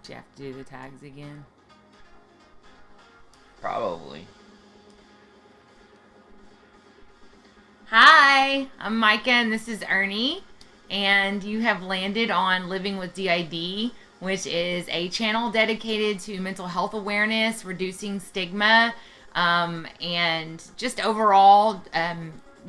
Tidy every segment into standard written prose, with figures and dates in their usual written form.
Do you have to do the tags again? Probably. Hi, I'm Micah and this is Ernie. And you have landed on Living with DID, which is a channel dedicated to mental health awareness, reducing stigma, and just overall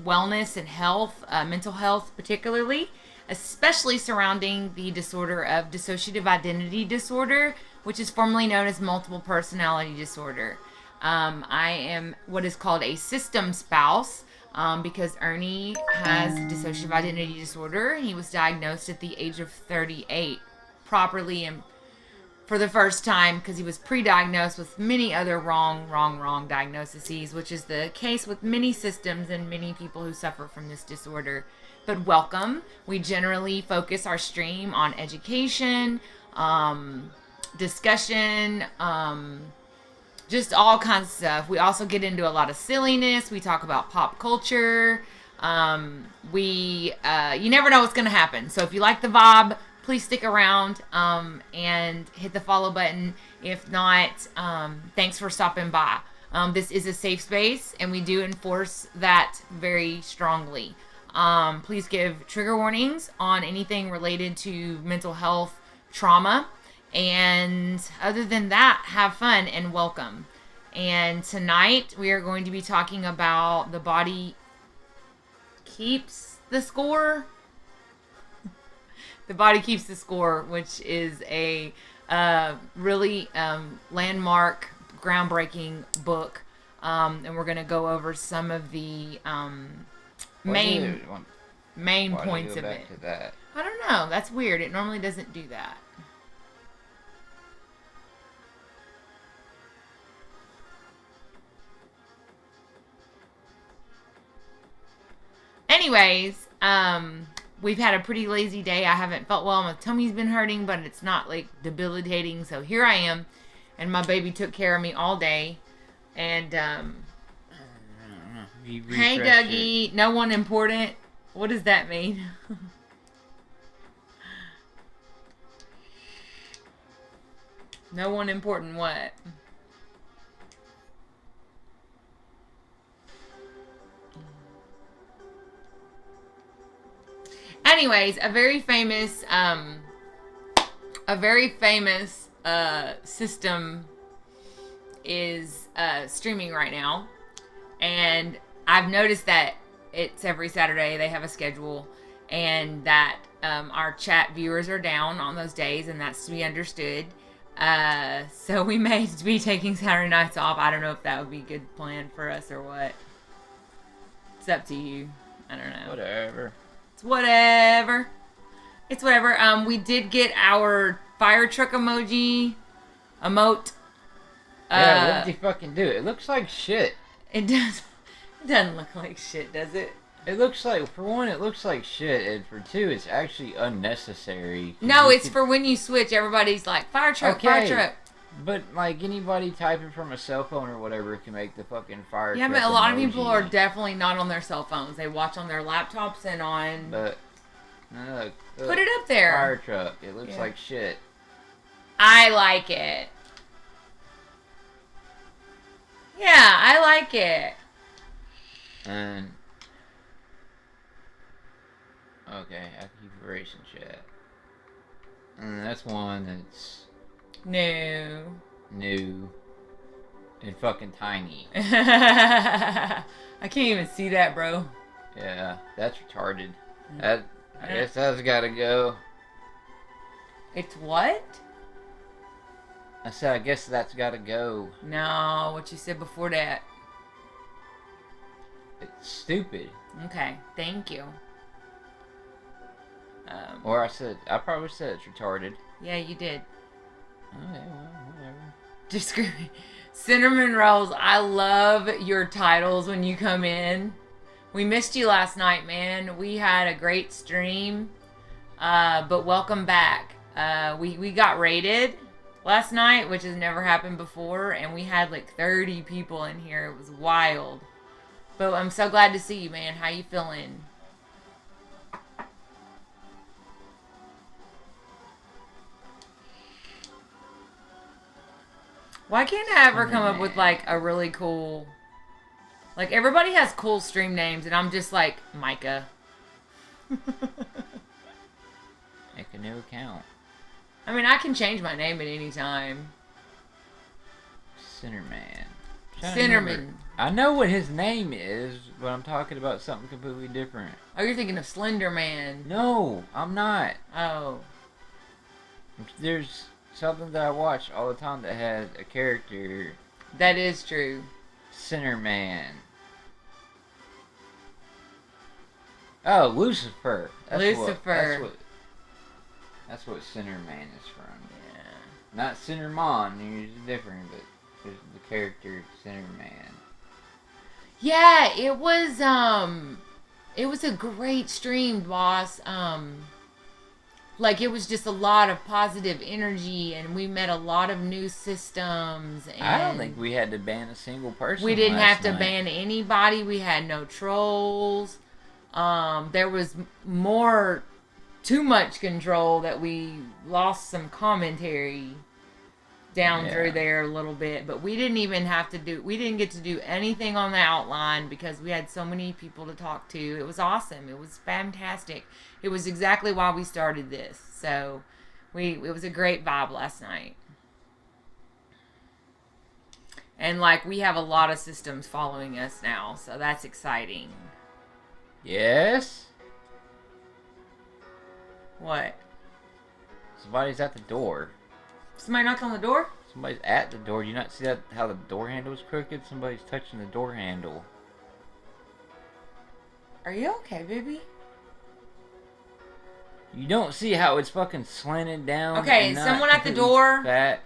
wellness and health, mental health particularly, especially surrounding the disorder of dissociative identity disorder, which is formerly known as multiple personality disorder. I am what is called a system spouse. Because Ernie has dissociative identity disorder. He was diagnosed at the age of 38, properly and for the first time, because he was pre-diagnosed with many other wrong diagnoses, which is the case with many systems and many people who suffer from this disorder. But welcome. We generally focus our stream on education, discussion, just all kinds of stuff. We also get into a lot of silliness. We talk about pop culture. You never know what's going to happen. So if you like the vibe, please stick around and hit the follow button. If not, thanks for stopping by. This is a safe space, and we do enforce that very strongly. Please give trigger warnings on anything related to mental health, trauma. And other than that, have fun and welcome. And tonight we are going to be talking about the body keeps the score. The body keeps the score, which is a really landmark, groundbreaking book. And we're going to go over some of the main points of it. I don't know. That's weird. It normally doesn't do that. Anyways, we've had a pretty lazy day. I haven't felt well. My tummy's been hurting, but it's not like debilitating. So here I am, and my baby took care of me all day. And hey, Dougie, no one important. What does that mean? No one important what? Anyways, a very famous system is streaming right now, and I've noticed that it's every Saturday. They have a schedule, and that our chat viewers are down on those days, and that's to be understood. So we may be taking Saturday nights off. I don't know if that would be a good plan for us or what. It's up to you. I don't know. Whatever. It's whatever. We did get our fire truck emote. Yeah, what did you fucking do? It looks like shit. It doesn't look like shit, does it? It looks like, for one, it looks like shit, and for two, it's actually unnecessary. No, it's for when you switch, everybody's like, fire truck, fire truck. But, like, anybody typing from a cell phone or whatever can make the fucking fire truck. Yeah, but a lot of people are definitely not on their cell phones. They watch on their laptops and on... But, no, look, put it up there. Fire truck. It looks like shit. I like it. Yeah, I like it. And... Okay, active erasing chat. And that's one that's... New. And fucking tiny. I can't even see that, bro. Yeah, that's retarded. I guess that's gotta go. It's what? I said, I guess that's gotta go. No, what you said before that. It's stupid. Okay, thank you. Or I probably said it's retarded. Yeah, you did. Okay, well, whatever. Just Cinnamon Rolls, I love your titles when you come in. We missed you last night, man. We had a great stream. But welcome back. We got raided last night, which has never happened before, and we had like 30 people in here. It was wild. But I'm so glad to see you, man. How you feeling? Why can't I ever come up with Cinderman. like a really cool? Like everybody has cool stream names, and I'm just like Micah. Make a new account. I mean, I can change my name at any time. Cinderman. Trying to remember. Cinderman. I know what his name is, but I'm talking about something completely different. Oh, you're thinking of Slender Man. No, I'm not. Oh. There's something that I watch all the time that has a character, That is true. Cinderman. Oh, Lucifer. Lucifer. That's what Cinderman is from. Yeah. Not Cinderman. He's different, but there's the character Cinderman. Yeah, it was a great stream, boss. Like it was just a lot of positive energy, and we met a lot of new systems. And I don't think we had to ban a single person. we didn't have last to night. ban anybody. We had no trolls. There was too much control that we lost some commentary down Yeah. through there a little bit, but we didn't get to do anything on the outline because we had so many people to talk to. It was awesome. It was fantastic. It was exactly why we started this. So it was a great vibe last night. And like we have a lot of systems following us now, so that's exciting. Yes? What? Somebody's at the door. Somebody knocked on the door? Somebody's at the door. Do you not see that? How the door handle is crooked? Somebody's touching the door handle. Are you okay, baby? You don't see how it's fucking slanted down? Okay, and not someone at the completely door. Fat.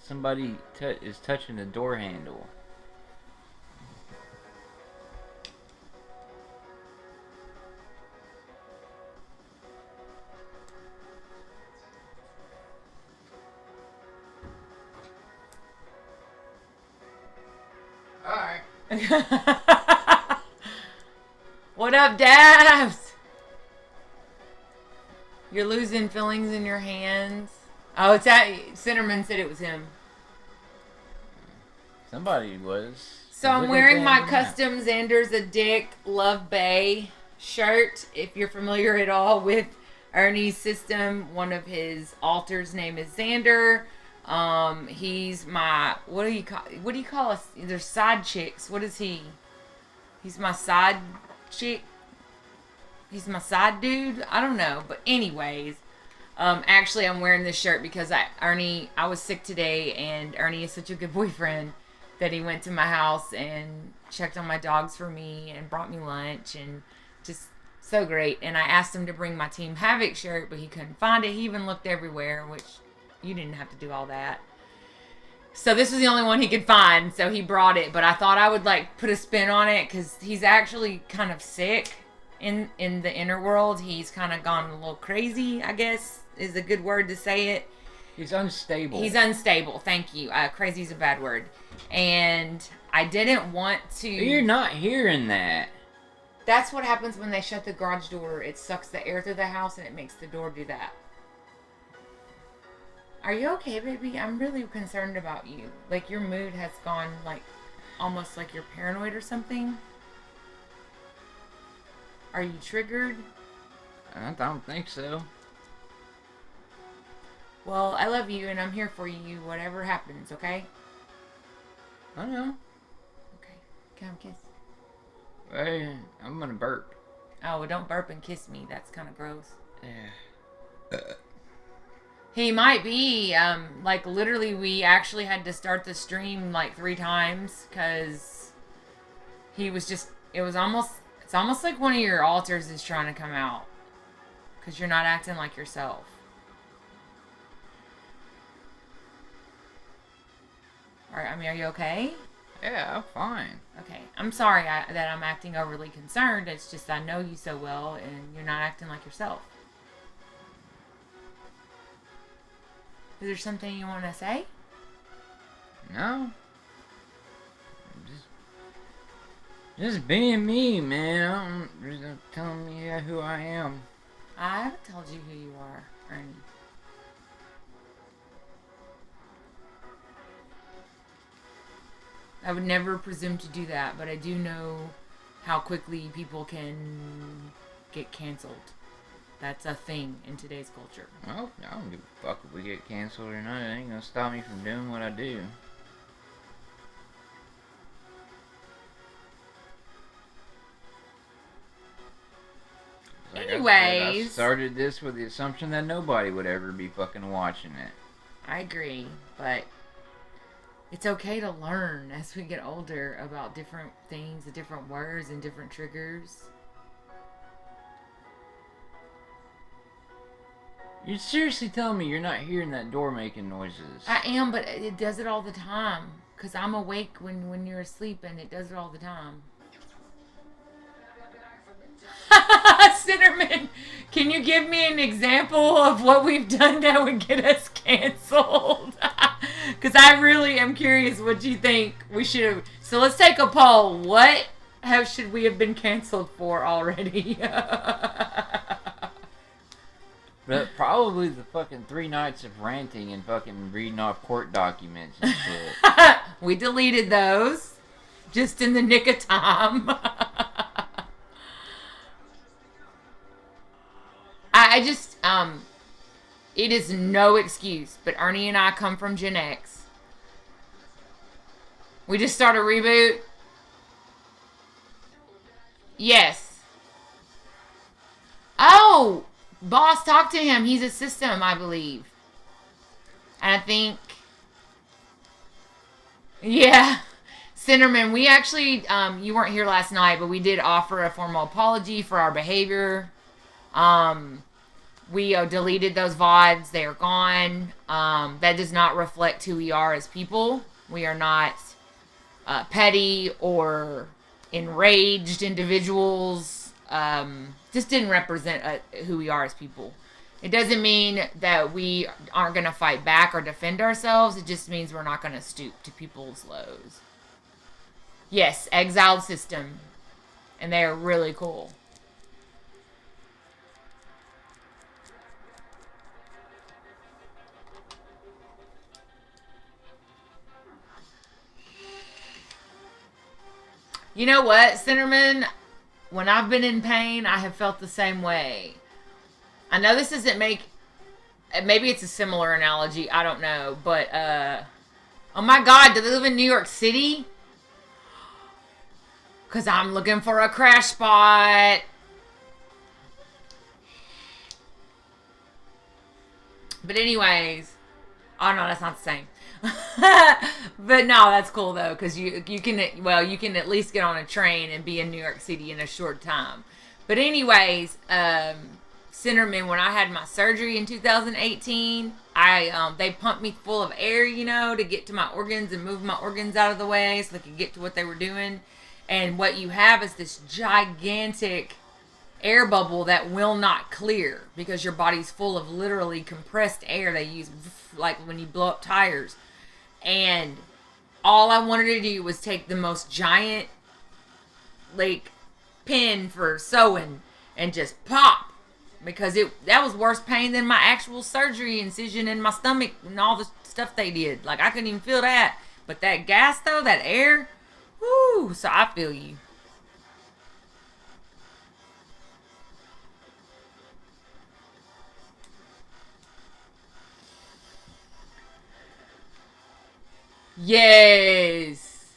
Somebody is touching the door handle. Alright. What up, Dabs? You're losing fillings in your hands. Oh, it's that Cinderman said it was him. Somebody was. So I'm wearing my custom Xander's a Dick Love Bay shirt. If you're familiar at all with Ernie's system, one of his alters' name is Xander. He's my what do you call us? They're side chicks. What is he? He's my side chick. He's my side dude. I don't know, but anyways, actually I'm wearing this shirt because I was sick today, and Ernie is such a good boyfriend that he went to my house and checked on my dogs for me and brought me lunch, and just so great. And I asked him to bring my Team Havoc shirt, but he couldn't find it. He even looked everywhere, which you didn't have to do all that. So this was the only one he could find, so he brought it. But I thought I would like put a spin on it because he's actually kind of sick in the inner world. He's kind of gone a little crazy, I guess is a good word to say it. He's unstable. He's unstable. Thank you. Crazy is a bad word. And I didn't want to. You're not hearing that. That's what happens when they shut the garage door. It sucks the air through the house and it makes the door do that. Are you okay, baby? I'm really concerned about you. Like your mood has gone like almost like you're paranoid or something. Are you triggered? I don't think so. Well, I love you and I'm here for you, whatever happens, okay? I know. Okay. Come kiss. Hey, I'm gonna burp. Oh, well, don't burp and kiss me. That's kind of gross. Yeah. He might be. Like, literally, we actually had to start the stream, like, 3 times, because he was just, it's almost like one of your alters is trying to come out, because you're not acting like yourself. Are you okay? Yeah, I'm fine. Okay. I'm sorry that I'm acting overly concerned. It's just I know you so well, and you're not acting like yourself. Is there something you want to say? No. Just being me, man. Just telling me who I am. I haven't told you who you are, Ernie. I would never presume to do that, but I do know how quickly people can get canceled. That's a thing in today's culture. Well, I don't give a fuck if we get canceled or not. It ain't gonna stop me from doing what I do. Like Anyways. I started this with the assumption that nobody would ever be fucking watching it. I agree, but it's okay to learn as we get older about different things and different words and different triggers. You're seriously telling me you're not hearing that door making noises? I am, but it does it all the time. Because I'm awake when you're asleep and it does it all the time. Cinnamon, can you give me an example of what we've done that would get us canceled? Because I really am curious what you think we should have. So let's take a poll. What should we have been canceled for already? But probably the fucking 3 nights of ranting and fucking reading off court documents and shit. We deleted those just in the nick of time. I just, it is no excuse, but Ernie and I come from Gen X. We just start a reboot. Yes. Oh, boss, talk to him. He's a system, I believe. And I think, yeah. Cinnamon, we actually, you weren't here last night, but we did offer a formal apology for our behavior. We deleted those VODs. They are gone. That does not reflect who we are as people. We are not petty or enraged individuals. Just didn't represent who we are as people. It doesn't mean that we aren't going to fight back or defend ourselves. It just means we're not going to stoop to people's lows. Yes, exiled system. And they are really cool. You know what, Cinnamon? When I've been in pain, I have felt the same way. I know this doesn't make... Maybe it's a similar analogy. I don't know. But, oh my God, do they live in New York City? Because I'm looking for a crash spot. But anyways... Oh, no, that's not the same. But no, that's cool though, because you can at least get on a train and be in New York City in a short time. But anyways, Cinnamon, when I had my surgery in 2018, they pumped me full of air, to get to my organs and move my organs out of the way so they could get to what they were doing. And what you have is this gigantic air bubble that will not clear because your body's full of literally compressed air they use like when you blow up tires. And all I wanted to do was take the most giant pin for sewing and just pop, because that was worse pain than my actual surgery incision in my stomach and all the stuff they did. I couldn't even feel that, but that gas though, that air, whoo. So I feel you. Yes.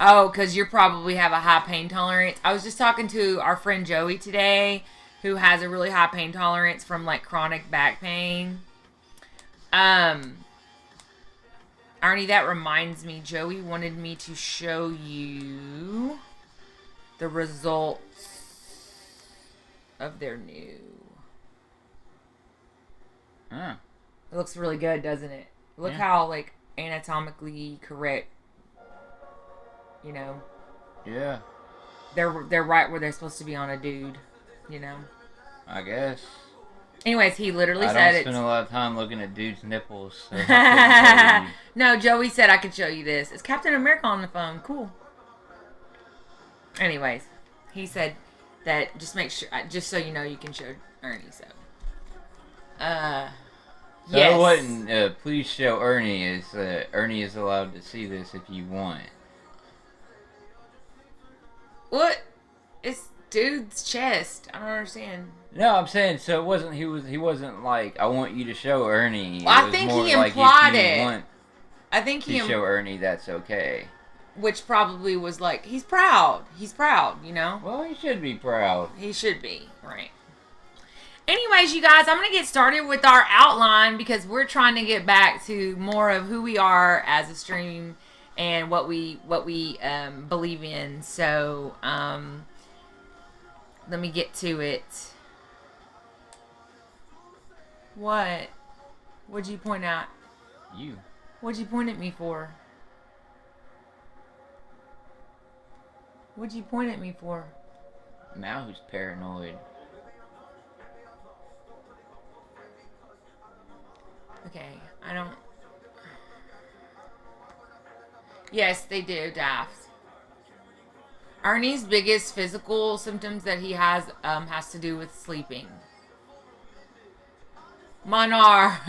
Oh, because you probably have a high pain tolerance. I was just talking to our friend Joey today, who has a really high pain tolerance from chronic back pain. Arnie, that reminds me, Joey wanted me to show you the results of their new. Huh. It looks really good, doesn't it? Look how anatomically correct, Yeah. They're right where they're supposed to be on a dude, I guess. Anyways, he literally I said don't spend a lot of time looking at dudes' nipples. So No, Joey said I could show you this. It's Captain America on the phone. Cool. Anyways, he said that just make sure, just so you know, you can show Ernie. So, So Yes. it wasn't, please show Ernie. Ernie is allowed to see this if you want. What? It's dude's chest. I don't understand. No, I'm saying, so it wasn't, he wasn't like, I want you to show Ernie. Well, It I was think more he like, implied if you it. want I think to he, show Ernie, that's okay. which probably was like, he's proud. He's proud, you know? Well, he should be proud. He should be, right. Anyways, you guys, I'm going to get started with our outline because we're trying to get back to more of who we are as a stream and what we believe in. So, let me get to it. What? What'd you point out? You. What'd you point at me for? What'd you point at me for? Now who's paranoid? Okay, I don't... Yes, they do, Daft. Ernie's biggest physical symptoms that he has to do with sleeping. Monarch,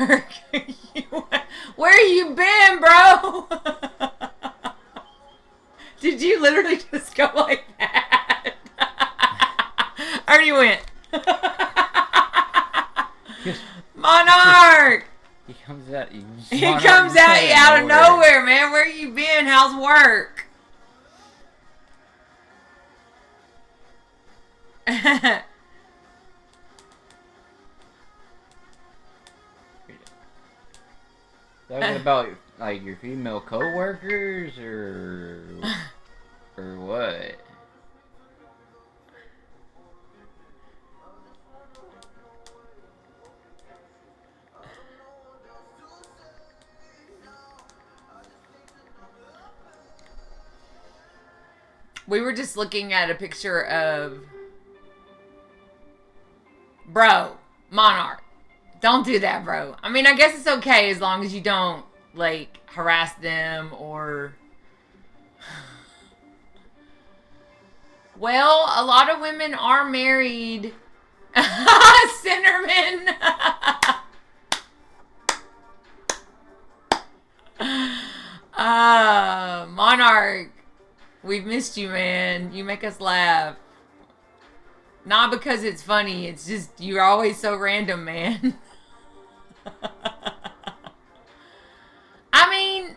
where you been, bro? Did you literally just go like that? Ernie went. Monarch. He comes out. He comes out of nowhere, man. Where you been? How's work? Talking about like your female coworkers or what? We were just looking at a picture of bro, Monarch. Don't do that, bro. I mean, I guess it's okay as long as you don't, like, harass them or... Well, a lot of women are married. Cinnamon. Monarch. We've missed you, man. You make us laugh. Not because it's funny. It's just you're always so random, man. I mean,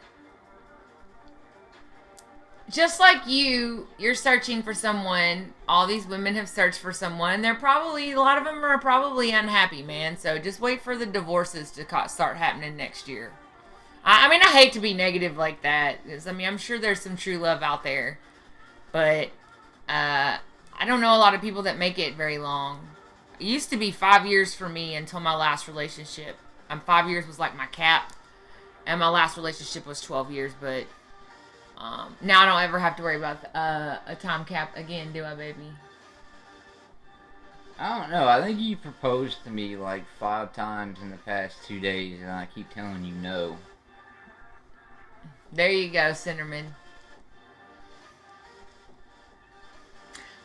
just like you're searching for someone. All these women have searched for someone. They're probably, a lot of them are probably unhappy, man. So just wait for the divorces to start happening next year. I mean, I hate to be negative like that. Because, I mean, I'm sure there's some true love out there. But, I don't know a lot of people that make it very long. It used to be 5 years for me until my last relationship. 5 years was like my cap. And my last relationship was 12 years. But, now I don't ever have to worry about a time cap again, do I, baby? I don't know. I think you proposed to me like 5 times in the past 2 days, and I keep telling you no. There you go, Cinnamon.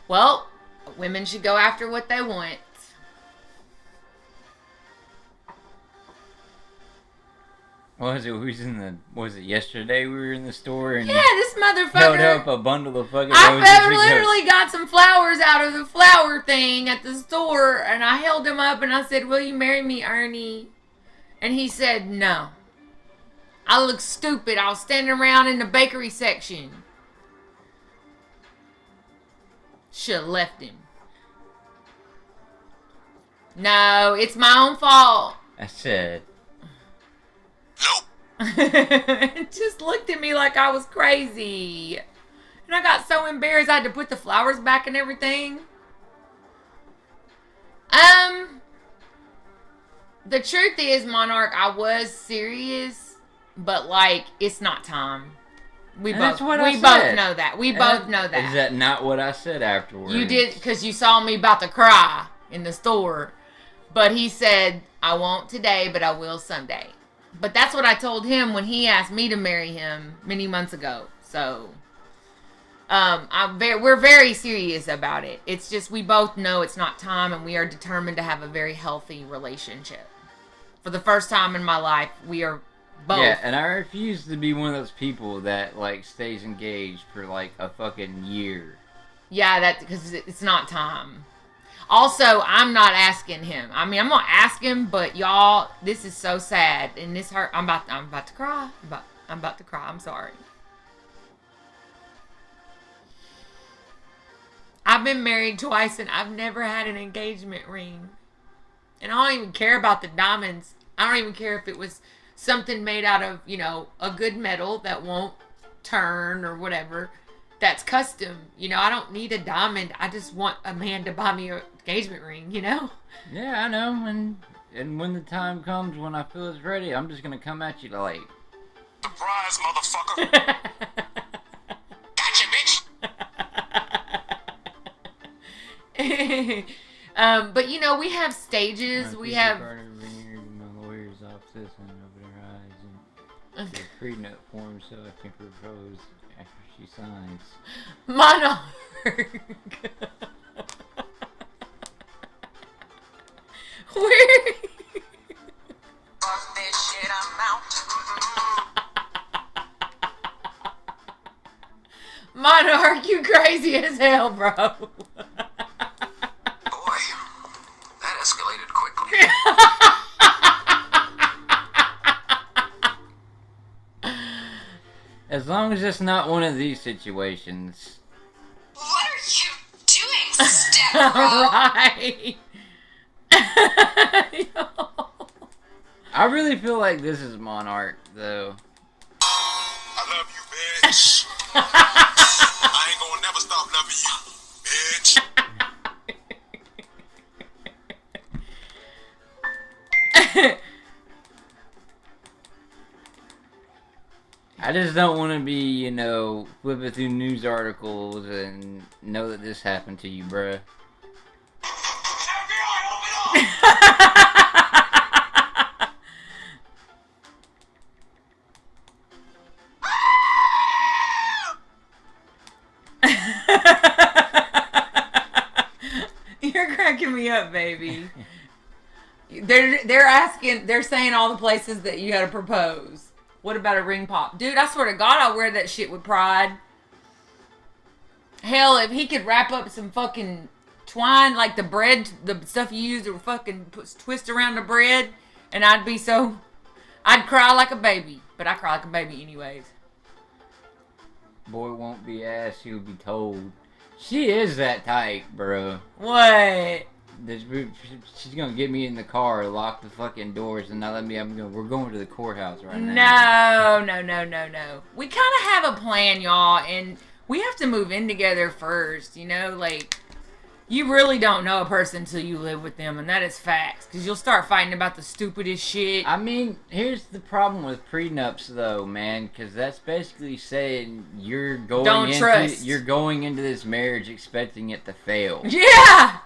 Well, women should go after what they want. Was it yesterday we were in the store and Yeah, this held motherfucker. up a bundle of fucking I roses? literally got some flowers out of the flower thing at the store, and I held him up and I said, "Will you marry me, Ernie?" And he said, "No." I look stupid. I was standing around in the bakery section. Should have left him. No, it's my own fault. I said, It just looked at me like I was crazy. And I got so embarrassed I had to put the flowers back and everything. The truth is, Monarch, I was serious, but like it's not time. We both know that. We both know that. Is that not what I said afterwards? You did, because you saw me about to cry in the store. But he said, "I won't today, but I will someday." But that's what I told him when he asked me to marry him many months ago. So, we're very serious about it. It's just we both know it's not time, and we are determined to have a very healthy relationship. For the first time in my life, we are both. Yeah, and I refuse to be one of those people that like stays engaged for like a fucking year. Yeah, that because it's not time. Also, I'm not asking him. I mean, I'm gonna ask him, but y'all, this is so sad and this hurt. I'm about to cry. I'm about to cry. I'm sorry. I've been married twice and I've never had an engagement ring. And I don't even care about the diamonds. I don't even care if it was something made out of, you know, a good metal that won't turn or whatever. That's custom. You know, I don't need a diamond. I just want a man to buy me an engagement ring, you know? Yeah, I know. And when the time comes when I feel it's ready, I'm just gonna come at you like, surprise, motherfucker. Gotcha, bitch. But you know, we have stages. We have Carter Ringer, my lawyer's office, and over their eyes, and the prenup form so I can propose after she signs. Monarch. Where? Fuck this shit, I'm out. Monarch, you crazy as hell, bro. Boy, that escalated quickly. As long as it's not one of these situations. What are you doing, step bro? Right. I really feel like this is Monarch, though. I love you, bitch. I ain't gonna never stop loving you, bitch. I just don't want to be, you know, flipping through news articles and know that this happened to you, bruh. FBI, open up! You're cracking me up, baby. They're saying all the places that you had to propose. What about a ring pop? Dude, I swear to God, I'll wear that shit with pride. Hell, if he could wrap up some fucking twine, like the bread, the stuff you use to fucking twist around the bread, and I'd cry like a baby. But I cry like a baby anyways. Boy won't be asked, he'll be told. She is that type, bro. What? She's gonna get me in the car, lock the fucking doors, and not let me. We're going to the courthouse right now. No. We kind of have a plan, y'all, and we have to move in together first. You know, like you really don't know a person until you live with them, and that is facts. Because you'll start fighting about the stupidest shit. I mean, here's the problem with prenups, though, man. Because that's basically saying you're going into this marriage expecting it to fail. Yeah.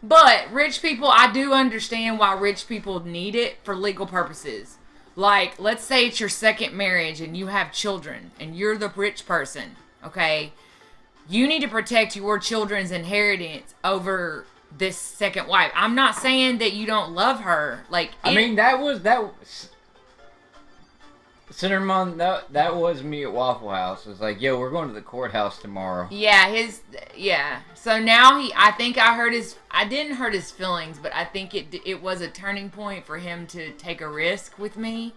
But rich people, I do understand why rich people need it for legal purposes. Like, let's say it's your second marriage and you have children and you're the rich person, okay? You need to protect your children's inheritance over this second wife. I'm not saying that you don't love her. Like, I mean, Cinnamon, that was me at Waffle House. It was like, yo, we're going to the courthouse tomorrow. Yeah. So now I didn't hurt his feelings, but I think it was a turning point for him to take a risk with me.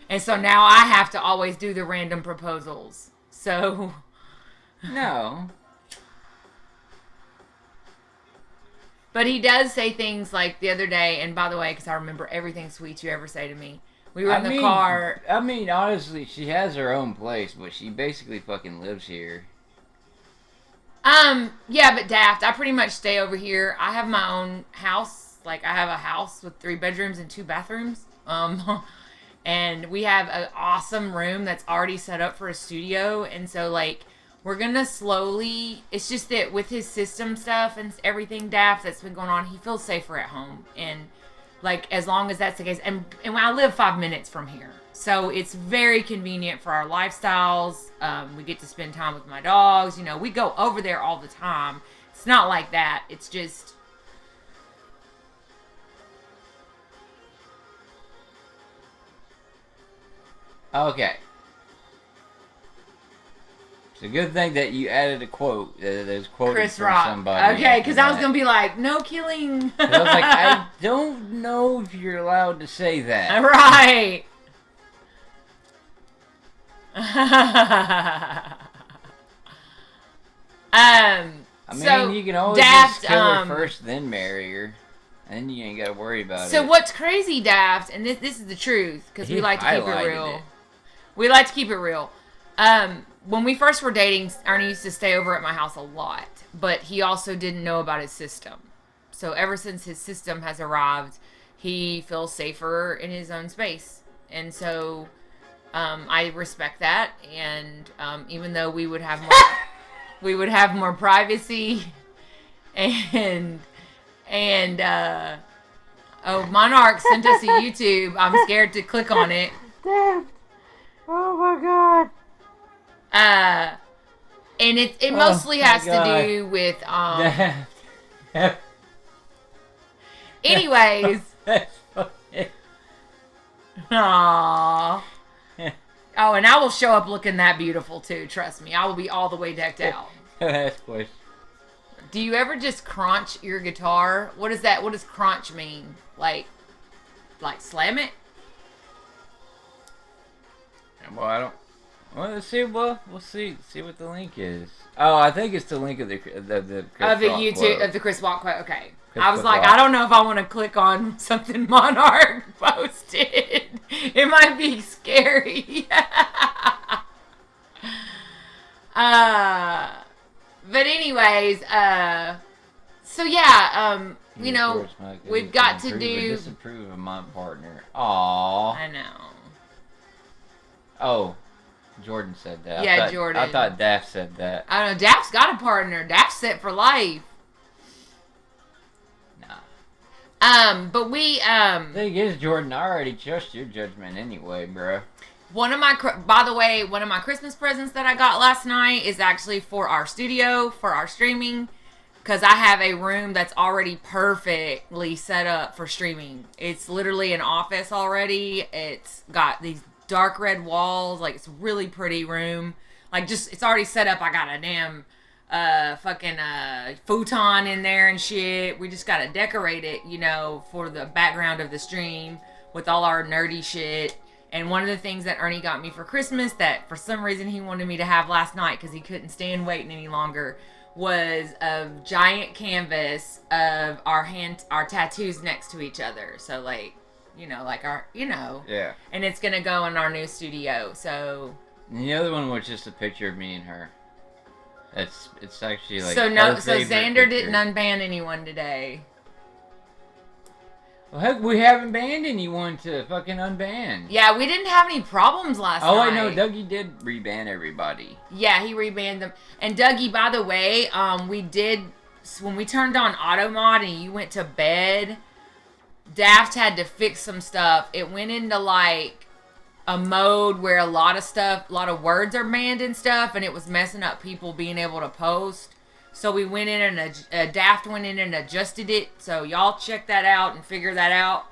And so now I have to always do the random proposals. So. No. But he does say things like the other day, and by the way, because I remember everything sweet you ever say to me. We were in the car. I mean, honestly, she has her own place, but she basically fucking lives here. Yeah, but Daft, I pretty much stay over here. I have my own house. Like, I have a house with 3 bedrooms and 2 bathrooms. And we have an awesome room that's already set up for a studio. And so, like, we're gonna slowly, it's just that with his system stuff and everything, Daft, that's been going on, he feels safer at home. And, like, as long as that's the case, and I live 5 minutes from here. So it's very convenient for our lifestyles. We get to spend time with my dogs. You know, we go over there all the time. It's not like that. It's just... Okay. It's a good thing that you added a quote. There's quoted Chris from Rock. somebody. Okay, because I was going to be like, no killing. I was like, I don't know if you're allowed to say that. Right. I mean, so you can always Daft, just kill her first, then marry her. And you ain't got to worry about it. So what's crazy, Daft, and this is the truth, because we like to keep it real. We like to keep it real. When we first were dating, Ernie used to stay over at my house a lot, but he also didn't know about his system. So ever since his system has arrived, he feels safer in his own space. And so I respect that. And even though we would have more privacy and Monarch sent us a YouTube. I'm scared to click on it. Daft. Oh my god. And it mostly has to do with Daft. anyways. Aww. Oh, and I will show up looking that beautiful too. Trust me, I will be all the way decked out. Last question. Do you ever just crunch your guitar? What is that? What does crunch mean? Like slam it? Well, I don't. Well, let's see. Well, we'll see. See what the link is. Oh, I think it's the link of the Chris YouTube quote. of the Chris Rock quote. Okay. Chris I was like, Rock. I don't know if I want to click on something Monarch posted. It might be scary. But anyways, so yeah, you know, we've got to do. Disapprove of my partner. Aww. I know. Oh, Jordan said that. Yeah, Jordan. I thought Daft said that. I don't know. Daft's got a partner. Daft's set for life. Nah. But we Thing is, Jordan, I already trust your judgment anyway, bro. By the way, one of my Christmas presents that I got last night is actually for our studio, for our streaming, because I have a room that's already perfectly set up for streaming. It's literally an office already. It's got these dark red walls. Like, it's a really pretty room. Like, just, it's already set up. I got a damn fucking futon in there and shit. We just gotta decorate it, you know, for the background of the stream with all our nerdy shit. And one of the things that Ernie got me for Christmas that for some reason he wanted me to have last night because he couldn't stand waiting any longer was a giant canvas of our tattoos next to each other. So like, you know, like our, you know. Yeah. And it's going to go in our new studio. So. And the other one was just a picture of me and her. It's actually like. So Xander didn't unban anyone today. Well, heck, we haven't banned anyone to fucking unban. Yeah, we didn't have any problems last night. Oh, wait, no, Dougie did reban everybody. Yeah, he rebanned them. And Dougie, by the way, we did, when we turned on auto mod and you went to bed, Daft had to fix some stuff. It went into like a mode where a lot of words are banned and stuff, and it was messing up people being able to post. So we went in and Daft went in and adjusted it. So y'all check that out and figure that out.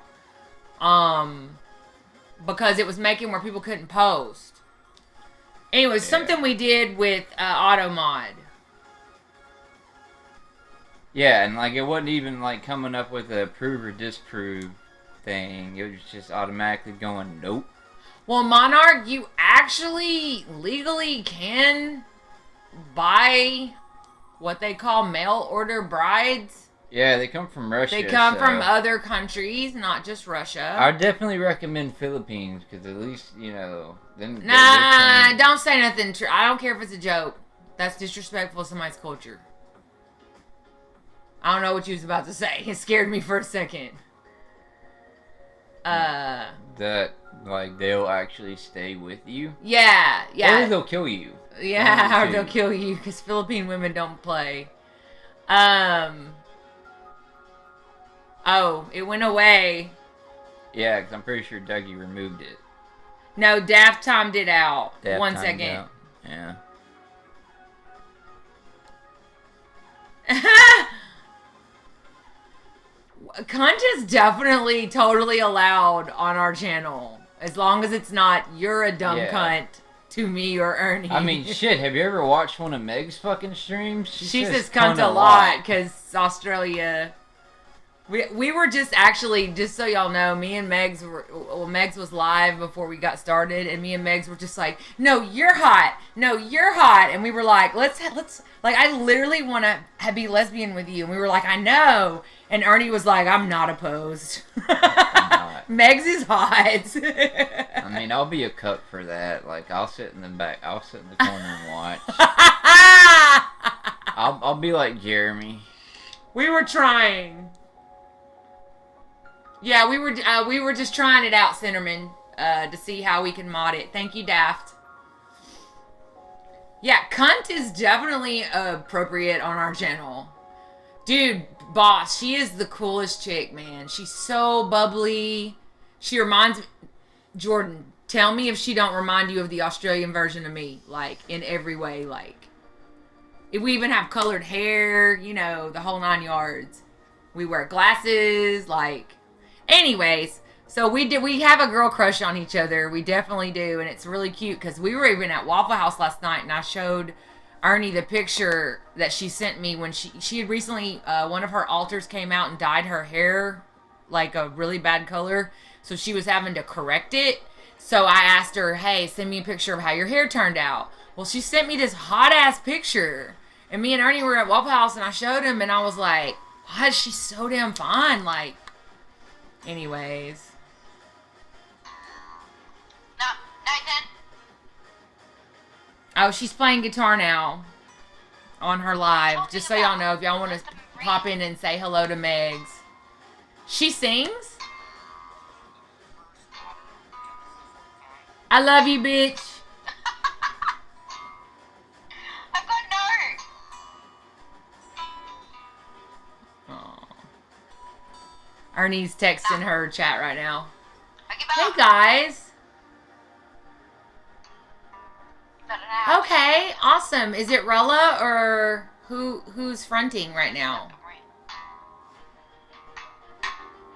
Because it was making where people couldn't post. Anyway, something we did with AutoMod. Yeah, and like it wasn't even like coming up with a approve or disprove thing. It was just automatically going nope. Well, Monarch, you actually legally can buy what they call mail order brides. Yeah, they come from Russia. They come from other countries, not just Russia. I would definitely recommend Philippines because at least, you know. Then nah, don't say nothing. I don't care if it's a joke. That's disrespectful to somebody's culture. I don't know what you was about to say. It scared me for a second. That, like, they'll actually stay with you? Yeah. Or they'll kill you. Yeah, or they'll kill you because Philippine women don't play. Oh, it went away. Yeah, because I'm pretty sure Dougie removed it. No, Daft timed it out. Daft 1 timed second. out. Yeah. Cunt is definitely totally allowed on our channel. As long as it's not, you're a dumb cunt to me or Ernie. I mean, shit, have you ever watched one of Meg's fucking streams? She says cunt a lot because Australia... We were just actually, just so y'all know, me and Megs were, well, Megs was live before we got started, and me and Megs were just like, no, you're hot. No, you're hot. And we were like, let's, like, I literally want to be lesbian with you. And we were like, I know. And Ernie was like, I'm not opposed. Megs is hot. I mean, I'll be a cuck for that. Like, I'll sit in the corner and watch. I'll be like Jeremy. We were trying. Yeah, we were just trying it out, Cinnamon, to see how we can mod it. Thank you, Daft. Yeah, cunt is definitely appropriate on our channel. Dude, boss, she is the coolest chick, man. She's so bubbly. She reminds me... Jordan, tell me if she don't remind you of the Australian version of me. Like, in every way, like... If we even have colored hair, you know, the whole 9 yards. We wear glasses, like... Anyways, so we have a girl crush on each other. We definitely do, and it's really cute because we were even at Waffle House last night, and I showed Ernie the picture that she sent me when she had recently, one of her alters came out and dyed her hair like a really bad color, so she was having to correct it. So I asked her, hey, send me a picture of how your hair turned out. Well, she sent me this hot-ass picture, and me and Ernie were at Waffle House, and I showed him, and I was like, why is she so damn fine? Like, anyways. No, Nathan. Oh, she's playing guitar now on her live. Just so y'all know, if y'all want to pop in and say hello to Megs. She sings? I love you, bitch. I've got no. Ernie's texting her chat right now. I give Hey up. guys. Got it out. Okay, awesome. Is it Rella or who's fronting right now?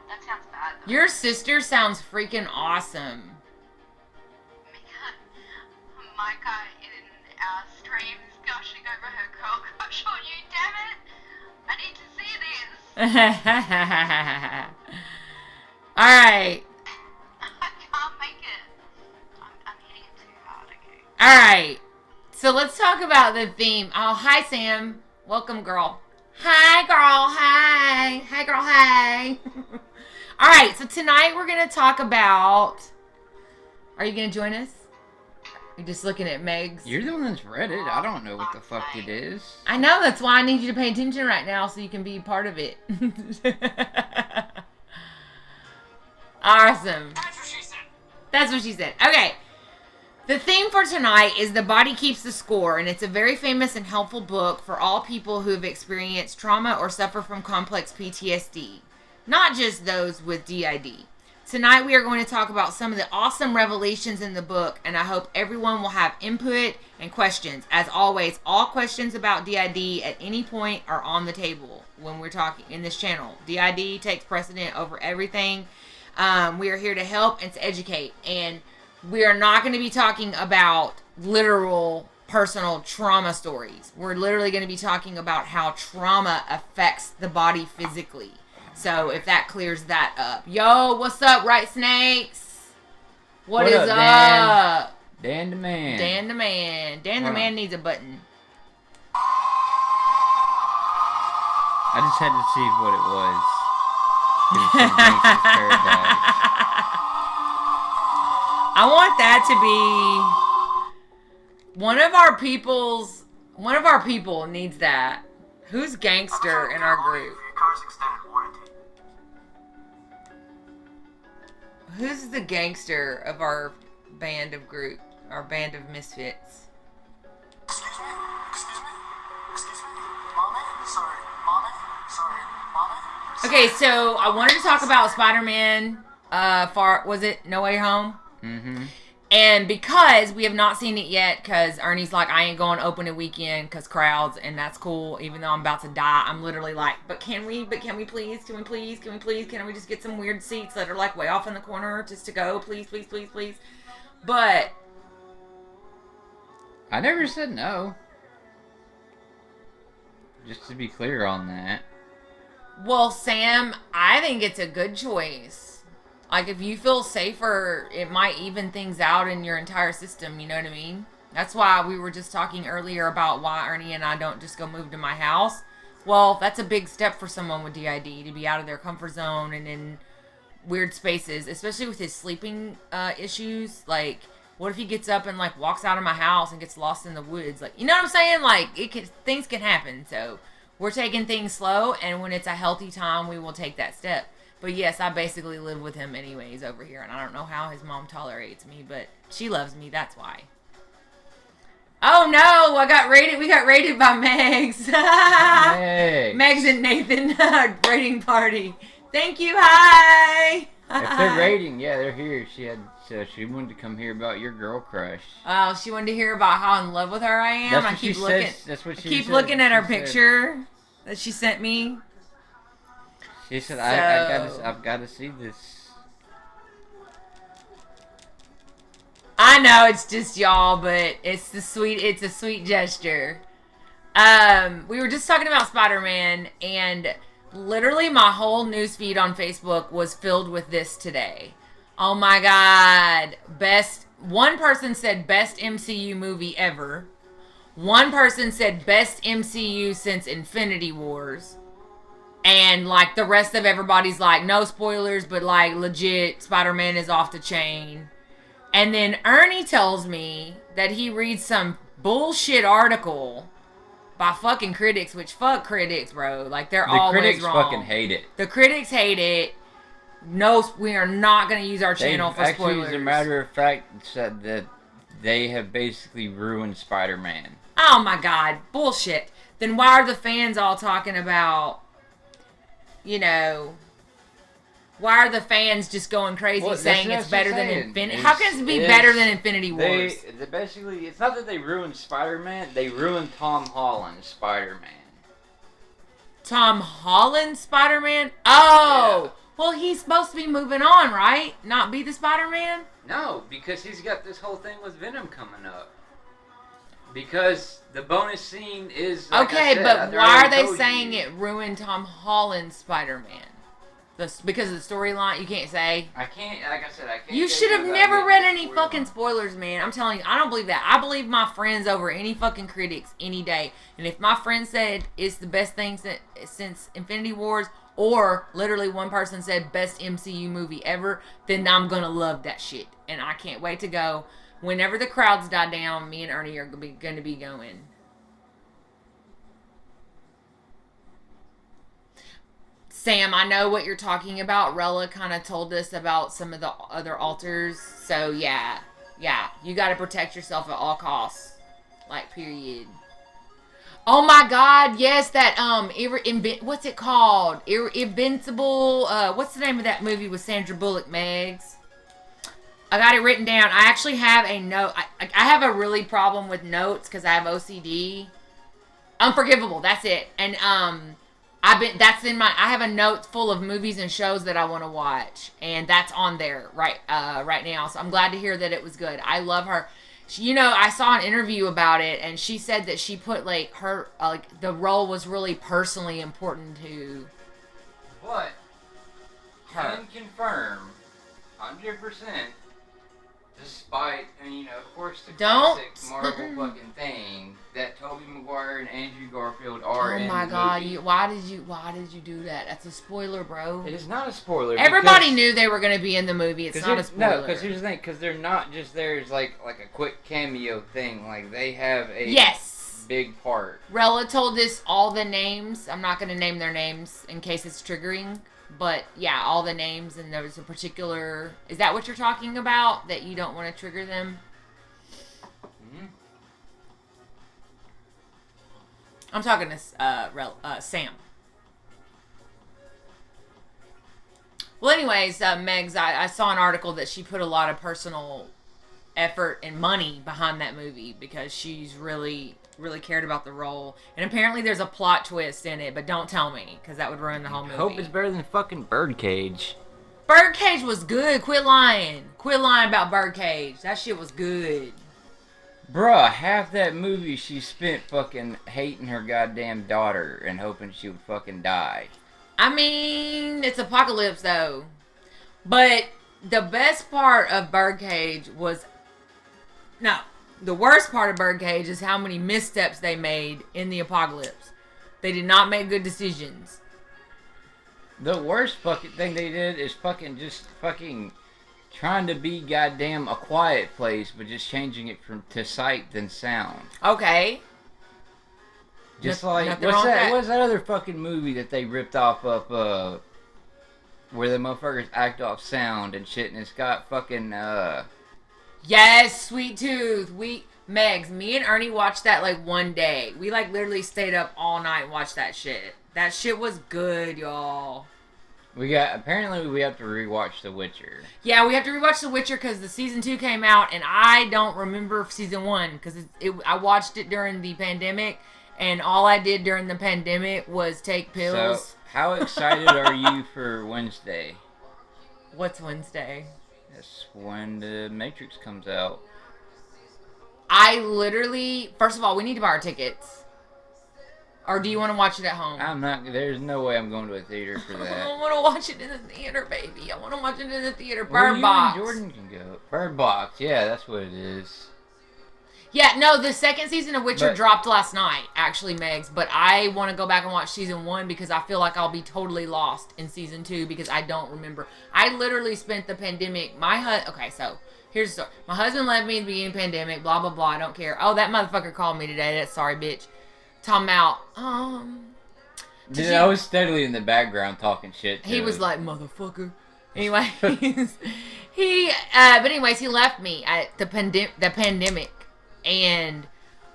That sounds bad. Your sister sounds freaking awesome. Micah in our streams gushing over her girl crush on you, damn it. I need to see this. Alright. I can't make it. I'm hitting it too hard, okay. Alright. So let's talk about the theme. Oh, hi Sam. Welcome, girl. Hi, girl. Hi. Hi, girl. Hi. Alright, so tonight we're going to talk about... Are you going to join us? You're just looking at Megs. You're the one that's read it. I don't know what the fuck it is. I know, that's why I need you to pay attention right now so you can be part of it. Awesome. That's what she said. That's what she said. Okay. The theme for tonight is The Body Keeps the Score, and it's a very famous and helpful book for all people who have experienced trauma or suffer from complex PTSD, not just those with DID. Tonight we are going to talk about some of the awesome revelations in the book, and I hope everyone will have input and questions. As always, all questions about DID at any point are on the table when we're talking in this channel. DID takes precedent over everything. We are here to help and to educate, and we are not going to be talking about literal personal trauma stories. We're literally going to be talking about how trauma affects the body physically. So if that clears that up. Yo, what's up, Right Snakes? What is up? Dan the man. Dan the man. Dan the man needs a button. I just had to see what it was. It said Gangsta's Paradise. I want that to be one of our people needs that. Who's gangster in our group? Who's the gangster of our band of misfits? Excuse me? Mommy? Sorry. Mommy? Okay, so I wanted to talk about Spider-Man, was it No Way Home? Mm-hmm. And because we have not seen it yet, because Ernie's like, I ain't going open a weekend because crowds, and that's cool. Even though I'm about to die, I'm literally like, but can we please? Can we just get some weird seats that are like way off in the corner just to go? Please. But I never said no. Just to be clear on that. Well, Sam, I think it's a good choice. Like, if you feel safer, it might even things out in your entire system, you know what I mean? That's why we were just talking earlier about why Ernie and I don't just go move to my house. Well, that's a big step for someone with DID, to be out of their comfort zone and in weird spaces, especially with his sleeping issues. Like, what if he gets up and, like, walks out of my house and gets lost in the woods? Like, you know what I'm saying? Like, things can happen, so we're taking things slow, and when it's a healthy time, we will take that step. But yes, I basically live with him anyways over here, and I don't know how his mom tolerates me, but she loves me, that's why. Oh no, we got raided by Megs. Megs and Nathan raiding party. Thank you, hi. If they're raiding, yeah, they're here. She wanted to come hear about your girl crush. Oh, she wanted to hear about how in love with her I am. That's what she said. Looking at her picture that she sent me. She said, I've got to see this. I know it's just y'all, but it's a sweet gesture. We were just talking about Spider-Man, and literally my whole newsfeed on Facebook was filled with this today. Oh my God. One person said best MCU movie ever. One person said best MCU since Infinity Wars. And, like, the rest of everybody's like, no spoilers, but, like, legit, Spider-Man is off the chain. And then Ernie tells me that he reads some bullshit article by fucking critics, which fuck critics, bro. Like, they're always wrong. The critics fucking hate it. The critics hate it. No, we are not going to use our channel for spoilers. Actually, as a matter of fact, said that they have basically ruined Spider-Man. Oh, my God. Bullshit. Then why are the fans all talking about... You know, why are the fans just going crazy saying it's better than Infinity? How can it be better than Infinity Wars? They basically, it's not that they ruined Spider-Man, they ruined Tom Holland's Spider-Man. Tom Holland's Spider-Man? Oh! Yeah. Well, he's supposed to be moving on, right? Not be the Spider-Man? No, because he's got this whole thing with Venom coming up. Because the bonus scene is... Like okay, but why are they saying it ruined Tom Holland's Spider-Man? Because of the storyline? You can't say? I can't, like I said, I can't... You should have never read any fucking spoilers, man. I'm telling you, I don't believe that. I believe my friends over any fucking critics any day. And if my friend said it's the best thing since Infinity Wars, or literally one person said best MCU movie ever, then I'm gonna love that shit. And I can't wait to go... Whenever the crowds die down, me and Ernie are going to be going. Sam, I know what you're talking about. Rella kind of told us about some of the other altars. So, yeah. You got to protect yourself at all costs. Like, period. Oh, my God. Yes, that, what's it called? Invincible. What's the name of that movie with Sandra Bullock, Megs? I got it written down. I actually have a note. I have a really problem with notes because I have OCD. Unforgivable. That's it. And I have a note full of movies and shows that I want to watch, and that's on there right now. So I'm glad to hear that it was good. I love her. I saw an interview about it, and she said that she put her the role was really personally important to. What? Her. Can confirm, 100%. Despite, of course, the classic Marvel fucking thing that Tobey Maguire and Andrew Garfield are in the movie. Oh my God! Why did you do that? That's a spoiler, bro. It is not a spoiler. Everybody knew they were going to be in the movie. It's not a spoiler. No, because here's the thing. Because they're not just there as like a quick cameo thing. Like they have a big part. Rella told us all the names. I'm not going to name their names in case it's triggering. But, yeah, all the names, and there was a particular... Is that what you're talking about? That you don't want to trigger them? Mm-hmm. I'm talking to Sam. Well, anyways, Megs, I saw an article that she put a lot of personal effort and money behind that movie because she's really cared about the role. And apparently there's a plot twist in it, but don't tell me because that would ruin the whole movie. Hope it's better than fucking Birdcage. Birdcage was good. Quit lying about Birdcage. That shit was good. Bruh, half that movie she spent fucking hating her goddamn daughter and hoping she would fucking die. I mean, it's Apocalypse though. But the best part of Birdcage was... No. The worst part of Birdcage is how many missteps they made in the Apocalypse. They did not make good decisions. The worst fucking thing they did is fucking trying to be goddamn A Quiet Place, but just changing it to sight than sound. Okay. Just like what's that other fucking movie that they ripped off of where the motherfuckers act off sound and shit, and it's got fucking Yes, Sweet Tooth. Megs, me and Ernie watched that like one day. We like literally stayed up all night and watched that shit. That shit was good, y'all. Apparently we have to rewatch The Witcher. Yeah, we have to rewatch The Witcher because the season 2 came out and I don't remember season 1 because I watched it during the pandemic and all I did during the pandemic was take pills. So, how excited are you for Wednesday? What's Wednesday? That's when The Matrix comes out. I literally, first of all, we need to buy our tickets. Or do you want to watch it at home? There's no way I'm going to a theater for that. I want to watch it in the theater, baby. I want to watch it in the theater. Bird Box. Jordan can go. Bird Box, yeah, that's what it is. Yeah, no, the second season of Witcher dropped last night, actually, Megs. But I want to go back and watch season 1 because I feel like I'll be totally lost in season 2 because I don't remember. I literally spent the pandemic. Okay, so here's the story. My husband left me in the beginning of the pandemic. Blah blah blah. I don't care. Oh, that motherfucker called me today. That sorry bitch. Talking about Dude, I was steadily in the background talking shit to He was him. like, motherfucker. Anyway, but anyways, he left me at the pandemic, and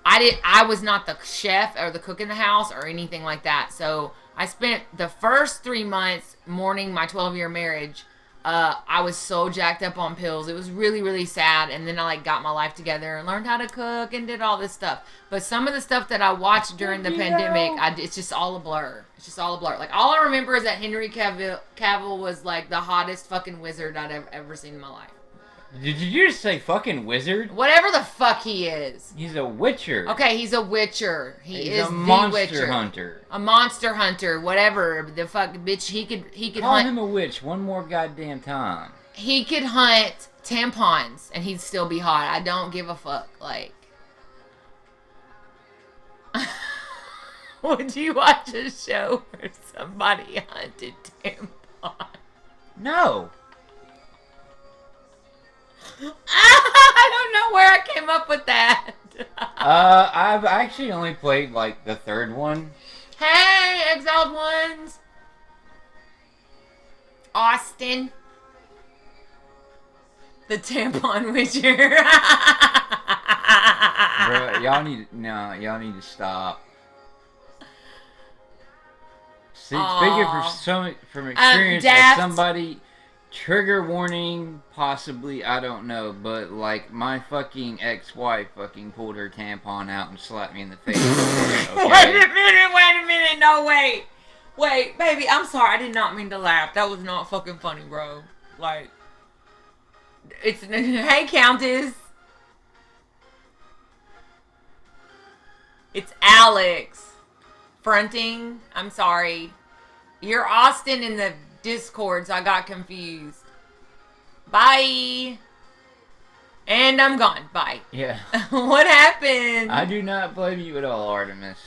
I was not the chef or the cook in the house or anything like that. So I spent the first 3 months mourning my 12-year marriage. I was so jacked up on pills. It was really, really sad. And then I got my life together and learned how to cook and did all this stuff. But some of the stuff that I watched during the pandemic, it's just all a blur. It's just all a blur. Like, all I remember is that Henry Cavill was like the hottest fucking wizard I'd ever seen in my life. Did you just say fucking wizard? Whatever the fuck he is. He's a witcher. Okay, he's a witcher. He's is a the monster witcher. hunter. A monster hunter, whatever. The fuck bitch, he could Call hunt. him a witch one more goddamn time. He could hunt tampons and he'd still be hot. I don't give a fuck. Like, would you watch a show where somebody hunted tampons? No. I don't know where I came up with that. I've actually only played like the third one. Hey, Exiled Ones. Austin. The tampon witcher. Bro, y'all need to stop. Speaking from experience as somebody, trigger warning, possibly, I don't know, but like my fucking ex-wife fucking pulled her tampon out and slapped me in the face. Okay? Wait a minute, no, wait. Wait, baby, I'm sorry, I did not mean to laugh. That was not fucking funny, bro. Like, hey, Countess. It's Alex. Fronting, I'm sorry. You're Austin in the Discord, so I got confused. Bye. And I'm gone. Bye. Yeah. What happened? I do not blame you at all, Artemis.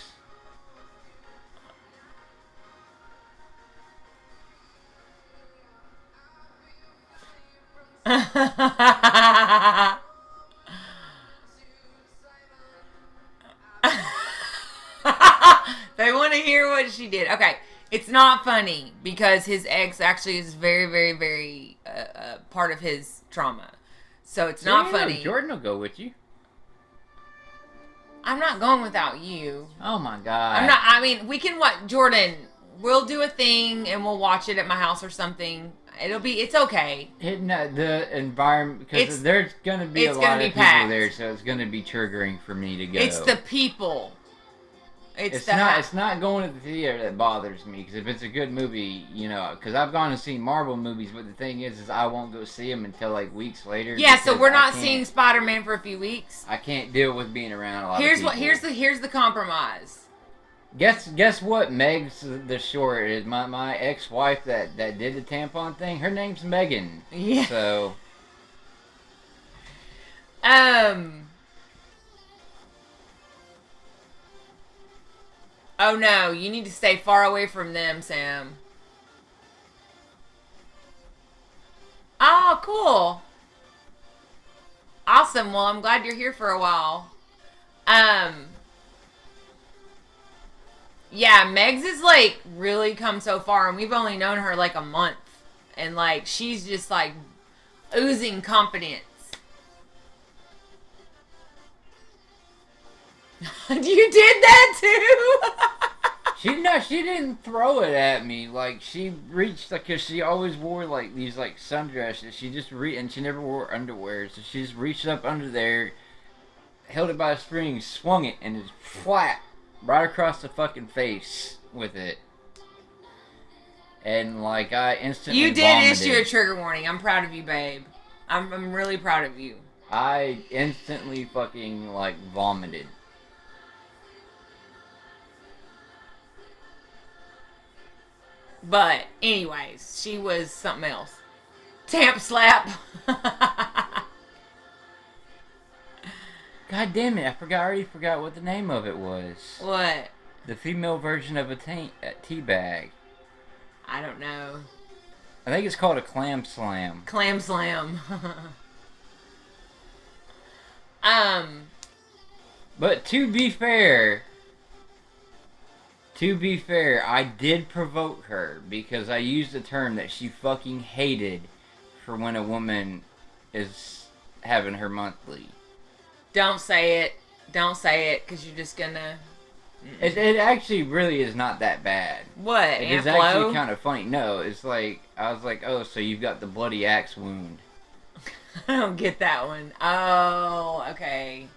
They want to hear what she did. Okay. It's not funny because his ex actually is very, very, very part of his trauma. So it's not funny. Jordan will go with you. I'm not going without you. Oh my god. We can watch Jordan. We'll do a thing and we'll watch it at my house or something. It's okay. Hitting the environment, because there's going to be a lot of people packed. there, so it's going to be triggering for me to go. It's the people. It's not going to the theater that bothers me, because if it's a good movie, you know, because I've gone and seen Marvel movies, but the thing is I won't go see them until like weeks later. Yeah, so we're not seeing Spider-Man for a few weeks. I can't deal with being around a lot of people. Here's the compromise. Guess what? Meg's the short is my ex-wife that did the tampon thing. Her name's Megan. Yeah. So. Oh no, you need to stay far away from them, Sam. Oh, cool. Awesome. Well, I'm glad you're here for a while. Yeah, Megs is like really come so far, and we've only known her like a month, and like she's just like oozing confidence. You did that too? She didn't throw it at me. Like, she reached, like, cause she always wore like these like sundresses. She just and she never wore underwear, so she just reached up under there, held it by a string, swung it, and just flat right across the fucking face with it. And like I instantly vomited. Issue a trigger warning. I'm proud of you, babe. I'm really proud of you. I instantly fucking like vomited. But anyways, she was something else. Tamp slap. God damn it! I already forgot what the name of it was. What? The female version of a tea bag. I don't know. I think it's called a clam slam. Clam slam. But to be fair, I did provoke her because I used a term that she fucking hated for when a woman is having her monthly. Don't say it. Don't say it, because you're just gonna... It actually really is not that bad. What? It is actually kind of funny. No, it's like, I was like, oh, so you've got the bloody axe wound. I don't get that one. Oh, okay.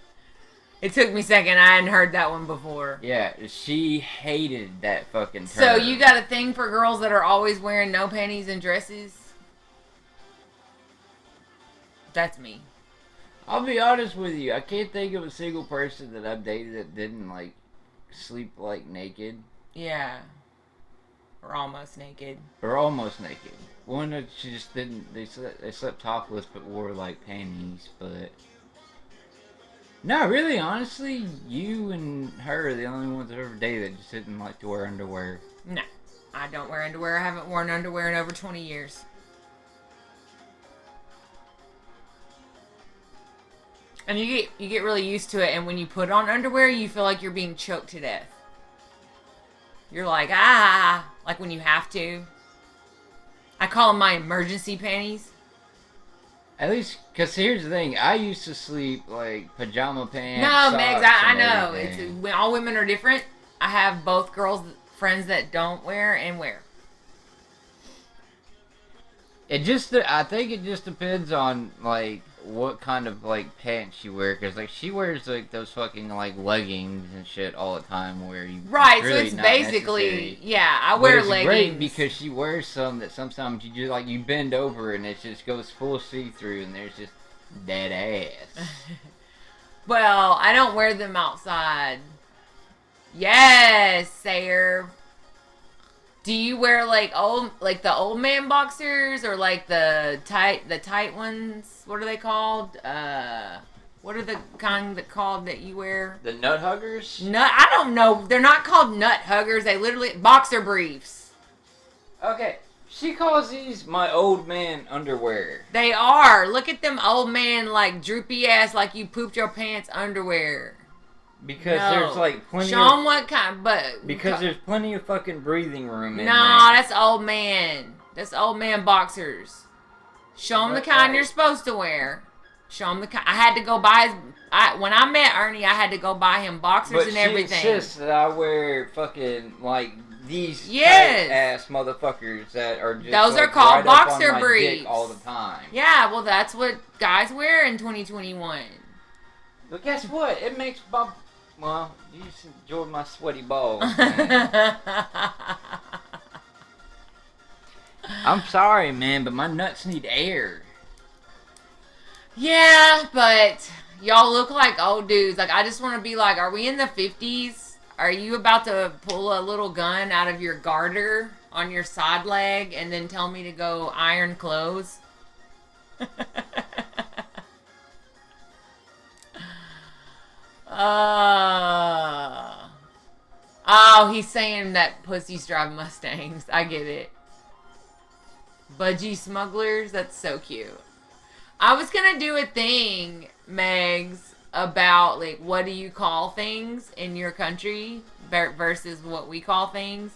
It took me a second. I hadn't heard that one before. Yeah, she hated that fucking term. So you got a thing for girls that are always wearing no panties and dresses? That's me. I'll be honest with you. I can't think of a single person that I've dated that didn't, like, sleep, like, naked. Yeah. Or almost naked. Or almost naked. One that she just didn't... They slept topless but wore, like, panties, but... No, really, honestly, you and her are the only ones I've ever dated that just didn't like to wear underwear. No. I don't wear underwear. I haven't worn underwear in over 20 years. And you get really used to it, and when you put on underwear, you feel like you're being choked to death. You're like, like when you have to. I call them my emergency panties. At least, because here's the thing, I used to sleep, like, pajama pants, No, Megs, I know. Everything. All women are different. I have both friends that don't wear and wear. I think it just depends on, like, what kind of, like, pants you wear, because, like, she wears, like, those fucking, like, leggings and shit all the time where you... Right, really so it's basically... Necessary. Yeah, I wear it's leggings. Great because she wears some that sometimes you just, like, you bend over and it just goes full see-through and there's just dead ass. Well, I don't wear them outside. Yes, Sayer. Do you wear like the old man boxers or like the tight ones? What are they called? What are the kind that you wear? The nut huggers? I don't know. They're not called nut huggers. They literally boxer briefs. Okay, she calls these my old man underwear. They are. Look at them old man like droopy ass like you pooped your pants underwear. Because there's like plenty Show them what kind, but... Because there's plenty of fucking breathing room in there. No, that's old man. That's old man boxers. Show them the kind you're supposed to wear. Show them the kind... I had to go buy... when I met Ernie, I had to go buy him boxers and everything. But she insists that I wear fucking, like, these Yes. tight ass motherfuckers that are just Those are like, called right up on boxer my briefs. dick all the time. Yeah, well, that's what guys wear in 2021. But guess what? It makes my... Well, you just enjoy my sweaty balls, man. I'm sorry, man, but my nuts need air. Yeah, but y'all look like old dudes. Like, I just want to be like, are we in the 50s? Are you about to pull a little gun out of your garter on your side leg and then tell me to go iron clothes? Oh, he's saying that pussies drive Mustangs. I get it. Budgie smugglers? That's so cute. I was gonna do a thing, Megs, about like what do you call things in your country versus what we call things,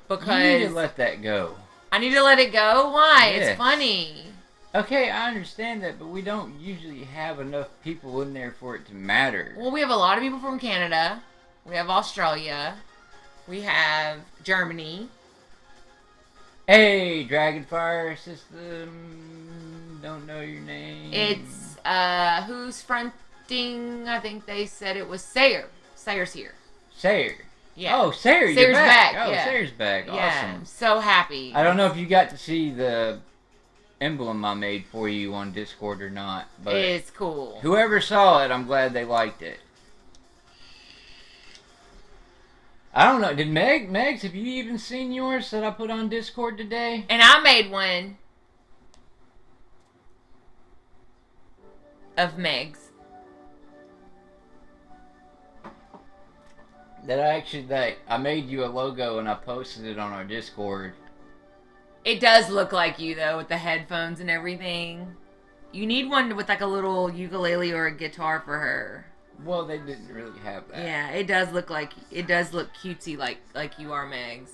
because You need to let that go. I need to let it go. Why? Yes. It's funny. Okay, I understand that, but we don't usually have enough people in there for it to matter. Well, we have a lot of people from Canada. We have Australia. We have Germany. Hey, Dragonfire System, don't know your name. It's who's fronting? I think they said it was Sayer. Sayer's here. Sayer. Yeah. Oh, Sayer, you're Sayer's back. back, Oh, yeah. Sayer's back. Yeah, Awesome. I'm so happy. I don't know if you got to see the emblem I made for you on Discord or not, but It's cool. whoever saw it, I'm glad they liked it. I don't know. Did Megs, have you even seen yours that I put on Discord today? And I made one of Meg's. I made you a logo and I posted it on our Discord. It does look like you though, with the headphones and everything. You need one with like a little ukulele or a guitar for her. Well, they didn't really have that. Yeah, it does look cutesy like you are, Megs.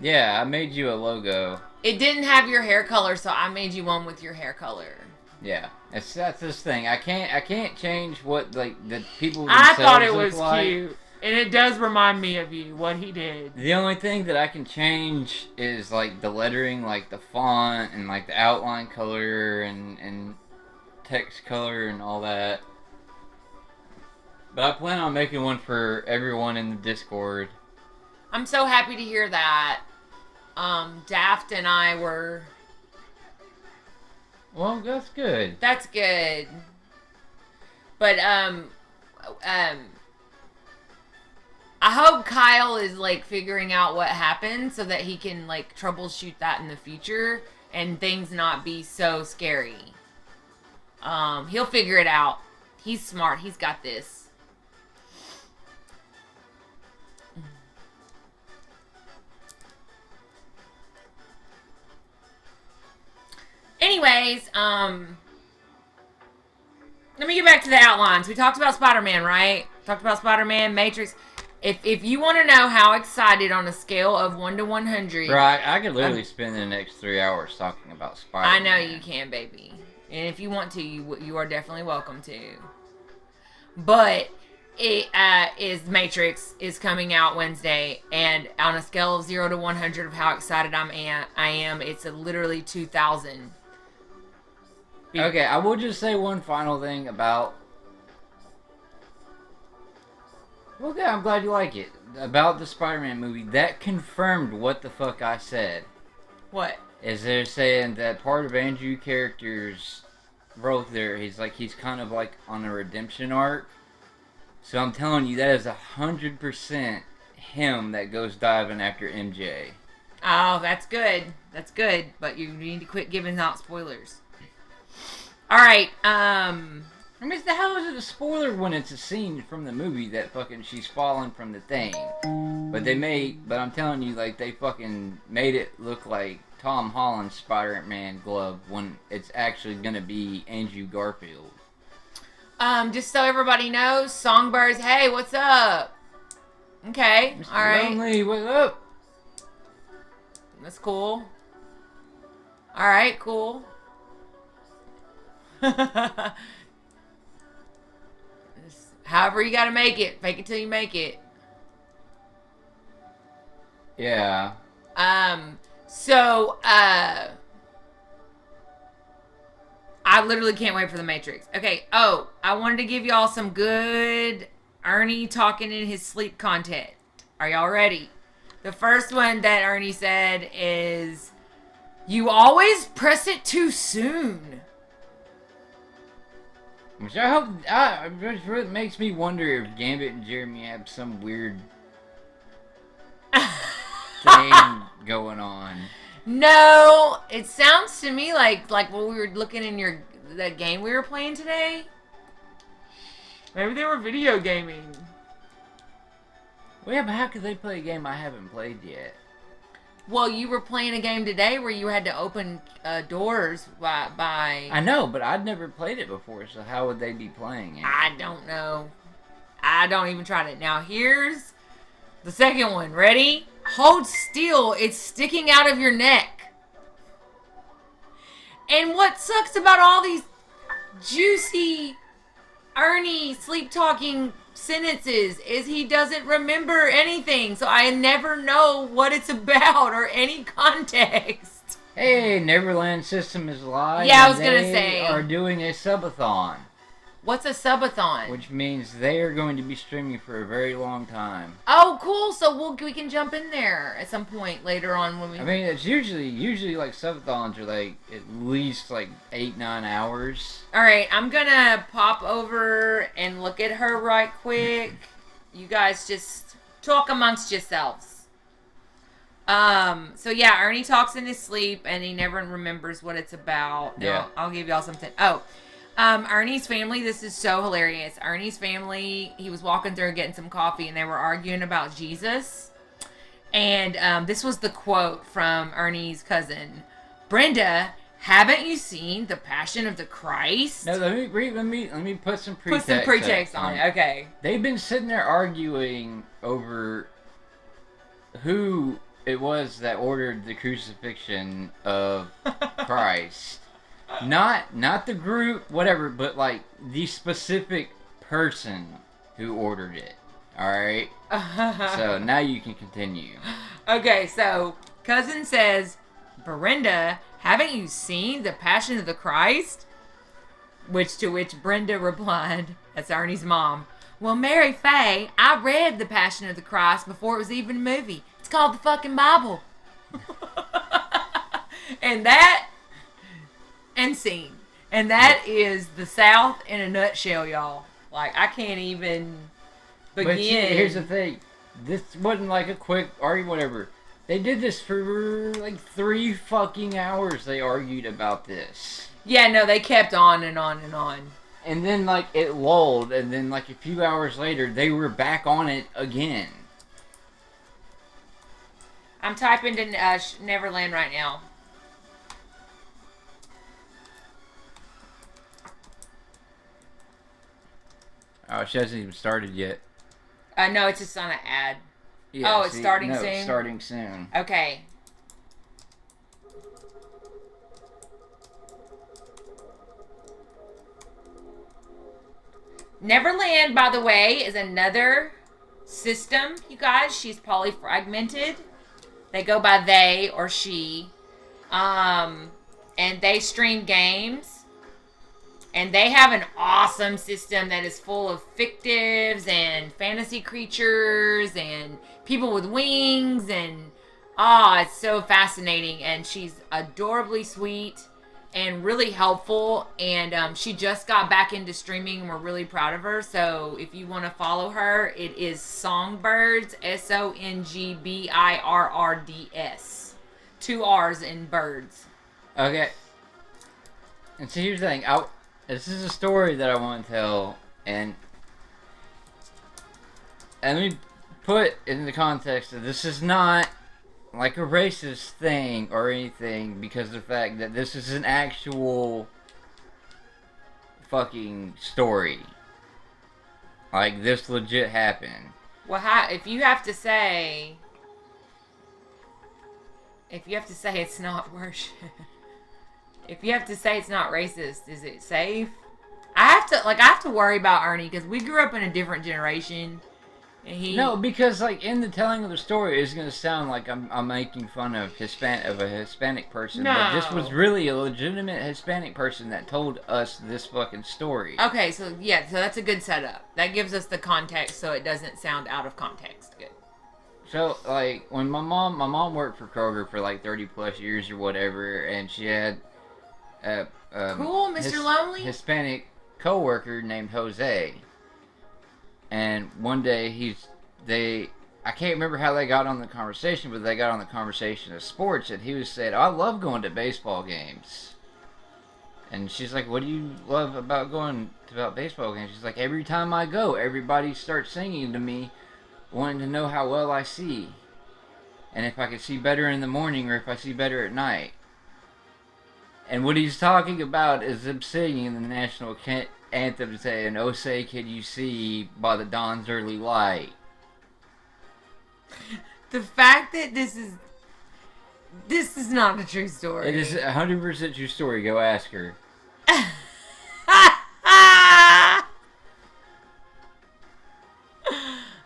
Yeah, I made you a logo. It didn't have your hair color, so I made you one with your hair color. Yeah, that's this thing. I can't change what like the people. I thought it themselves was look like. cute. And it does remind me of you, what he did. The only thing that I can change is like the lettering, like the font and like the outline color and text color and all that. But I plan on making one for everyone in the Discord. I'm so happy to hear that. Daft and I were... Well, that's good. That's good. But, I hope Kyle is, like, figuring out what happened so that he can, like, troubleshoot that in the future and things not be so scary. He'll figure it out. He's smart. He's got this. Anyways, let me get back to the outlines. We talked about Spider-Man, right? Talked about Spider-Man, Matrix. If you want to know how excited on a scale of 1 to 100... Right, I could literally spend the next 3 hours talking about Spider-Man. I know you can, baby. And if you want to, you are definitely welcome to. But it is Matrix is coming out Wednesday, and on a scale of 0 to 100 of how excited I am, it's literally 2,000. Okay, I will just say one final thing about... Well, yeah, I'm glad you like it. About the Spider-Man movie, that confirmed what the fuck I said. What? Is they're saying that part of Andrew character's growth there, he's kind of like on a redemption arc. So I'm telling you, that is 100% him that goes diving after MJ. Oh, that's good. That's good. But you need to quit giving out spoilers. Alright, I mean, the hell is it a spoiler when it's a scene from the movie that fucking she's falling from the thing? But I'm telling you, like, they fucking made it look like Tom Holland's Spider-Man glove when it's actually gonna be Andrew Garfield. Just so everybody knows, Songbirds, hey, what's up? Okay, Mr. alright. Lonely, what's up? That's cool. Alright, cool. However you gotta make it. Fake it till you make it. Yeah. I literally can't wait for the Matrix. Okay. Oh, I wanted to give y'all some good Ernie talking in his sleep content. Are y'all ready? The first one that Ernie said is, "You always press it too soon." Which I hope, which really makes me wonder if Gambit and Jeremy have some weird thing going on. No, it sounds to me like what we were looking in that game we were playing today. Maybe they were video gaming. Well, yeah, but how could they play a game I haven't played yet? Well, you were playing a game today where you had to open doors by... I know, but I'd never played it before, so how would they be playing it? I don't know. I don't even try it. Now, here's the second one. Ready? Hold still. It's sticking out of your neck. And what sucks about all these juicy Ernie sleep-talking sentences is he doesn't remember anything, so I never know what it's about or any context. Hey, Neverland System is live. Yeah, I was gonna they say. Are doing a subathon. What's a subathon? Which means they are going to be streaming for a very long time. Oh, cool. So we can jump in there at some point later on when we... I mean, it's usually like subathons are like at least like 8-9 hours. All right, I'm gonna pop over and look at her right quick. You guys just talk amongst yourselves. So yeah, Ernie talks in his sleep and he never remembers what it's about. Yeah. I'll give y'all something. Oh, Ernie's family, this is so hilarious. Ernie's family, he was walking through getting some coffee and they were arguing about Jesus. And this was the quote from Ernie's cousin. "Brenda, haven't you seen The Passion of the Christ?" No, let me put some pretext. Put some pretext on it. Okay. They've been sitting there arguing over who it was that ordered the crucifixion of Christ. Not the group, whatever, but like the specific person who ordered it. Alright? So now you can continue. Okay, so cousin says, "Brenda, haven't you seen The Passion of the Christ?" To which Brenda replied, that's Ernie's mom, "Well, Mary Faye, I read The Passion of the Christ before it was even a movie. It's called the fucking Bible." And scene. And that is the South in a nutshell, y'all. Like, I can't even begin. But here's the thing. This wasn't like a quick argument, whatever. They did this for like 3 fucking hours. They argued about this. Yeah, no, they kept on and on and on. And then, like, it lulled. And then, like, a few hours later, they were back on it again. I'm typing in Neverland right now. Oh, she hasn't even started yet. No, it's just on an ad. Yeah, oh, it's starting soon? It's starting soon. Okay. Neverland, by the way, is another system, you guys. She's polyfragmented. They go by they or she. And they stream games. And they have an awesome system that is full of fictives and fantasy creatures and people with wings. And, it's so fascinating. And she's adorably sweet and really helpful. And she just got back into streaming and we're really proud of her. So if you want to follow her, it is Songbirds, SONGBIRRDS. 2 R's in birds. Okay. And so here's the thing. This is a story that I want to tell, and let me put it in the context that this is not like a racist thing or anything, because of the fact that this is an actual fucking story. Like, this legit happened. Well, if you have to say it's not worship, if you have to say it's not racist, is it safe? I have to worry about Ernie because we grew up in a different generation, No, because like in the telling of the story, it's gonna sound like I'm making fun of a Hispanic person. No. But this was really a legitimate Hispanic person that told us this fucking story. Okay, so that's a good setup. That gives us the context, so it doesn't sound out of context. Good. So like when my mom worked for Kroger for like 30 plus years or whatever, and she had Cool, Mr. Lonely. Hispanic coworker named Jose. And one day I can't remember how they got on the conversation, but they got on the conversation of sports, and he was saying, I love going to baseball games. And she's like, what do you love about going to baseball games? She's like, every time I go, everybody starts singing to me, wanting to know how well I see. And if I could see better in the morning, or if I see better at night. And what he's talking about is them singing the national anthem saying, "Oh say can you see by the dawn's early light." The fact that this is not a true story. It is 100% true story. Go ask her.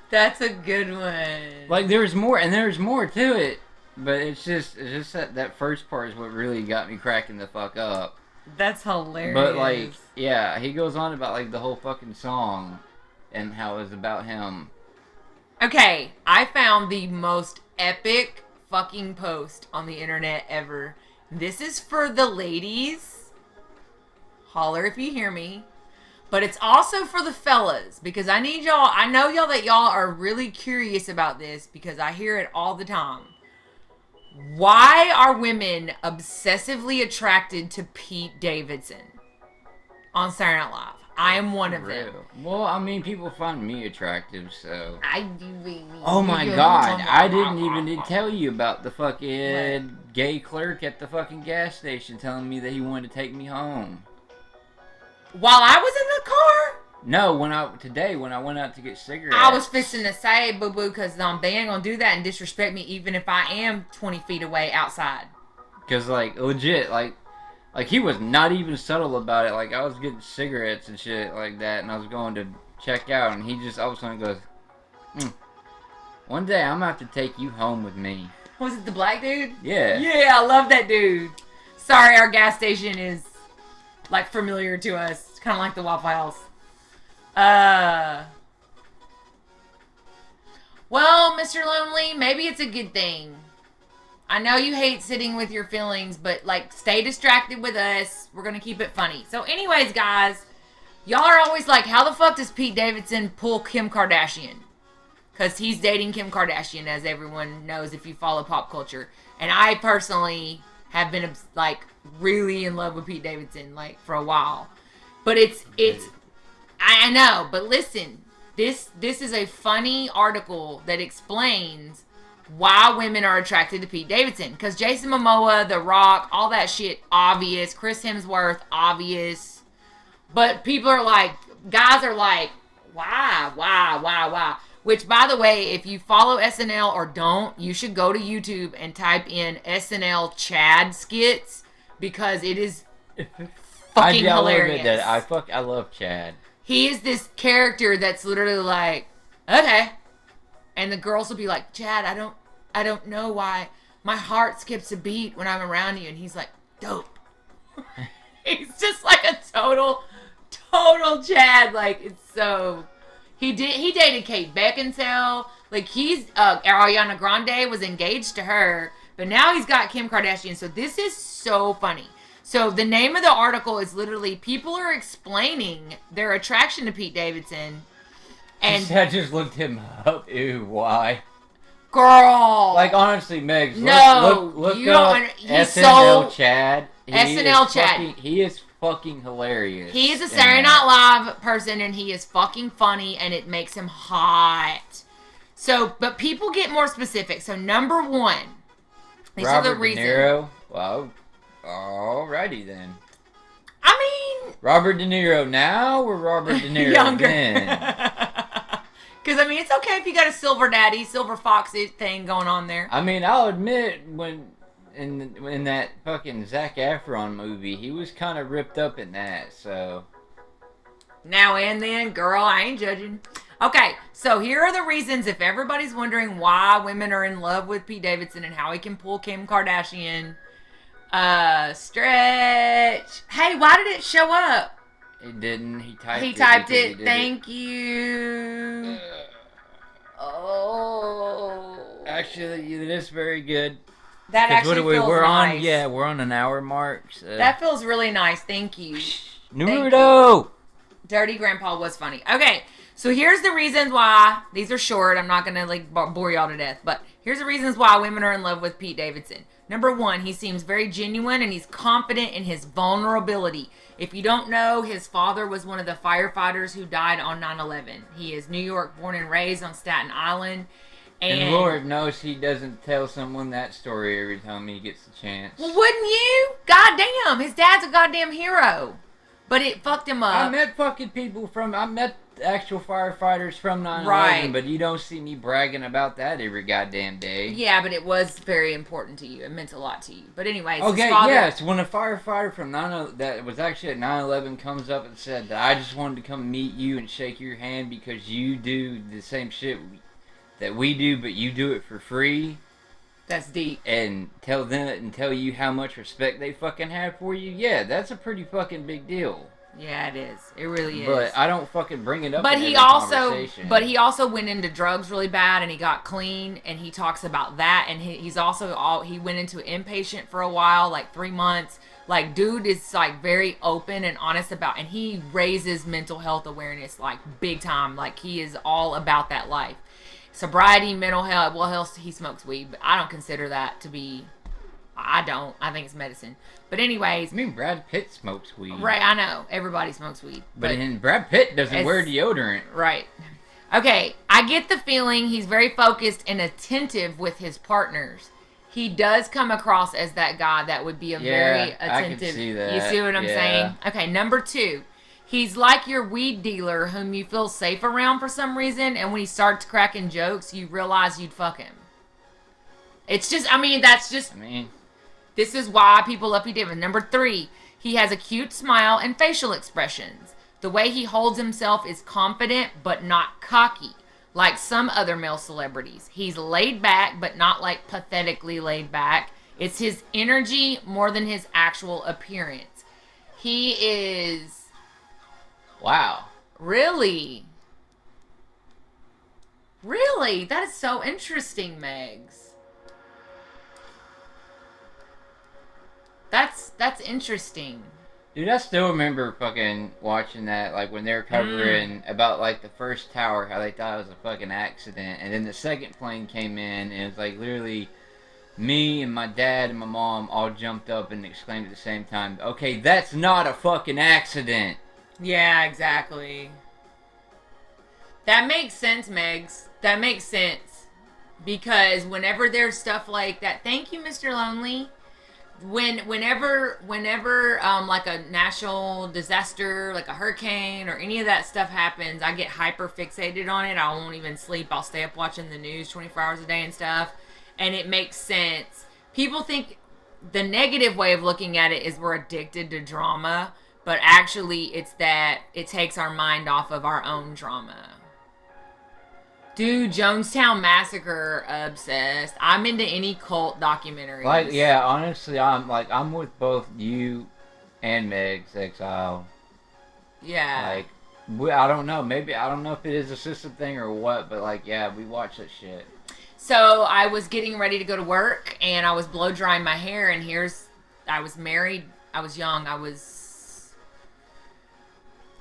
That's a good one. Like there's more to it, but it's just that first part is what really got me cracking the fuck up. That's hilarious. But like, yeah, he goes on about like the whole fucking song and how it was about him. Okay, I found the most epic fucking post on the internet ever. This is for the ladies. Holler if you hear me. But it's also for the fellas, because I need y'all, I know y'all that y'all are really curious about this because I hear it all the time. Why are women obsessively attracted to Pete Davidson on Saturday Night Live? I am one of them. Well, I mean, people find me attractive, so. Oh my god, I didn't even tell you about the fucking gay clerk at the fucking gas station telling me that he wanted to take me home. While I was in the car? No, when I went out to get cigarettes. I was fixing to say, boo-boo, because they ain't gonna do that and disrespect me even if I am 20 feet away outside. Because, like, legit, like he was not even subtle about it. Like, I was getting cigarettes and shit like that, and I was going to check out, and he just all of a sudden goes, one day I'm gonna have to take you home with me. Was it the black dude? Yeah. Yeah, I love that dude. Sorry, our gas station is, like, familiar to us. It's kind of like the Waffle House. Well, Mr. Lonely, maybe it's a good thing. I know you hate sitting with your feelings, but, like, stay distracted with us. We're gonna keep it funny. So, anyways, guys, y'all are always like, how the fuck does Pete Davidson pull Kim Kardashian? Because he's dating Kim Kardashian, as everyone knows if you follow pop culture. And I personally have been, like, really in love with Pete Davidson, like, for a while. But I know, but listen, this is a funny article that explains why women are attracted to Pete Davidson. Because Jason Momoa, The Rock, all that shit, obvious. Chris Hemsworth, obvious. But people are like, guys are like, why? Which, by the way, if you follow SNL or don't, you should go to YouTube and type in SNL Chad skits, because it is fucking hilarious. I love Chad. He is this character that's literally like, okay. And the girls will be like, Chad, I don't know why my heart skips a beat when I'm around you. And he's like, dope. He's just like a total Chad. Like, it's so... He dated Kate Beckinsale. Like, Ariana Grande was engaged to her. But now he's got Kim Kardashian. So this is so funny. So the name of the article is literally, people are explaining their attraction to Pete Davidson. And I just looked him up. Ew, why? Girl. Like, honestly, Megs, look you up SNL Chad. Chad. He is fucking hilarious. He is a Saturday Night Live person, and he is fucking funny, and it makes him hot. So, but people get more specific. So, number one. These are the reasons. Robert De Niro. Well, alrighty then. I mean... Robert De Niro now or Robert De Niro younger. then? Because, I mean, it's okay if you got a silver daddy, silver fox thing going on there. I mean, I'll admit, when in that fucking Zac Efron movie, he was kind of ripped up in that, so... Now and then, girl, I ain't judging. Okay, so here are the reasons if everybody's wondering why women are in love with Pete Davidson and how he can pull Kim Kardashian. Stretch. Hey, why did it show up? It didn't. He typed it. He typed because it. he did Thank you. Oh. Actually, it is very good. That actually feels we're nice. on. Yeah, we're on an hour mark. So. That feels really nice. Thank you. Naruto. Dirty Grandpa was funny. Okay, so here's the reasons why. These are short. I'm not gonna like bore y'all to death, but here's the reasons why women are in love with Pete Davidson. Number one, he seems very genuine and he's confident in his vulnerability. If you don't know, his father was one of the firefighters who died on 9/11. He is New York born and raised on Staten Island. And Lord knows he doesn't tell someone that story every time he gets the chance. Well, wouldn't you? Goddamn, his dad's a goddamn hero. But it fucked him up. I met actual firefighters from 9/11, Right. but you don't see me bragging about that every goddamn day. Yeah, but it was very important to you. It meant a lot to you. But anyways, okay, his father... yes. When a firefighter from that was actually at 9/11 comes up and said that I just wanted to come meet you and shake your hand because you do the same shit that we do, but you do it for free. That's deep. And tell you how much respect they fucking have for you. Yeah, that's a pretty fucking big deal. Yeah, it is. It really is. But I don't fucking bring it up. But in he every also, conversation. but he also went into drugs really bad, and he got clean, and he talks about that, and he went into inpatient for a while, like 3 months. Like, dude is like very open and honest about, and he raises mental health awareness like big time. Like he is all about that life, sobriety, mental health. Well, he smokes weed, but I don't consider that to be. I don't. I think it's medicine. But anyways. I mean, Brad Pitt smokes weed. Right, I know. Everybody smokes weed. But Brad Pitt doesn't wear deodorant. Right. Okay, I get the feeling he's very focused and attentive with his partners. He does come across as that guy that would be very attentive. I can see that. You see what I'm saying? Okay, number 2. He's like your weed dealer whom you feel safe around for some reason, and when he starts cracking jokes, you realize you'd fuck him. It's just, this is why people love Pete Davidson. Number 3, he has a cute smile and facial expressions. The way he holds himself is confident but not cocky, like some other male celebrities. He's laid back but not like pathetically laid back. It's his energy more than his actual appearance. He is... Wow. Really? Really? That is so interesting, Megs. That's interesting. Dude, I still remember fucking watching that, like, when they were covering about, like, the first tower, how they thought it was a fucking accident, and then the second plane came in, and it was, like, literally me and my dad and my mom all jumped up and exclaimed at the same time, okay, that's not a fucking accident. Yeah, exactly. That makes sense, Megs. That makes sense. Because whenever there's stuff like that, thank you, Mr. Lonely. Whenever like a national disaster, like a hurricane or any of that stuff happens, I get hyper fixated on it. I won't even sleep. I'll stay up watching the news 24 hours a day and stuff. And it makes sense. People think the negative way of looking at it is we're addicted to drama, but actually it's that it takes our mind off of our own drama. Dude, Jonestown Massacre obsessed. I'm into any cult documentaries. Like, yeah, honestly, I'm with both you and Meg's Exile. Yeah. Like, I don't know. Maybe, I don't know if it is a system thing or what, but like, yeah, we watch that shit. So I was getting ready to go to work, and I was blow drying my hair, and I was married. I was young. I was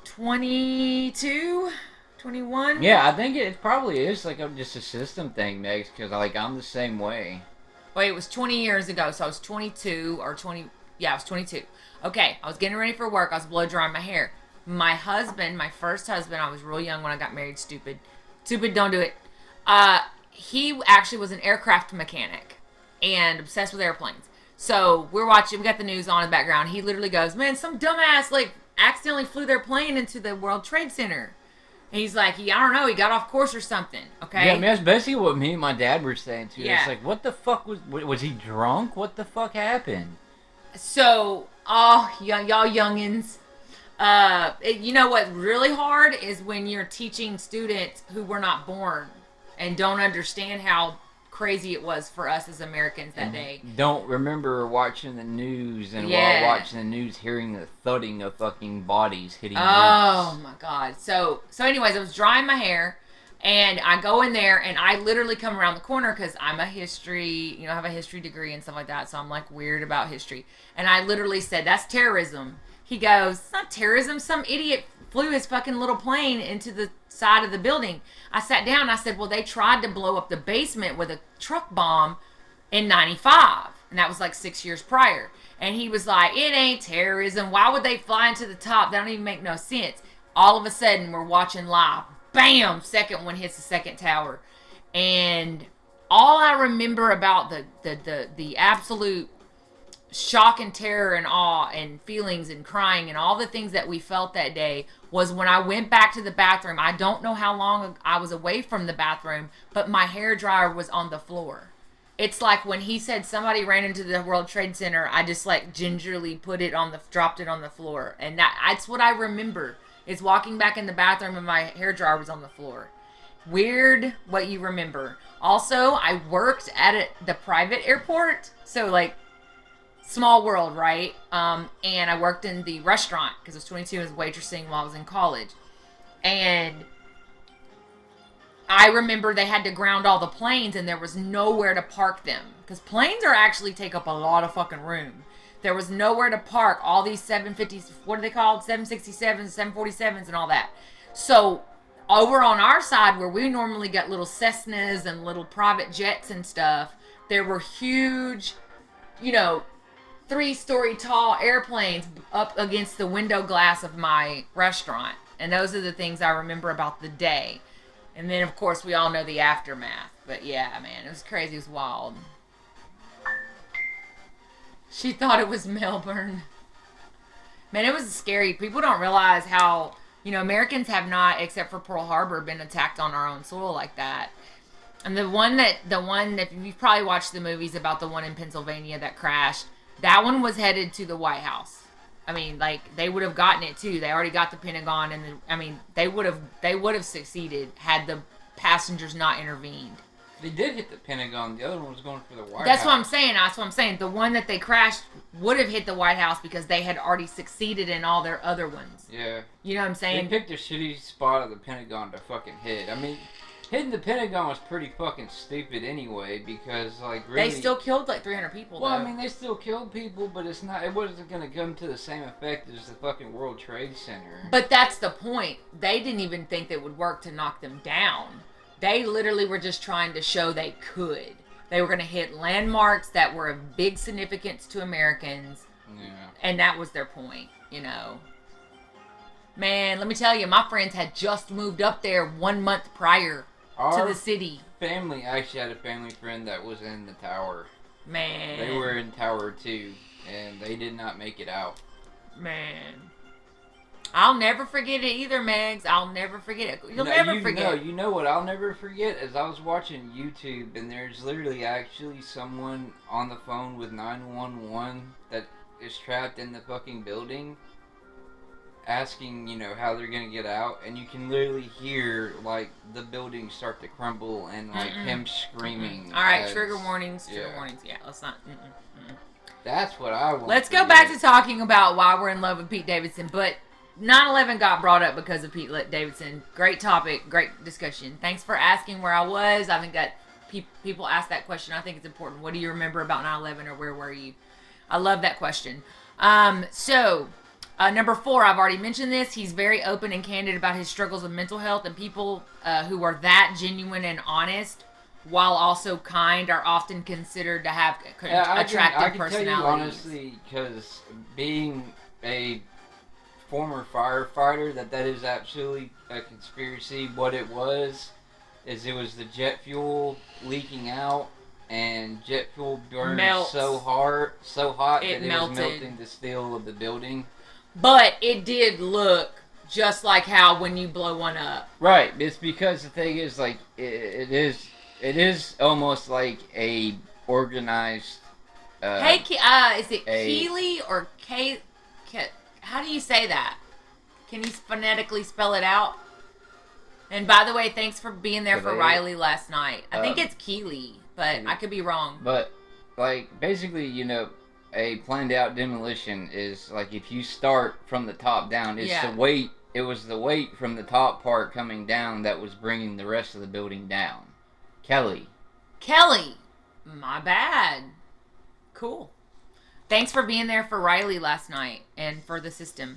22. 21? Yeah, I think it probably is like just a system thing, Megs, because like I'm the same way. Wait, it was 20 years ago, so I was 22 or 20. Yeah, I was 22. Okay, I was getting ready for work. I was blow drying my hair. My husband, my first husband, I was real young when I got married. Stupid, don't do it. He actually was an aircraft mechanic and obsessed with airplanes. So we're watching. We got the news on in the background. He literally goes, "Man, some dumbass like accidentally flew their plane into the World Trade Center." And he's like, I don't know, he got off course or something, okay? Yeah, I mean, that's basically what me and my dad were saying, too. Yeah. It's like, what the fuck was he drunk? What the fuck happened? So, y'all youngins, You know what really hard is when you're teaching students who were not born and don't understand how crazy it was for us as Americans that day. Don't remember watching the news and Yeah. while watching the news, hearing the thudding of fucking bodies hitting. Oh roofs. my God. So anyways, I was drying my hair and I go in there and I literally come around the corner because I'm a history, I have a history degree and stuff like that. So I'm like weird about history. And I literally said, that's terrorism. He goes, it's not terrorism. Some idiot flew his fucking little plane into the side of the building. I sat down. I said, well, they tried to blow up the basement with a truck bomb in 95. And that was like 6 years prior. And he was like, it ain't terrorism. Why would they fly into the top? That don't even make no sense. All of a sudden, we're watching live. Bam! Second one hits the second tower. And all I remember about the absolute shock and terror and awe and feelings and crying and all the things that we felt that day was when I went back to the bathroom. I don't know how long I was away from the bathroom, but my hairdryer was on the floor. It's like when he said somebody ran into the World Trade Center, I just like gingerly dropped it on the floor. And that's what I remember, is walking back in the bathroom and my hairdryer was on the floor. Weird what you remember. Also, I worked at the private airport. So like, small world, right? And I worked in the restaurant because I was 22 and was waitressing while I was in college. And I remember they had to ground all the planes and there was nowhere to park them. Because planes actually take up a lot of fucking room. There was nowhere to park all these 750s, what are they called? 767s, 747s and all that. So over on our side where we normally got little Cessnas and little private jets and stuff, there were huge, 3-story tall airplanes up against the window glass of my restaurant. And those are the things I remember about the day. And then, of course, we all know the aftermath. But yeah, man, it was crazy. It was wild. She thought it was Melbourne. Man, it was scary. People don't realize how, Americans have not, except for Pearl Harbor, been attacked on our own soil like that. And the one that you've probably watched the movies about the one in Pennsylvania that crashed, that one was headed to the White House. I mean, like, they would have gotten it too. They already got the Pentagon, and they would have succeeded had the passengers not intervened. They did hit the Pentagon. The other one was going for the White House. That's what I'm saying. The one that they crashed would have hit the White House because they had already succeeded in all their other ones. Yeah. You know what I'm saying? They picked a shitty spot of the Pentagon to fucking hit. I mean, hitting the Pentagon was pretty fucking stupid anyway because, like, really... They still killed, like, 300 people, Well, though. I mean, they still killed people, but it wasn't going to come to the same effect as the fucking World Trade Center. But that's the point. They didn't even think it would work to knock them down. They literally were just trying to show they could. They were going to hit landmarks that were of big significance to Americans. Yeah. And that was their point, Man, let me tell you, my friends had just moved up there 1 month prior to the city. Family actually had a family friend that was in the tower. Man. They were in Tower 2, and they did not make it out. Man. I'll never forget it either, Megs. I'll never forget it. You'll never forget. You know what I'll never forget is I was watching YouTube, and there's literally actually someone on the phone with 911 that is trapped in the fucking building, asking, how they're gonna get out, and you can literally hear, like, the building start to crumble and, like, him screaming. All right, trigger warnings. Yeah, let's not. That's what I want. Let's go back to talking about why we're in love with Pete Davidson, but 9/11 got brought up because of Pete Davidson. Great topic, great discussion. Thanks for asking where I was. I think that people ask that question. I think it's important. What do you remember about 9/11 or where were you? I love that question. Number 4, I've already mentioned this. He's very open and candid about his struggles with mental health, and people who are that genuine and honest, while also kind, are often considered to have attractive personalities. I can tell you honestly, because being a former firefighter, that is absolutely a conspiracy. What it was the jet fuel leaking out, and jet fuel burned so hot that it was melting the steel of the building. But it did look just like how when you blow one up. Right. It's because the thing is, like, it is almost like a organized. Is it Keely or K? How do you say that? Can you phonetically spell it out? And by the way, thanks for being there for Riley last night. I think it's Keely, but I could be wrong. But, like, basically, you know, a planned out demolition is, like, if you start from the top down, it's the weight. It was the weight from the top part coming down that was bringing the rest of the building down. Kelly. My bad. Cool. Thanks for being there for Riley last night and for the system.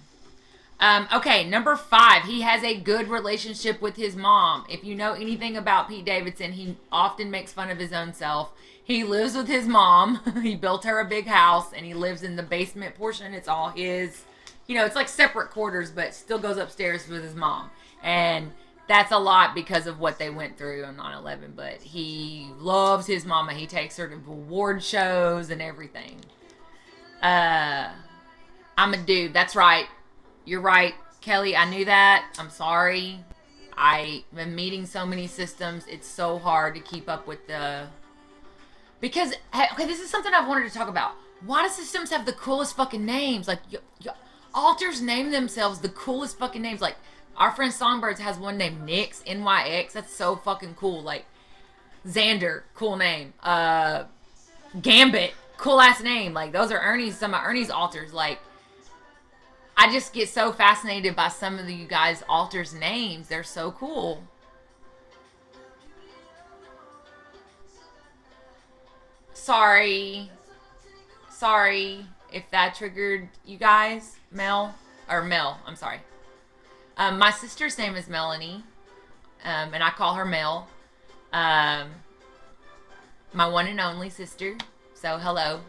Okay, number 5. He has a good relationship with his mom. If you know anything about Pete Davidson, he often makes fun of his own self. He lives with his mom. He built her a big house, and he lives in the basement portion. It's all his. You know, it's like separate quarters, but still goes upstairs with his mom. And that's a lot because of what they went through on 9/11. But he loves his mama. He takes her to award shows and everything. I'm a dude. That's right. You're right, Kelly. I knew that. I'm sorry. I've been meeting so many systems. It's so hard to keep up with the... Because, okay, this is something I've wanted to talk about. Why do systems have the coolest fucking names? Like, alters name themselves the coolest fucking names. Like, our friend Songbirds has one named Nyx, N-Y-X. That's so fucking cool. Like, Xander, cool name. Gambit, cool ass name. Like, those are some of Ernie's alters. Like, I just get so fascinated by some of you guys' alters names. They're so cool. Sorry if that triggered you guys. Mel, I'm sorry. My sister's name is Melanie, and I call her Mel. My one and only sister. So hello.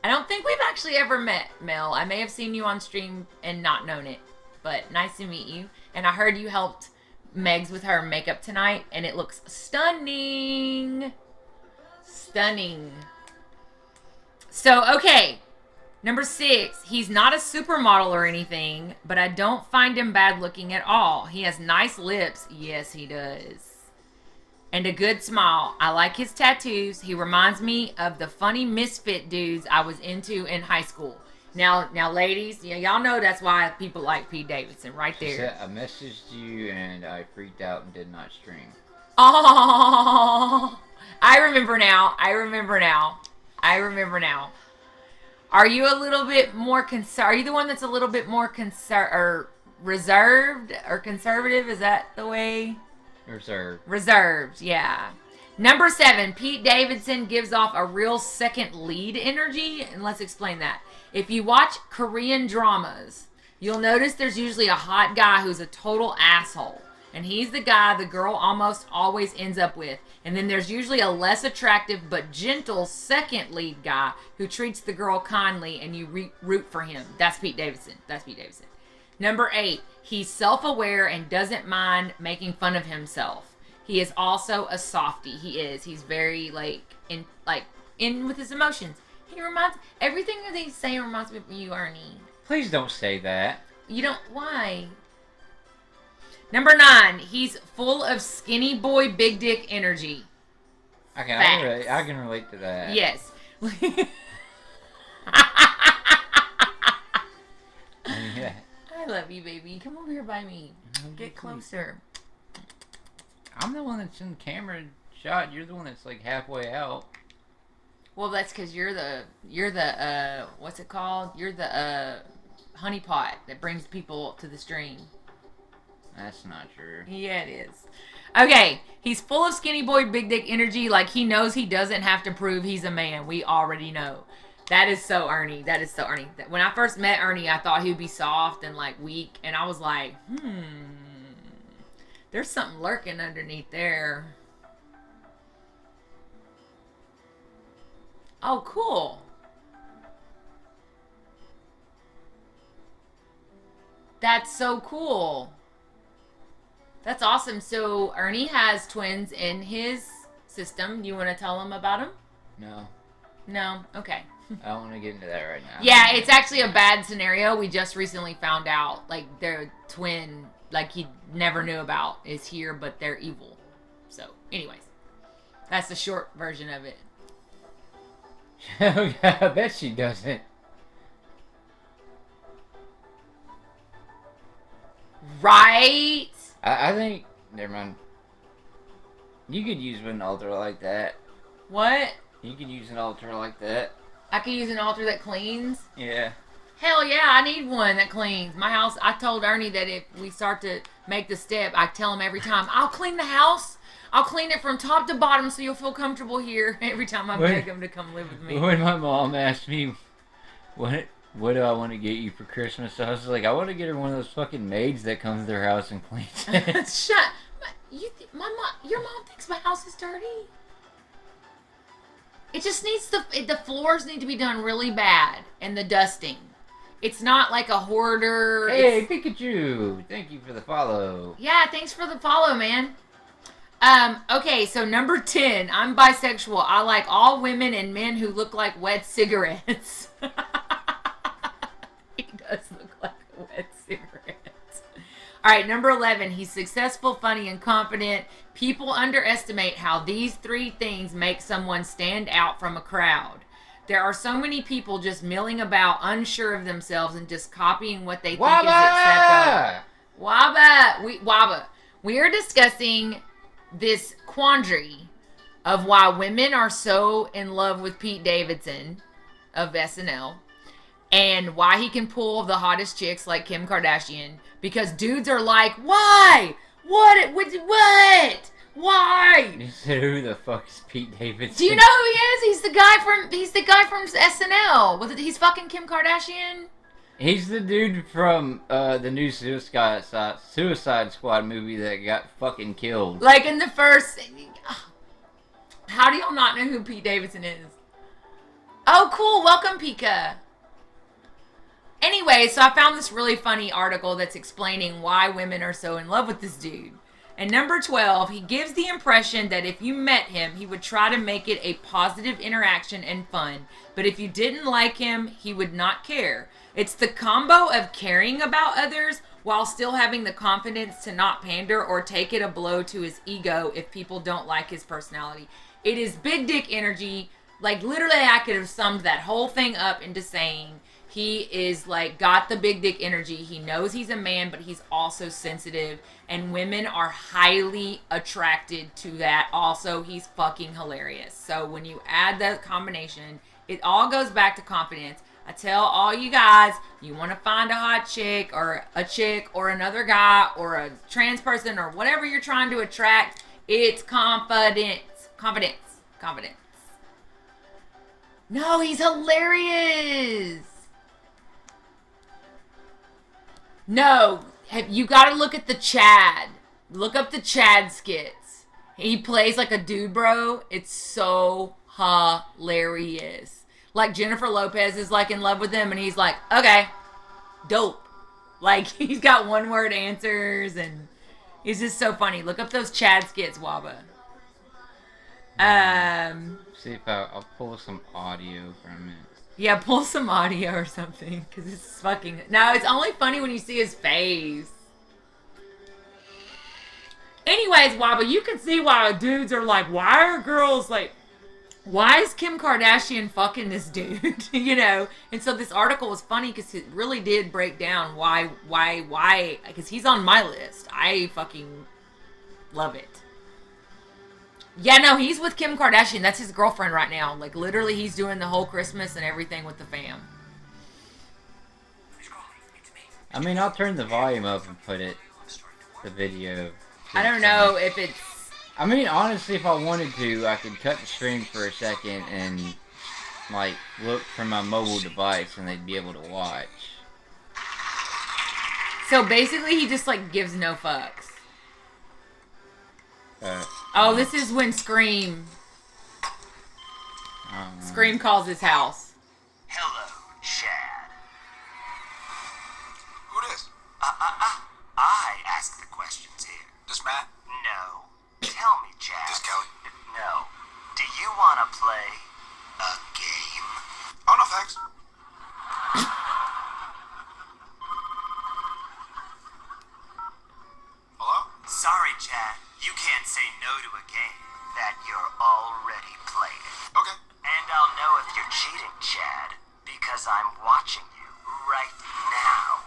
I don't think we've actually ever met, Mel. I may have seen you on stream and not known it, but nice to meet you. And I heard you helped Megs with her makeup tonight, and it looks stunning. Stunning. So, okay. Number 6. He's not a supermodel or anything, but I don't find him bad looking at all. He has nice lips. Yes, he does. And a good smile. I like his tattoos. He reminds me of the funny misfit dudes I was into in high school. Now, ladies, y'all know that's why people like Pete Davidson right there. She said, I messaged you and I freaked out and did not stream. Oh, I remember now. Are you a little bit more Are you the one that's a little bit more reserved or conservative? Is that the way? Reserved, yeah. Number 7, Pete Davidson gives off a real second lead energy, and let's explain that. If you watch Korean dramas, you'll notice there's usually a hot guy who's a total asshole, and he's the guy the girl almost always ends up with. And then there's usually a less attractive but gentle second lead guy who treats the girl kindly, and you root for him. That's Pete Davidson. Number 8, he's self-aware and doesn't mind making fun of himself. He is also a softie. He's very in with his emotions. Everything that he's saying reminds me of you, Ernie. Please don't say that. You don't, why? Number 9, he's full of skinny boy big dick energy. Okay, I can relate to that. Yes. Yeah. I love you, baby. Come over here by me. Get closer. I'm the one that's in the camera shot. You're the one that's like halfway out. Well, that's because you're the what's it called? You're the honeypot that brings people to the stream. That's not true. Yeah, it is. Okay, he's full of skinny boy big dick energy. Like, he knows he doesn't have to prove he's a man. We already know. That is so Ernie. When I first met Ernie, I thought he would be soft and like weak, and I was like, there's something lurking underneath there. Oh, cool. That's so cool. That's awesome. So Ernie has twins in his system. Do you want to tell them about them? No? Okay. I don't want to get into that right now. Yeah, it's actually a bad scenario. We just recently found out, like, their twin, like, he never knew about, is here, but they're evil. So, anyways. That's the short version of it. Yeah, I bet she doesn't. Right? I think. Never mind. You could use an altar like that. What? You could use an altar like that. I could use an altar that cleans? Yeah. Hell yeah, I need one that cleans. My house, I told Ernie that if we start to make the step, I tell him every time, I'll clean the house. I'll clean it from top to bottom so you'll feel comfortable here. Every time I beg him to come live with me. When my mom asked me, what do I want to get you for Christmas? I was like, I want to get her one of those fucking maids that comes to their house and cleans it. Shut. Your mom thinks my house is dirty. It just needs the floors need to be done really bad and the dusting. It's not like a hoarder. Hey, Pikachu! Thank you for the follow. Yeah, thanks for the follow, man. Okay, so number 10. I'm bisexual. I like all women and men who look like wet cigarettes. He does look like a wet cigarette. All right, number 11. He's successful, funny, and confident. People underestimate how these 3 things make someone stand out from a crowd. There are so many people just milling about, unsure of themselves, and just copying what they think is acceptable. Waba! We are discussing this quandary of why women are so in love with Pete Davidson of SNL and why he can pull the hottest chicks like Kim Kardashian, because dudes are like, why? What? Why? You said, who the fuck is Pete Davidson? Do you know who he is? He's the guy from SNL. He's fucking Kim Kardashian. He's the dude from the new Suicide Squad movie that got fucking killed. Like in the first... How do y'all not know who Pete Davidson is? Oh, cool. Welcome, Pika. Anyway, so I found this really funny article that's explaining why women are so in love with this dude. And number 12, he gives the impression that if you met him, he would try to make it a positive interaction and fun. But if you didn't like him, he would not care. It's the combo of caring about others while still having the confidence to not pander or take it a blow to his ego if people don't like his personality. It is big dick energy. Like, literally, I could have summed that whole thing up into saying he is, like, got the big dick energy. He knows he's a man, but he's also sensitive. And women are highly attracted to that. Also, he's fucking hilarious. So when you add that combination, it all goes back to confidence. I tell all you guys, you want to find a hot chick or another guy or a trans person or whatever you're trying to attract, it's confidence. Confidence. No, he's hilarious. No, you got to look at the Chad. Look up the Chad skits. He plays like a dude bro. It's so hilarious. Like Jennifer Lopez is like in love with him and he's like, okay, dope. Like he's got 1-word answers and it's just so funny. Look up those Chad skits, Waba. See if I'll pull some audio from it. Yeah, pull some audio or something, because it's fucking... No, it's only funny when you see his face. Anyways, Waba, you can see why dudes are like, why are girls like... Why is Kim Kardashian fucking this dude? You know? And so this article was funny because it really did break down why... Because he's on my list. I fucking love it. Yeah, no, he's with Kim Kardashian. That's his girlfriend right now. Like, literally, he's doing the whole Christmas and everything with the fam. I mean, I'll turn the volume up and put the video. I don't know if it's... I mean, honestly, if I wanted to, I could cut the stream for a second and, like, look from my mobile device and they'd be able to watch. So, basically, he just, like, gives no fucks. Oh, this is when Scream calls his house. Hello, Chad. Who this? I ask the questions here. This Matt? No. Tell me, Chad. This Kelly? No. Do you want to play a game? Oh, no, thanks. Hello? Sorry, Chad. You can't say no to a game that you're already playing. Okay. And I'll know if you're cheating, Chad, because I'm watching you right now.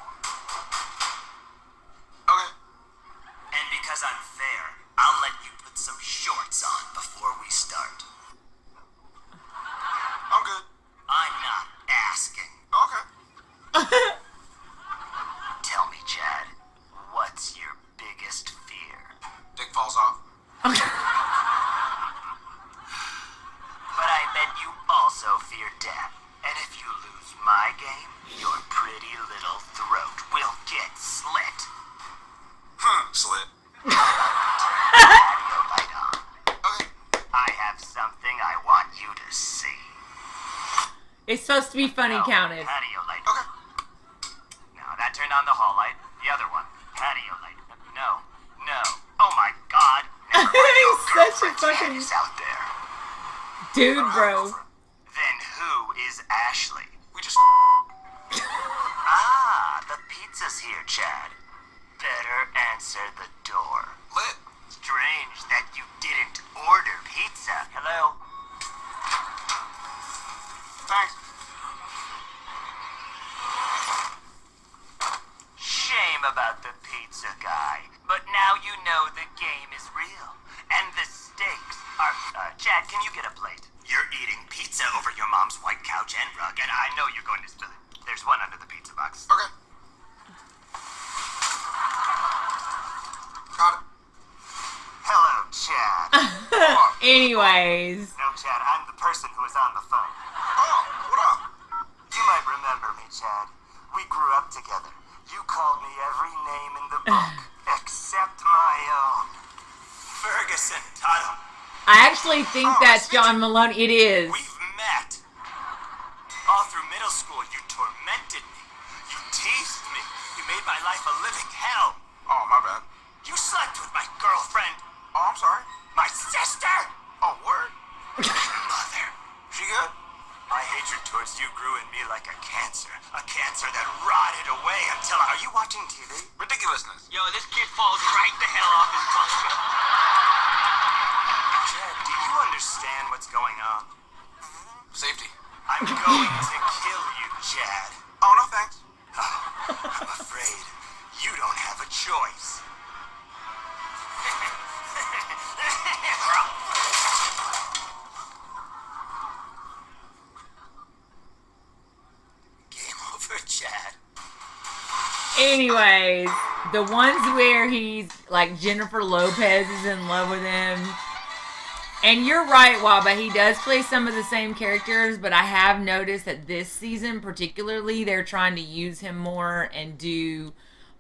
Okay. supposed to be funny, No, Countess. patio light. Okay. No, that turned on the hall light. The other one. Patio light. No. No. Oh my god. Never mind. He's such a Girlfriend fucking is out there. dude, bro. Then who is Ashley? We just. Ah, the pizza's here, Chad. Better answer the door. Lit. Strange that you didn't order pizza. Hello? Thanks. Shame about the pizza guy. But now you know the game is real. And the stakes are... Chad, can you get a plate? You're eating pizza over your mom's white couch and rug, and I know you're going to spill it. There's one under the pizza box. Okay. Got it. Hello, Chad. Anyways. No, Chad, I'm the person who is on the phone. Oh, what up? You might remember me, Chad. We grew up together. You called me every name in the book, except my own. Ferguson Tuttle. I actually think that's John Maloney. It is. We've met. All through middle school, you tormented me. You teased me. You made my life a living hell. Oh, my bad. You slept with my girlfriend. Oh, I'm sorry. My sister. Oh, word. Mother. She good? My hatred towards you grew in me like a cancer. A cancer that rotted away until... Are you watching TV? Ridiculousness. Yo, this kid falls right the hell off his bullshit. Chad, do you understand what's going on? Safety. I'm going to kill you, Chad. Oh, no thanks. I'm afraid you don't have a choice. Game over, Chad. Anyways, the ones where he's like Jennifer Lopez is in love with him. And you're right, Waba, he does play some of the same characters, but I have noticed that this season particularly, they're trying to use him more and do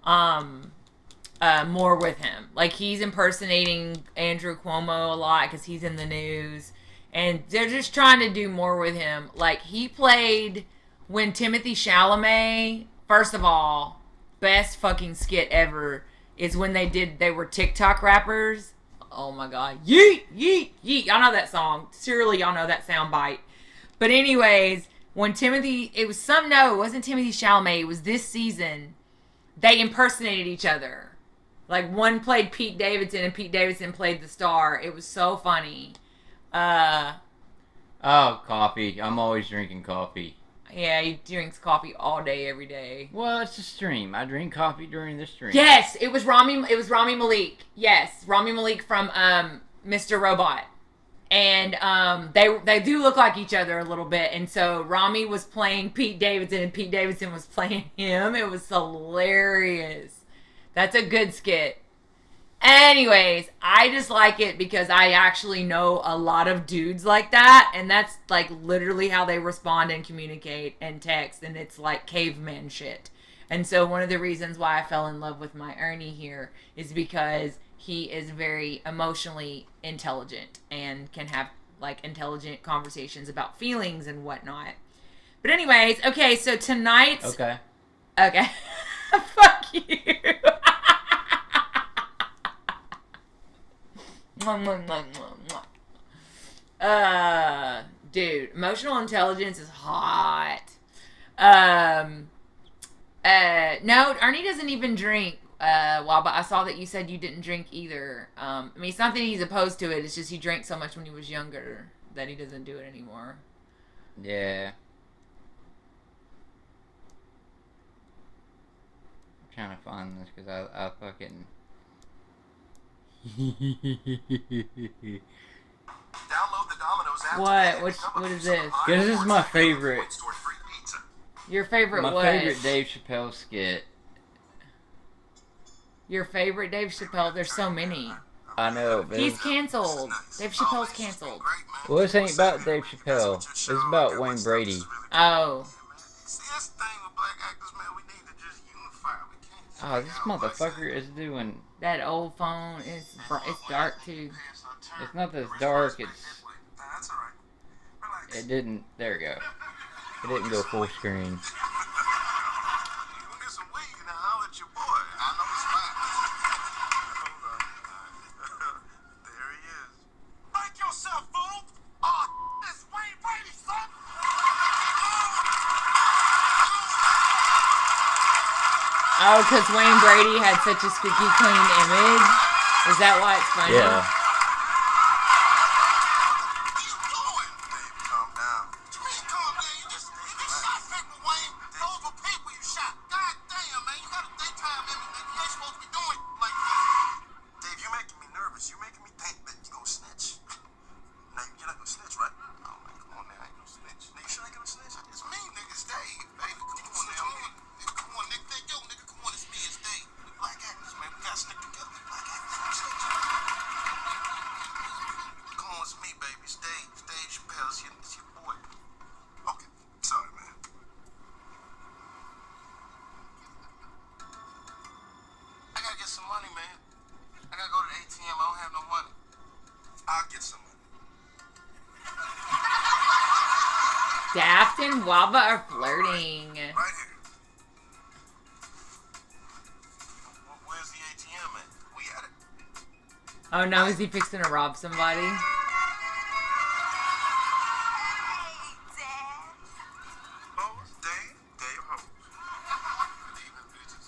more with him. Like, he's impersonating Andrew Cuomo a lot because he's in the news. And they're just trying to do more with him. Like, he played when Timothy Chalamet, first of all, best fucking skit ever, is when they were TikTok rappers. Oh my god. Yeet, yeet, yeet. Y'all know that song. Surely y'all know that sound bite. But anyways, when it wasn't Timothy Chalamet. It was this season. They impersonated each other. Like, one played Pete Davidson and Pete Davidson played the star. It was so funny. Oh, coffee. I'm always drinking coffee. Yeah, he drinks coffee all day, every day. Well, it's a stream. I drink coffee during the stream. Yes, it was Rami Malek. Yes, Rami Malek from Mr. Robot. And they do look like each other a little bit. And so Rami was playing Pete Davidson and Pete Davidson was playing him. It was hilarious. That's a good skit. Anyways, I just like it because I actually know a lot of dudes like that, and that's like literally how they respond and communicate and text, and it's like caveman shit. And so one of the reasons why I fell in love with my Ernie here is because he is very emotionally intelligent and can have like intelligent conversations about feelings and whatnot. But anyways, okay, so tonight's... Okay. Fuck you. Dude, emotional intelligence is hot. No, Ernie doesn't even drink. But I saw that you said you didn't drink either. I mean, it's not that he's opposed to it. It's just he drank so much when he was younger that he doesn't do it anymore. Yeah. I'm trying to find this because I fucking... Download the Domino's app. What is this? This is my favorite. Your favorite My what? favorite Dave Chappelle skit. Your favorite Dave Chappelle? There's so many. I know, but He's canceled. Dave Chappelle's canceled. well, this ain't about Dave Chappelle. It's about Wayne Brady. Oh. See, that's the thing with black actors, man. We need to just unify. We can't just Oh, this motherfucker is doing... That old phone is it's dark too. It's not that it's dark, it's... That's alright. Relax. It didn't... There we go. It didn't go full screen. You gonna get some weed and I'll let your boy. I know it's fine. Hold on. There he is. Break yourself, fool! Oh, it's Wayne Brady, son! Oh, because Wayne Brady had such a squeaky clean image? Is that why it's funny? Yeah. What are you doing? Babe, calm down. What you mean calm down? You just shot people, Wayne. Those were people you shot. God damn, man. You got a daytime image, man. You ain't supposed to be doing like this. Dave, you're making me nervous. You're making me think that you're gonna snitch. Now, you're not gonna snitch, right? Oh, man, come on now. I ain't gonna snitch. Now, you sure I ain't gonna snitch? It's me, nigga. It's Dave, baby. Come on now. Come on, nigga. Thank you, nigga. Come on, it's me. It's Dave. We black actors, man. We gotta stick together. We black actors. Don't snitch. Come on, it's me, baby. It's Dave. It's Dave Chappelle. It's your boy. Okay. Sorry, man. I gotta get some money, man. I gotta go to the ATM. I don't have no money. I'll get some money. Daft and Waba are flirting. Right here. Where's the ATM at? We at it. Oh no, is he fixing to rob somebody? Dad. Oh, it's Dave. Dave Ho. Good evening, bitches.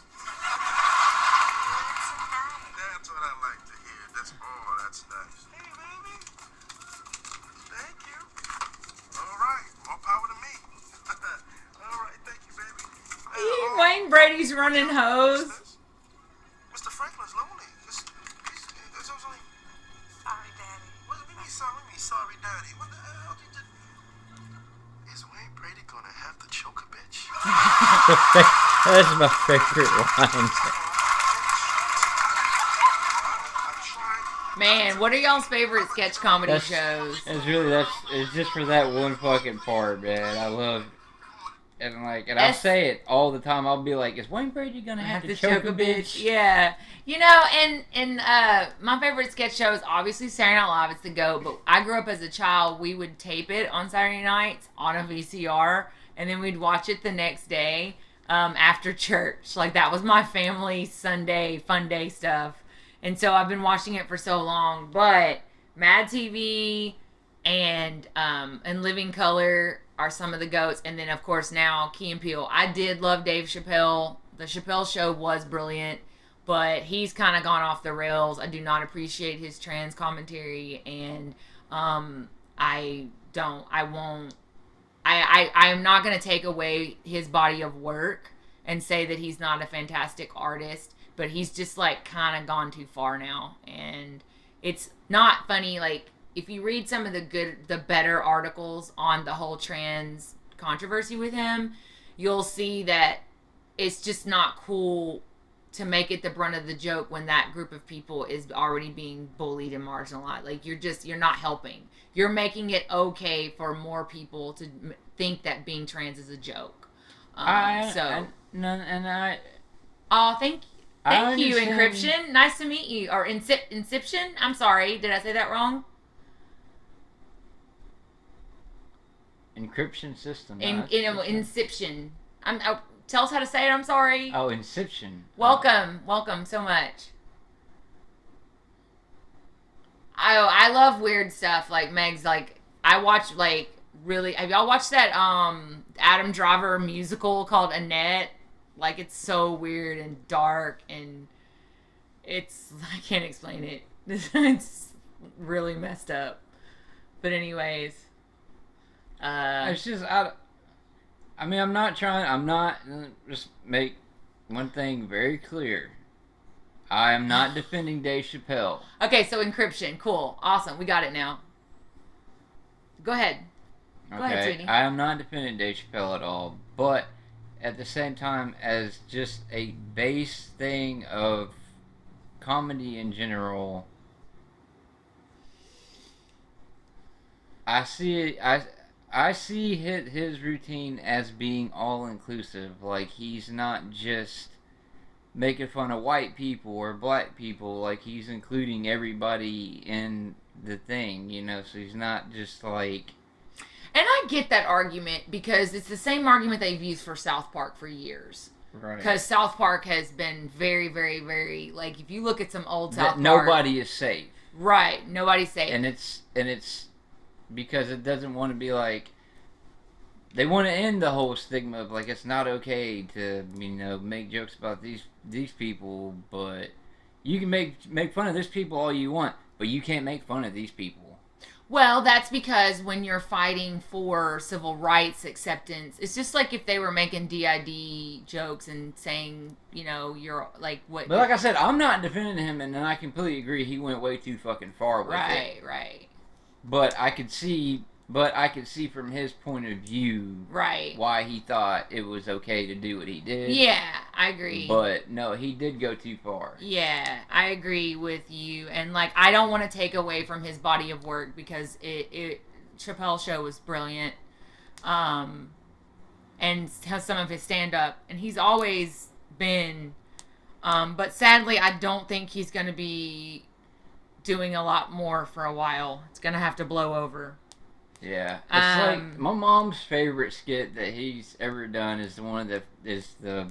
That's what I like to hear. That's nice. Hey, baby. Thank you. All right. More power to me. All right. Thank you, baby. Wayne Brady's running hose. Mr. Franklin's lonely. It's only... Sorry, Daddy. What do we mean sorry? We mean sorry, Daddy. What the hell did you... Is Wayne Brady gonna have to choke a bitch? That's my favorite line. Man, what are y'all's favorite sketch comedy shows? It's just for that one fucking part, man. I love, and I'll say it all the time. I'll be like, is Wayne Brady gonna have to choke a bitch? Yeah. You know, and my favorite sketch show is obviously Saturday Night Live. It's the GOAT, but I grew up as a child. We would tape it on Saturday nights on a VCR, and then we'd watch it the next day after church. Like, that was my family Sunday fun day stuff. And so I've been watching it for so long. But Mad TV and Living Color are some of the GOATs. And then, of course, now Key and Peele. I did love Dave Chappelle. The Chappelle Show was brilliant. But he's kind of gone off the rails. I do not appreciate his trans commentary. And I'm not going to take away his body of work and say that he's not a fantastic artist. But he's just, like, kind of gone too far now. And it's not funny. Like, if you read some of the better articles on the whole trans controversy with him, you'll see that it's just not cool to make it the brunt of the joke when that group of people is already being bullied and marginalized. Like, you're not helping. You're making it okay for more people to think that being trans is a joke. Oh, thank you. Thank you, Encryption. Nice to meet you. Or Inception? I'm sorry. Did I say that wrong? Encryption system. Inception. Tell us how to say it. I'm sorry. Oh, Inception. Welcome so much. I love weird stuff. Like Meg's like, I watch like really. Have y'all watched that Adam Driver musical called Annette? Like, it's so weird and dark, and I can't explain it. It's really messed up. But anyways, it's just, just make one thing very clear. I am not defending Dave Chappelle. Okay, so Encryption, cool, awesome, we got it now. Go ahead. Go ahead, sweetie. I am not defending Dave Chappelle at all, but at the same time, as just a base thing of comedy in general, I see his routine as being all inclusive. Like, he's not just making fun of white people or black people. Like, he's including everybody in the thing, you know. So he's not just like. And I get that argument because it's the same argument they've used for South Park for years. Right. Because South Park has been very, very, very, like, if you look at some old South Park... Nobody is safe. Right. Nobody's safe. And it's because it doesn't want to be like... They want to end the whole stigma of, like, it's not okay to, make jokes about these people, but you can make fun of this people all you want, but you can't make fun of these people. Well, that's because when you're fighting for civil rights acceptance, it's just like if they were making DID jokes and saying, you're like what. But like I said, I'm not defending him, and I completely agree. He went way too fucking far with it. Right. But I could see from his point of view, right, why he thought it was okay to do what he did. Yeah, I agree. But no, he did go too far. Yeah, I agree with you, and like I don't want to take away from his body of work because Chappelle's show was brilliant, and has some of his stand up, and he's always been, but sadly I don't think he's going to be doing a lot more for a while. It's going to have to blow over. Yeah, it's like my mom's favorite skit that he's ever done is the one that is the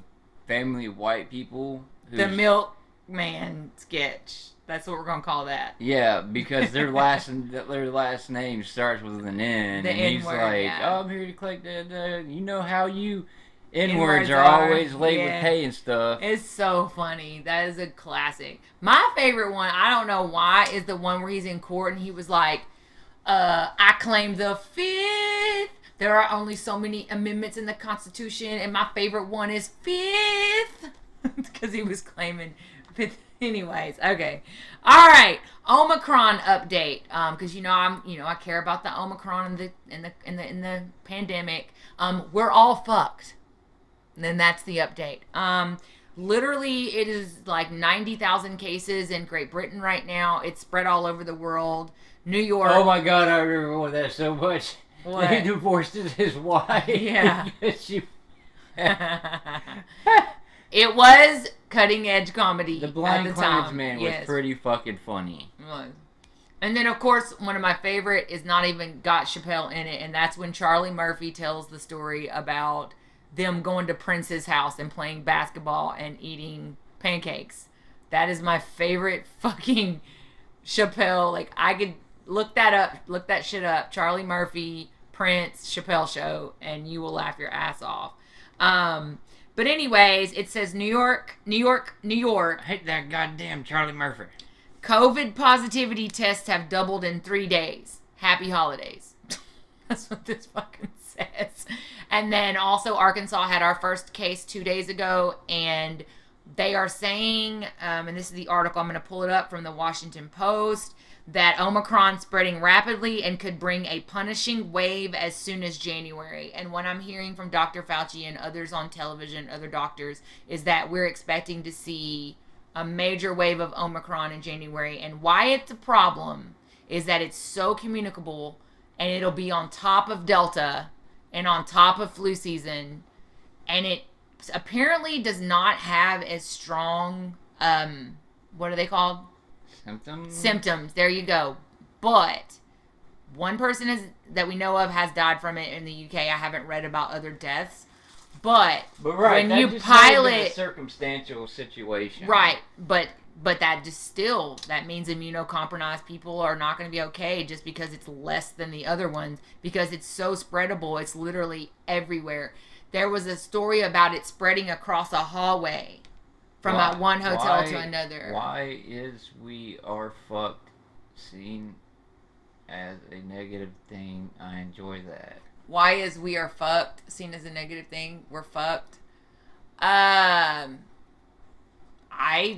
family of white people. The milkman sketch. That's what we're gonna call that. Yeah, because their last name starts with an N, and he's like, "Oh, I'm here to collect the you know how you N-words are always late with pay and stuff." It's so funny. That is a classic. My favorite one, I don't know why, is the one where he's in court and he was like, I claim the 5th. There are only so many amendments in the Constitution, and my favorite one is 5th. Because he was claiming 5th. Anyways, okay. All right. Omicron update. Because I care about the Omicron in the pandemic. We're all fucked. And then that's the update. Literally, it is like 90,000 cases in Great Britain right now. It's spread all over the world. New York. Oh my God, I remember that so much. What? He divorced his wife. Yeah. It was cutting edge comedy. The Blind at the time. Man was pretty fucking funny. It was. And then, of course, one of my favorite is not even got Chappelle in it, and that's when Charlie Murphy tells the story about them going to Prince's house and playing basketball and eating pancakes. That is my favorite fucking Chappelle. Like, I could look that shit up. Charlie Murphy, Prince, Chappelle show, and you will laugh your ass off. But anyways, it says New York. I hate that goddamn Charlie Murphy. COVID positivity tests have doubled in 3 days. Happy holidays. That's what this fucking says. And then also Arkansas had our first case 2 days ago, and they are saying, and this is the article, I'm going to pull it up from the Washington Post, that Omicron spreading rapidly and could bring a punishing wave as soon as January. And what I'm hearing from Dr. Fauci and others on television, other doctors, is that we're expecting to see a major wave of Omicron in January. And why it's a problem is that it's so communicable, and it'll be on top of Delta and on top of flu season, and it apparently does not have as strong, what are they called? Symptoms. There you go. But one person that we know of has died from it in the UK. I haven't read about other deaths. But right, when you pilot a circumstantial situation. Right. But that just still, that means immunocompromised people are not going to be okay just because it's less than the other ones, because it's so spreadable. It's literally everywhere. There was a story about it spreading across a hallway from one hotel to another. Why is we are fucked seen as a negative thing? I enjoy that. Why is we are fucked seen as a negative thing? We're fucked. I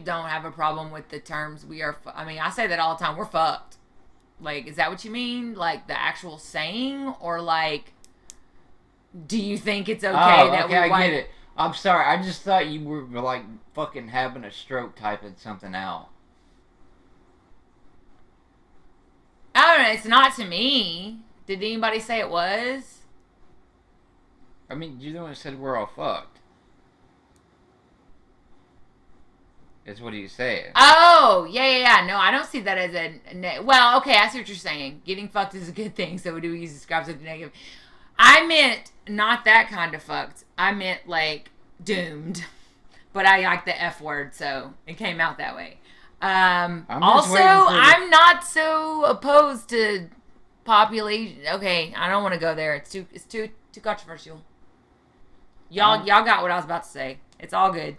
don't have a problem with the terms we are. I say that all the time. We're fucked. Like, is that what you mean? Like the actual saying, or like, do you think it's okay that we? I get it. I'm sorry. I just thought you were like fucking having a stroke typing something out. I don't know. It's not to me. Did anybody say it was? I mean, you're the one that said we're all fucked. Is what he's saying. Oh, yeah. No, I don't see that as well, okay, I see what you're saying. Getting fucked is a good thing, so do we use describe something negative? I meant not that kind of fucked. I meant like doomed. But I like the F word, so it came out that way. Also, I'm not so opposed to population. Okay, I don't want to go there. It's too controversial. Y'all got what I was about to say. It's all good.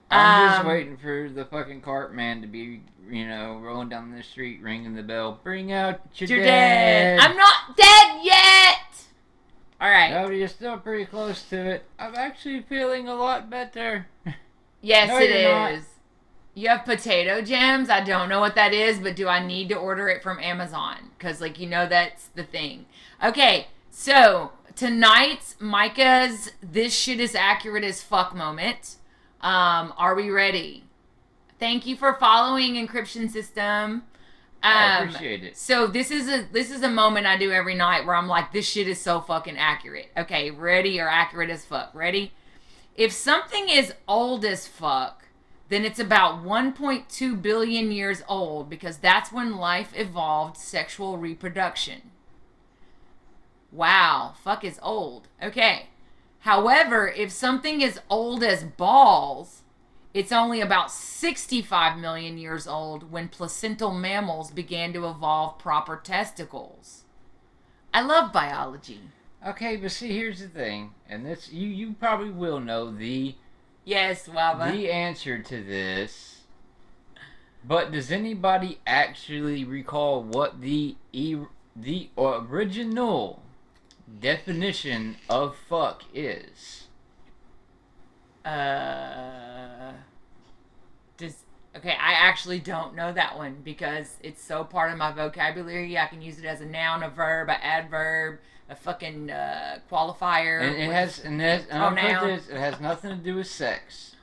I'm just waiting for the fucking cart man to be, rolling down the street, ringing the bell. Bring out your dad. I'm not dead yet. All right. No, you're still pretty close to it. I'm actually feeling a lot better. Yes, no, it is. Not. You have potato gems. I don't know what that is, but do I need to order it from Amazon? Because, that's the thing. Okay, so tonight's Micah's "This Shit Is Accurate as Fuck" moment. Are we ready? Thank you for following Encryption System. I appreciate it. So this is a moment I do every night where I'm like, this shit is so fucking accurate. Okay, ready or accurate as fuck? Ready? If something is old as fuck, then it's about 1.2 billion years old because that's when life evolved sexual reproduction. Wow, fuck is old. Okay. However, if something is old as balls, it's only about 65 million years old when placental mammals began to evolve proper testicles. I love biology. Okay, but see, here's the thing, and this you probably will know the answer to this. But does anybody actually recall what the original definition of fuck is? Okay, I actually don't know that one because it's so part of my vocabulary. I can use it as a noun, a verb, an adverb, a fucking qualifier. And it has nothing to do with sex.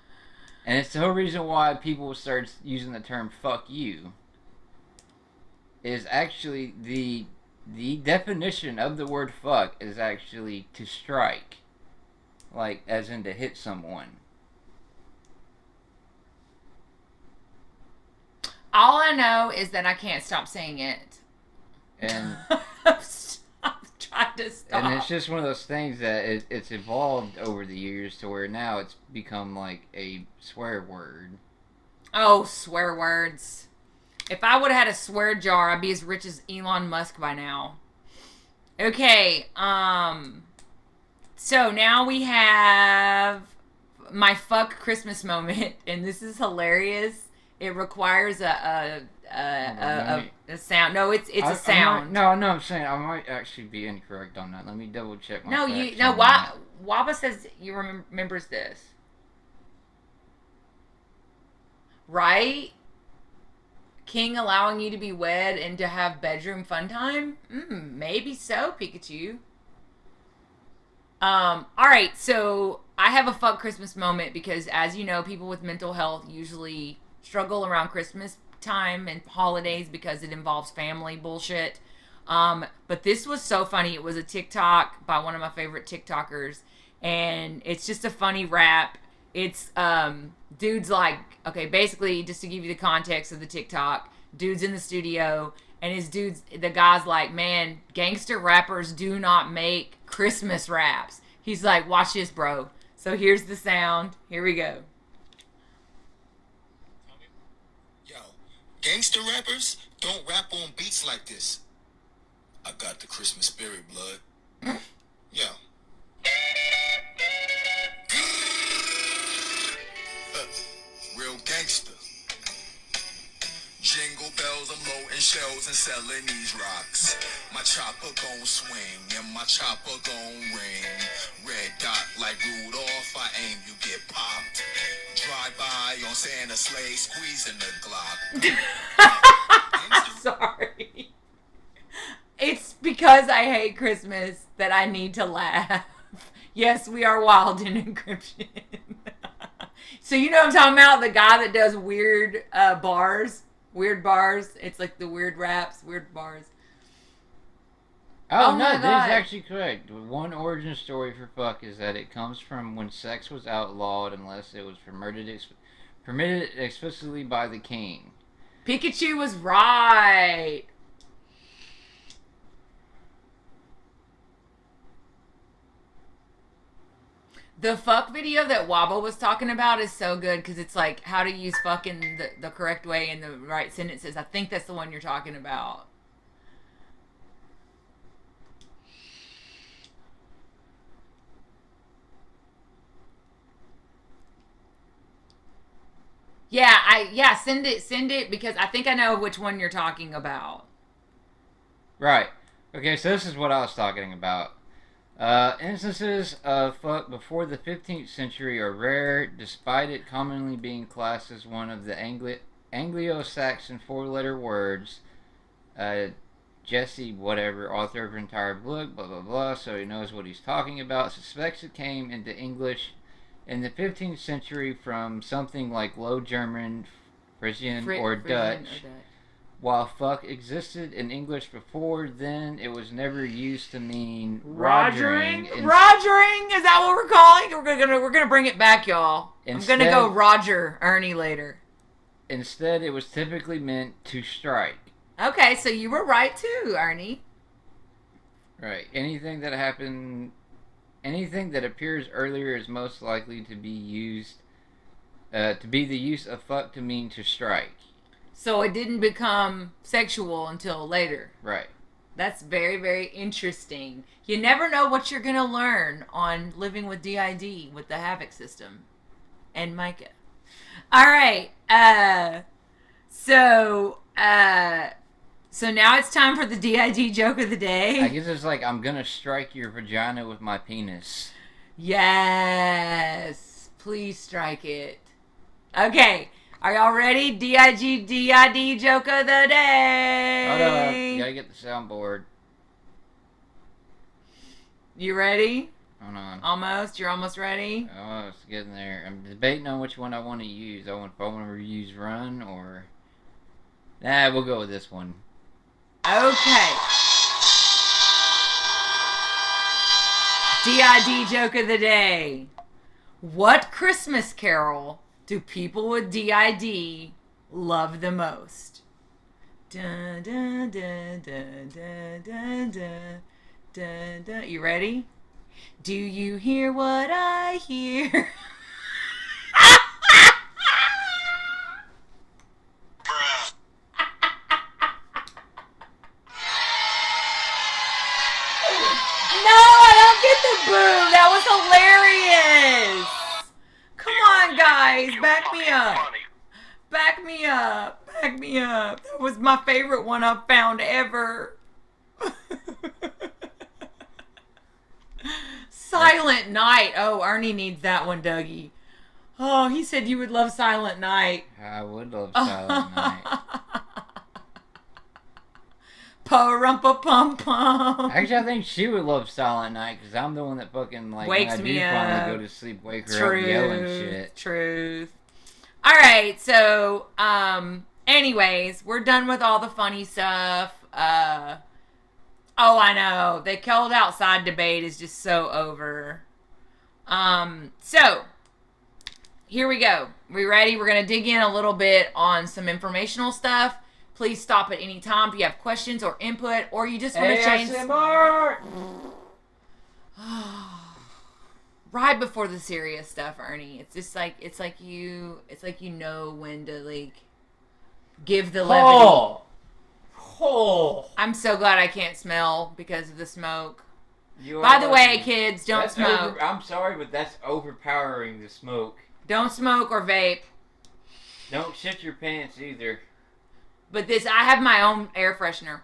And it's the whole reason why people start using the term "fuck you." Is actually the definition of the word "fuck" is actually to strike, like as in to hit someone. All I know is that I can't stop saying it. And I'm trying to stop. And it's just one of those things that it's evolved over the years to where now it's become like a swear word. Oh, swear words. If I would have had a swear jar, I'd be as rich as Elon Musk by now. Okay, so now we have my fuck Christmas moment, and this is hilarious. It requires a sound. No, it's a sound. I'm saying I might actually be incorrect on that. Let me double check my facts. Waba says you remembers this. Right? King allowing you to be wed and to have bedroom fun time? Maybe so, Pikachu. Alright, so I have a fuck Christmas moment because, as you know, people with mental health usually struggle around Christmas time and holidays because it involves family bullshit. But this was so funny. It was a TikTok by one of my favorite TikTokers, and it's just a funny rap. It's dude's like, okay, basically just to give you the context of the TikTok, dude's in the studio, and the guy's like, man, gangster rappers do not make Christmas raps. He's like, watch this, bro. So here's the sound. Here we go. Gangster rappers don't rap on beats like this. I got the Christmas spirit, blood. Yo. Real gangster. Jingle bells, I'm loading shells and selling these rocks. My chopper gon' swing and my chopper gon' ring. Red dot like Rudolph, I aim, you get popped. Drive by on Santa sleigh, squeezing the Glock. Sorry. It's because I hate Christmas that I need to laugh. Yes, we are wild in Encryption. So you know what I'm talking about? The guy that does weird bars. Weird bars. It's like the weird raps, weird bars. Oh no, this is actually correct. One origin story for fuck is that it comes from when sex was outlawed unless it was for Permitted explicitly by the king. Pikachu was right. The fuck video that Wobble was talking about is so good because it's like how to use fuck in the correct way in the right sentences. I think that's the one you're talking about. Yeah, send it because I think I know which one you're talking about. Right. Okay, so this is what I was talking about. Instances of fuck before the 15th century are rare, despite it commonly being classed as one of the Anglo-Saxon four-letter words. Jesse, whatever, author of an entire book, blah blah blah, so he knows what he's talking about, suspects it came into English in the 15th century from something like Low German, Frisian, or Dutch. While fuck existed in English before then, it was never used to mean rogering. Rogering, is that what we're calling? We're gonna bring it back, y'all. Instead, I'm gonna go Roger Ernie later. Instead, it was typically meant to strike. Okay, so you were right too, Ernie. Right. Anything that appears earlier is most likely to be used to be the use of fuck to mean to strike. So it didn't become sexual until later. Right. That's very, very interesting. You never know what you're going to learn on Living with DID with the Havoc system and Micah. All right. So now it's time for the DID joke of the day. I guess it's like, I'm going to strike your vagina with my penis. Yes. Please strike it. Okay. Are y'all ready? DID joke of the day. Hold on. You gotta get the soundboard. You ready? Hold on. Almost? You're almost ready? Oh, it's getting there. I'm debating on which one I want to use. If I want to use run or... Nah, we'll go with this one. Okay. DID joke of the day. What Christmas carol do people with DID love the most? Dun, dun, dun, dun, dun, dun, dun, dun, dun. You ready? Do you hear what I hear? Boo! That was hilarious! Come on, guys! Back me up! Back me up! Back me up! That was my favorite one I've found ever! Silent Night! Oh, Ernie needs that one, Dougie. Oh, he said you would love Silent Night. I would love Silent Night. Pa-rum-pa-pum-pum. Actually, I think she would love Silent Night because I'm the one that fucking like wakes when I me do up. finally go to sleep, wake her up yelling shit. Truth. All right, so anyways, we're done with all the funny stuff. Oh, I know the cold outside debate is just so over. So here we go. We ready? We're gonna dig in a little bit on some informational stuff. Please stop at any time if you have questions or input, or you just want to change. Right before the serious stuff, Ernie. It's just like it's like you know when to like give the levity. I'm so glad I can't smell because of the smoke. By the way, kids, don't smoke. I'm sorry, but that's overpowering the smoke. Don't smoke or vape. Don't shit your pants either. But I have my own air freshener.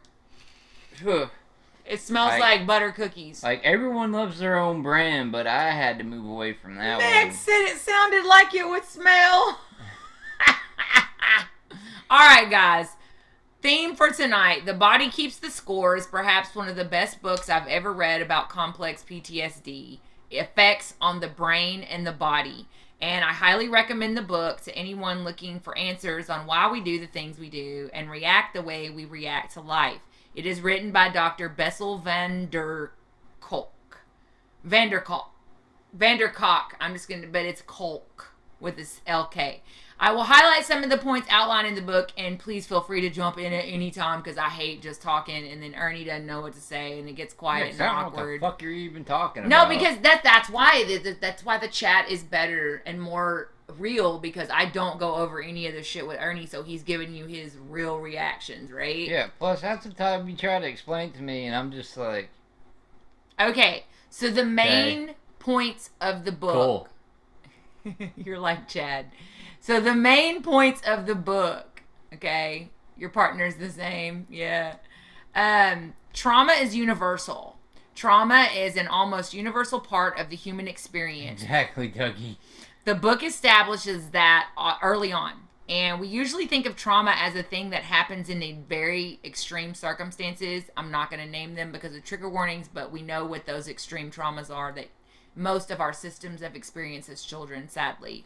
It smells like butter cookies. Like, everyone loves their own brand, but I had to move away from that one. Meg said it sounded like it would smell. Alright, guys. Theme for tonight. The Body Keeps the Score is perhaps one of the best books I've ever read about complex PTSD, effects on the brain and the body. And I highly recommend the book to anyone looking for answers on why we do the things we do and react the way we react to life. It is written by Dr. Bessel van der Kolk. I'm just going to, but it's Kolk with this LK. I will highlight some of the points outlined in the book, and please feel free to jump in at any time because I hate just talking, and then Ernie doesn't know what to say, and it gets quiet and awkward. What the fuck you're even talking No, about? because that's why the chat is better and more real, because I don't go over any of the shit with Ernie, so he's giving you his real reactions, right? Yeah. Plus, that's the time you try to explain to me, and I'm just like, okay. So the main points of the book. cool. You're like Chad. So the main points of the book, okay? Your partner's the same, yeah. Trauma is universal. Trauma is an almost universal part of the human experience. Exactly, Dougie. The book establishes that early on. And we usually think of trauma as a thing that happens in a very extreme circumstances. I'm not going to name them because of trigger warnings, but we know what those extreme traumas are that most of our systems have experienced as children, sadly.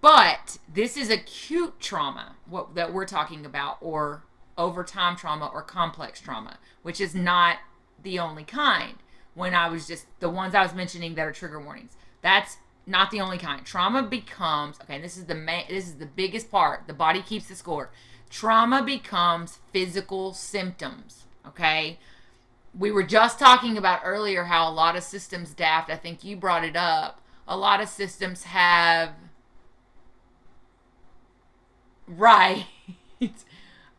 But this is acute trauma that we're talking about, or overtime trauma or complex trauma, which is not the only kind. When I was just, the ones I was mentioning that are trigger warnings, that's not the only kind. Trauma becomes, okay, this is the biggest part. The body keeps the score. Trauma becomes physical symptoms, okay? We were just talking about earlier how a lot of systems, Daft, I think you brought it up, a lot of systems have, right.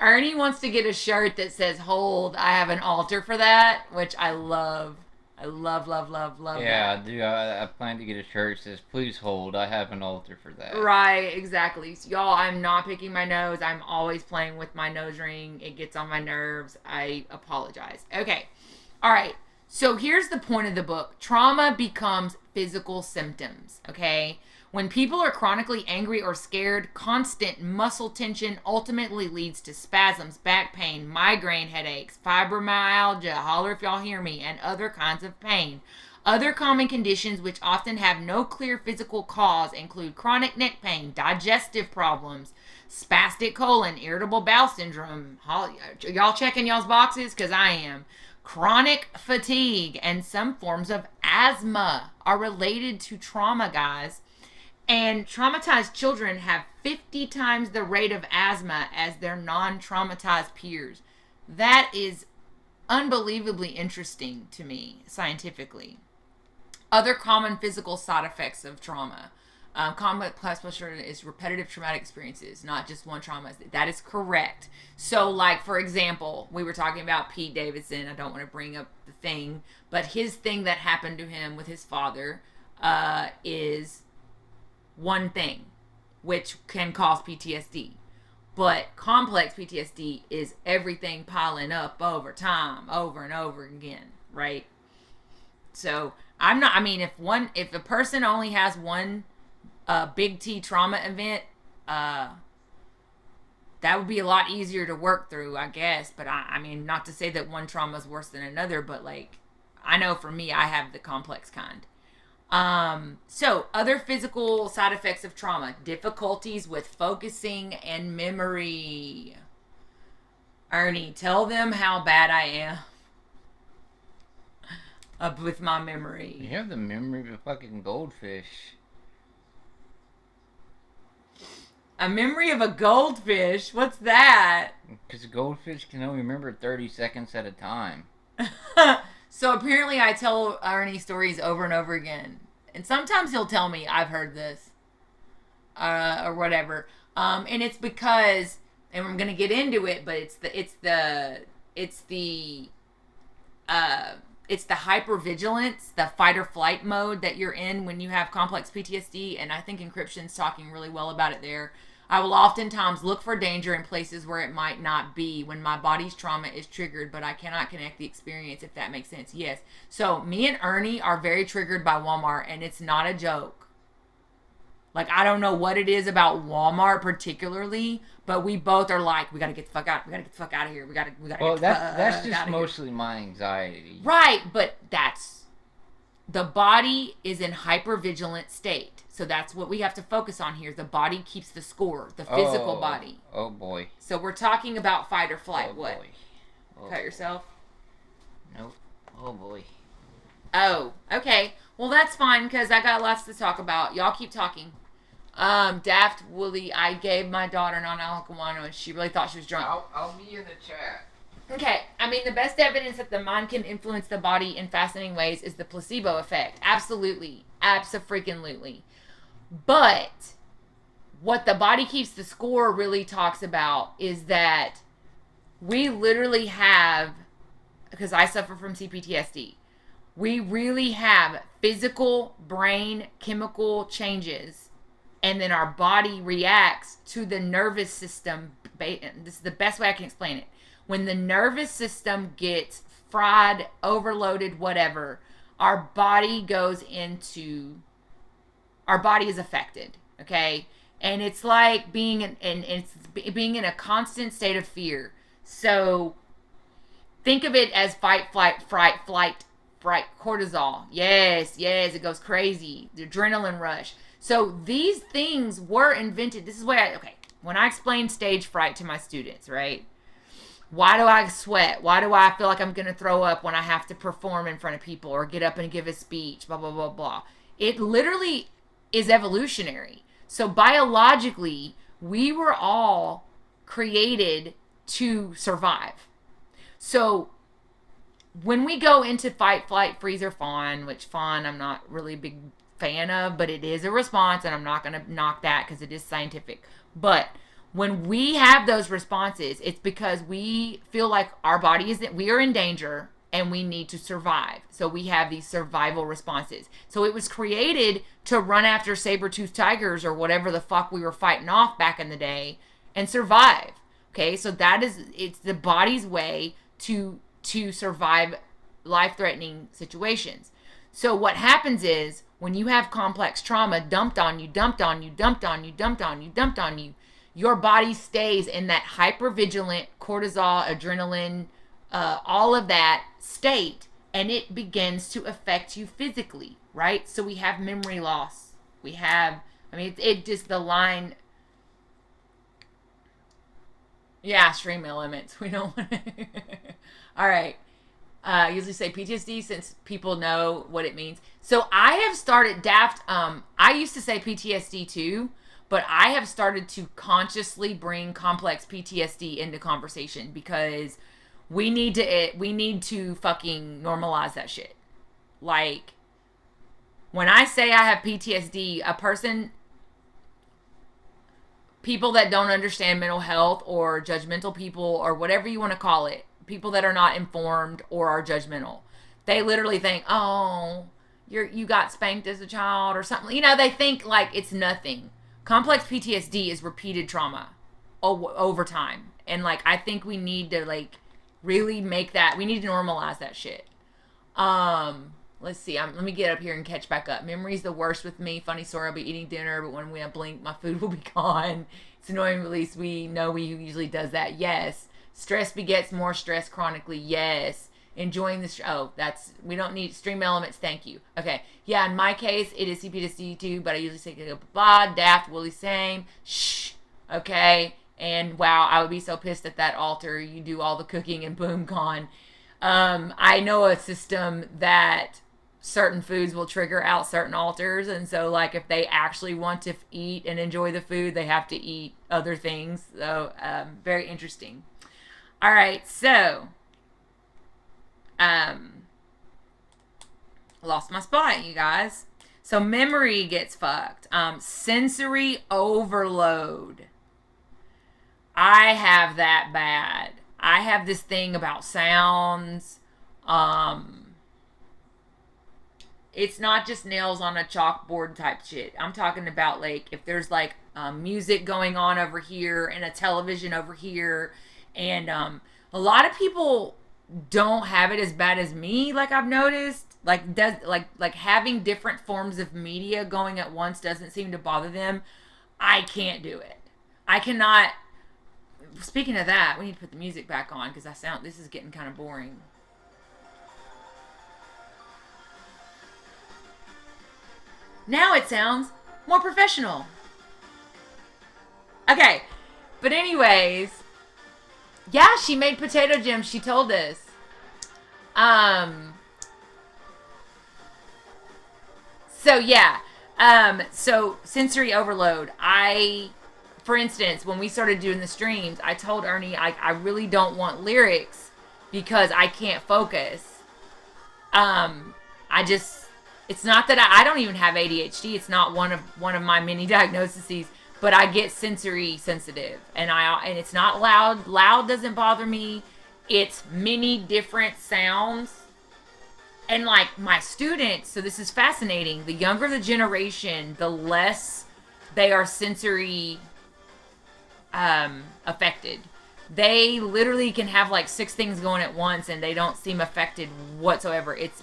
Ernie wants to get a shirt that says, hold, I have an altar for that, which I love. I love Yeah, that. I do. I plan to get a shirt that says, please hold, I have an altar for that. Right, exactly. So, y'all, I'm not picking my nose. I'm always playing with my nose ring. It gets on my nerves. I apologize. Okay. All right. So here's the point of the book. Trauma becomes physical symptoms, okay? When people are chronically angry or scared, constant muscle tension ultimately leads to spasms, back pain, migraine headaches, fibromyalgia, holler if y'all hear me, and other kinds of pain. Other common conditions which often have no clear physical cause include chronic neck pain, digestive problems, spastic colon, irritable bowel syndrome. Y'all checking y'all's boxes? Because I am. Chronic fatigue and some forms of asthma are related to trauma, guys. And traumatized children have 50 times the rate of asthma as their non-traumatized peers. That is unbelievably interesting to me, scientifically. Other common physical side effects of trauma. Complex pressure is repetitive traumatic experiences, not just one trauma. That is correct. So, like, for example, we were talking about Pete Davidson. I don't want to bring up the thing, but his thing that happened to him with his father is one thing, which can cause PTSD. But complex PTSD is everything piling up over time, over and over again, right? So if a person only has one big T trauma event, that would be a lot easier to work through, I guess. But I mean, not to say that one trauma is worse than another, but like, I know for me, I have the complex kind. So other physical side effects of trauma: difficulties with focusing and memory. Ernie, tell them how bad I am with my memory. You have the memory of a fucking goldfish. A memory of a goldfish? What's that? Because a goldfish can only remember 30 seconds at a time. So apparently I tell Ernie stories over and over again. And sometimes he'll tell me, I've heard this. Or whatever. And it's because, and I'm going to get into it, but it's the hypervigilance, the fight or flight mode that you're in when you have complex PTSD. And I think Encryption's talking really well about it there. I will oftentimes look for danger in places where it might not be when my body's trauma is triggered, but I cannot connect the experience, if that makes sense. Yes. So me and Ernie are very triggered by Walmart, and it's not a joke. Like, I don't know what it is about Walmart particularly, but we both are like, we gotta get the fuck out. We gotta get the fuck out of here. We gotta. Well, that's just mostly my anxiety. Right, but the body is in hypervigilant state. So that's what we have to focus on here. The body keeps the score, the physical body. Oh boy. So we're talking about fight or flight. Oh, what? Boy. Oh, Cut boy. yourself? Nope. Oh boy. Oh, okay. Well, that's fine because I got lots to talk about. Y'all keep talking. Daft Woolly, I gave my daughter non-alcoholic wine and she really thought she was drunk. I'll be in the chat. Okay, I mean, the best evidence that the mind can influence the body in fascinating ways is the placebo effect. Absolutely. Abso-freaking-lutely. But what the body keeps the score really talks about is that we literally have, because I suffer from CPTSD, we really have physical brain chemical changes, and then our body reacts to the nervous system. This is the best way I can explain it. When the nervous system gets fried, overloaded, whatever, our body is affected, okay? And it's like being in a constant state of fear. So think of it as fight, flight, cortisol. Yes, it goes crazy. The adrenaline rush. So these things were invented. This is why when I explain stage fright to my students, right? Why do I sweat? Why do I feel like I'm going to throw up when I have to perform in front of people or get up and give a speech, blah, blah, blah, blah. It literally is evolutionary. So biologically, we were all created to survive. So when we go into fight, flight, freeze, or fawn, which fawn I'm not really a big fan of, but it is a response, and I'm not going to knock that because it is scientific. But when we have those responses, it's because we feel like our body we are in danger and we need to survive. So we have these survival responses. So it was created to run after saber-toothed tigers or whatever the fuck we were fighting off back in the day and survive. Okay, so it's the body's way to survive life-threatening situations. So what happens is when you have complex trauma dumped on you, your body stays in that hypervigilant cortisol, adrenaline, all of that state, and it begins to affect you physically, right? So we have memory loss. We have, it just the line. Yeah, stream elements. We don't want to. All right. I usually say PTSD since people know what it means. So I have started Daft. I used to say PTSD too, but I have started to consciously bring complex PTSD into conversation because we need to fucking normalize that shit. Like, when I say I have PTSD, people that don't understand mental health or judgmental people or whatever you want to call it, people that are not informed or are judgmental, they literally think, oh, you got spanked as a child or something. They think like it's nothing. Complex PTSD is repeated trauma over time. And like, I think we need to like really we need to normalize that shit. Let's see. Let me get up here and catch back up. Memory's the worst with me. Funny story, I'll be eating dinner, but when we blink, my food will be gone. It's annoying, at least we know we usually does that. Yes. Stress begets more stress chronically. Yes. Enjoying the we don't need stream elements. Thank you. Okay. Yeah, in my case, it is CPTSD too, but I usually say blah, Daft, Woolly, same. Shh. Okay. And wow, I would be so pissed at that altar. You do all the cooking and boom, gone. I know a system that certain foods will trigger out certain altars, and so like if they actually want to eat and enjoy the food, they have to eat other things. So very interesting. All right, so lost my spot, you guys. So memory gets fucked. Sensory overload. I have that bad. I have this thing about sounds. It's not just nails on a chalkboard type shit. I'm talking about like if there's like music going on over here and a television over here, and a lot of people don't have it as bad as me. Like I've noticed, like having different forms of media going at once doesn't seem to bother them. I can't do it. I cannot. Speaking of that, we need to put the music back on because this is getting kind of boring. Now it sounds more professional. Okay, but anyways, yeah, she made potato gems. She told us. So yeah. So sensory overload. For instance, when we started doing the streams, I told Ernie I really don't want lyrics because I can't focus. It's not that I don't even have ADHD. It's not one of my many diagnoses, but I get sensory sensitive, and it's not loud. Loud doesn't bother me. It's many different sounds. And like my students, so this is fascinating. The younger the generation, the less they are sensory affected. They literally can have like 6 things going at once and they don't seem affected whatsoever. It's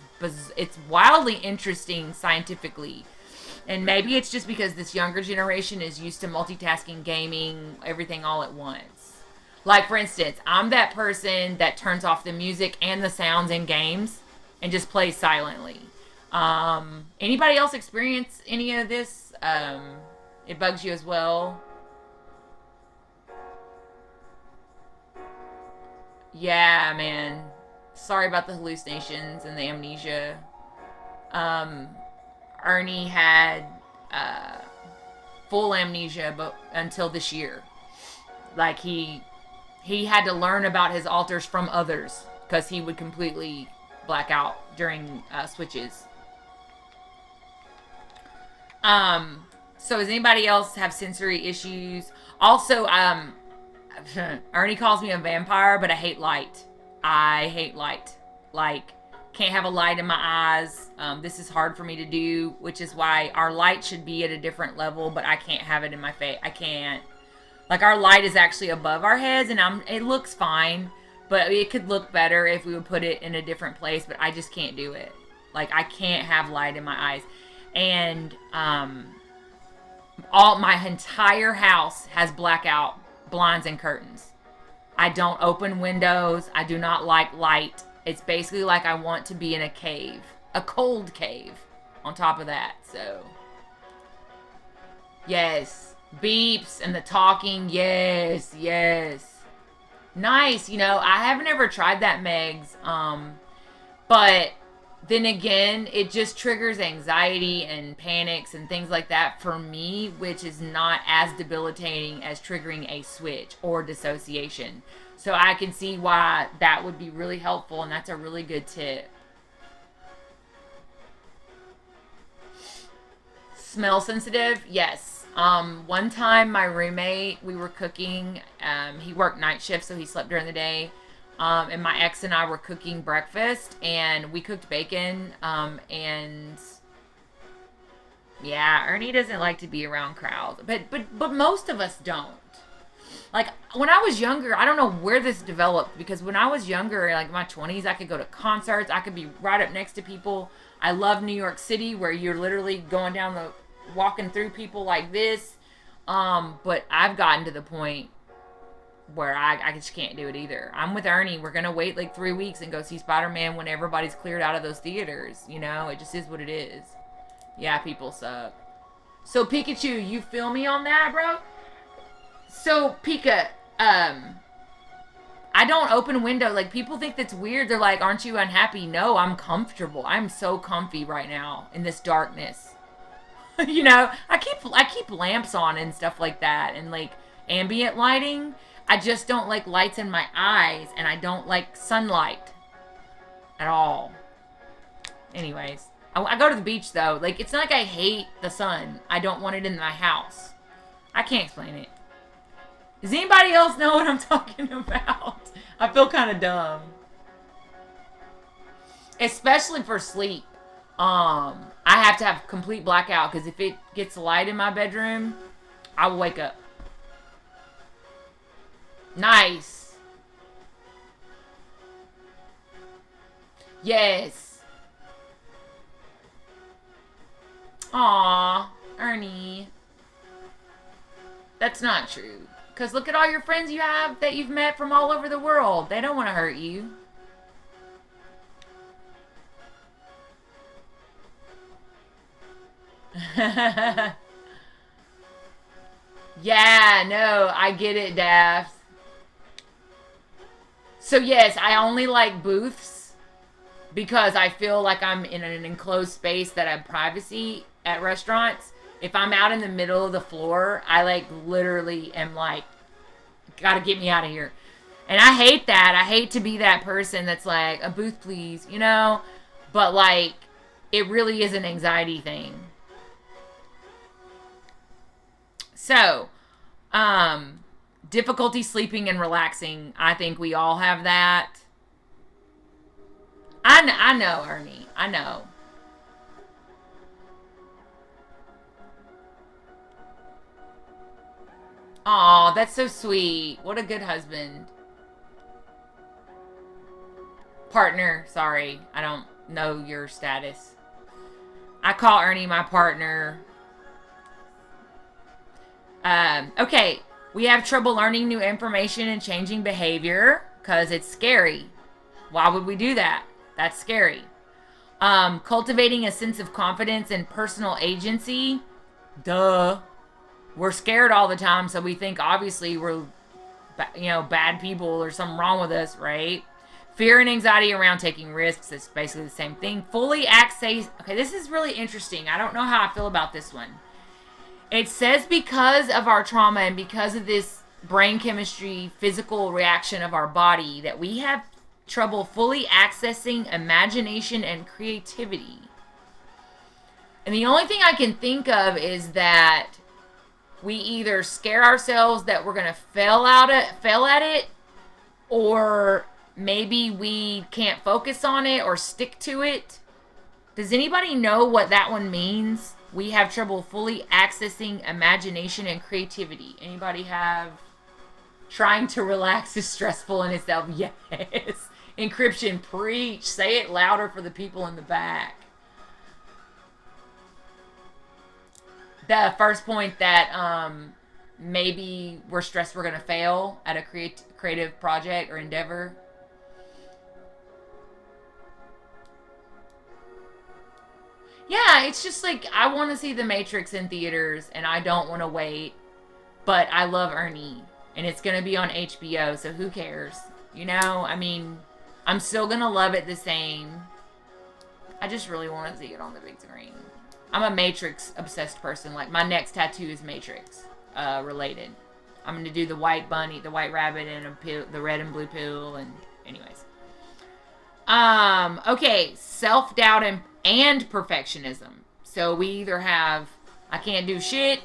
wildly interesting scientifically. And maybe it's just because this younger generation is used to multitasking, gaming, everything all at once. Like for instance, I'm that person that turns off the music and the sounds in games and just plays silently. Anybody else experience any of this? It bugs you as well? Yeah, man. Sorry about the hallucinations and the amnesia. Ernie had full amnesia, but until this year. Like he had to learn about his alters from others because he would completely black out during switches. So does anybody else have sensory issues? Also, Ernie calls me a vampire, but I hate light. I hate light. Like, can't have a light in my eyes. This is hard for me to do, which is why our light should be at a different level, but I can't have it in my face. I can't. Like, our light is actually above our heads, and it looks fine, but it could look better if we would put it in a different place, but I just can't do it. Like, I can't have light in my eyes. And my entire house has blackout blinds and curtains. I don't open windows. I do not like light. It's basically like I want to be in a cave. A cold cave on top of that. So, yes. Beeps and the talking. Yes, yes. Nice. You know, I haven't ever tried that, Megs. But then again, it just triggers anxiety and panics and things like that for me, which is not as debilitating as triggering a switch or dissociation. So I can see why that would be really helpful, and that's a really good tip. Smell sensitive? Yes. One time my roommate, we were cooking. He worked night shift, so he slept during the day. And my ex and I were cooking breakfast, and we cooked bacon, and yeah, Ernie doesn't like to be around crowds, but most of us don't. Like, when I was younger, I don't know where this developed, because when I was younger, like my 20s, I could go to concerts, I could be right up next to people. I love New York City, where you're literally walking through people like this, but I've gotten to the point where I just can't do it either. I'm with Ernie. We're going to wait like 3 weeks and go see Spider-Man when everybody's cleared out of those theaters. You know, it just is what it is. Yeah, people suck. So, Pikachu, you feel me on that, bro? So, Pika, I don't open window. Like, people think that's weird. They're like, aren't you unhappy? No, I'm comfortable. I'm so comfy right now in this darkness. You know, I keep lamps on and stuff like that, and like ambient lighting. I just don't like lights in my eyes, and I don't like sunlight at all. Anyways, I go to the beach, though. Like, it's not like I hate the sun. I don't want it in my house. I can't explain it. Does anybody else know what I'm talking about? I feel kind of dumb. Especially for sleep. I have to have complete blackout, because if it gets light in my bedroom, I will wake up. Nice. Yes. Aw, Ernie. That's not true. Because look at all your friends you have that you've met from all over the world. They don't want to hurt you. Yeah, no, I get it, Daft. So yes, I only like booths, because I feel like I'm in an enclosed space that I have privacy at restaurants. If I'm out in the middle of the floor, I like literally am like, gotta get me out of here. And I hate that. I hate to be that person that's like, a booth please, you know? But like, it really is an anxiety thing. So, difficulty sleeping and relaxing. I think we all have that. I know, Ernie. I know. Aw, that's so sweet. What a good husband. Partner, sorry. I don't know your status. I call Ernie my partner. Okay. We have trouble learning new information and changing behavior because it's scary. Why would we do that? That's scary. Cultivating a sense of confidence and personal agency. Duh. We're scared all the time, so we think obviously we're, bad people or something wrong with us, right? Fear and anxiety around taking risks. It's basically the same thing. Fully access. Okay, this is really interesting. I don't know how I feel about this one. It says because of our trauma and because of this brain chemistry, physical reaction of our body, that we have trouble fully accessing imagination and creativity. And the only thing I can think of is that we either scare ourselves that we're going to fail at it, or maybe we can't focus on it or stick to it. Does anybody know what that one means? We have trouble fully accessing imagination and creativity. Anybody have? Trying to relax is stressful in itself. Yes. Encryption, preach. Say it louder for the people in the back. The first point that maybe we're stressed we're going to fail at a creative project or endeavor. Yeah, it's just like, I want to see The Matrix in theaters, and I don't want to wait. But I love Ernie, and it's going to be on HBO, so who cares? You know, I mean, I'm still going to love it the same. I just really want to see it on the big screen. I'm a Matrix-obsessed person. Like, my next tattoo is Matrix related. I'm going to do the white bunny, the white rabbit, and the red and blue pill, and anyways. Okay, self-doubt and perfectionism. So we either have, I can't do shit,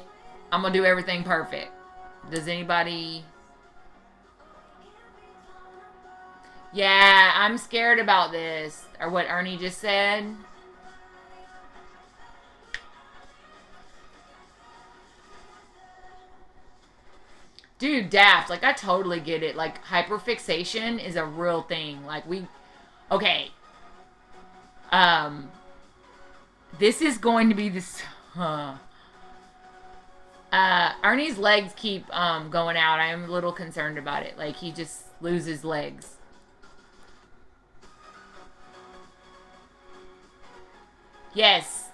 I'm gonna do everything perfect. Does anybody? Yeah, I'm scared about this. Or what Ernie just said. Dude, Daft, like, I totally get it. Like, hyperfixation is a real thing. Like, okay. This is going to be this, Ernie's legs keep, going out. I am a little concerned about it. Like, he just loses legs. Yes,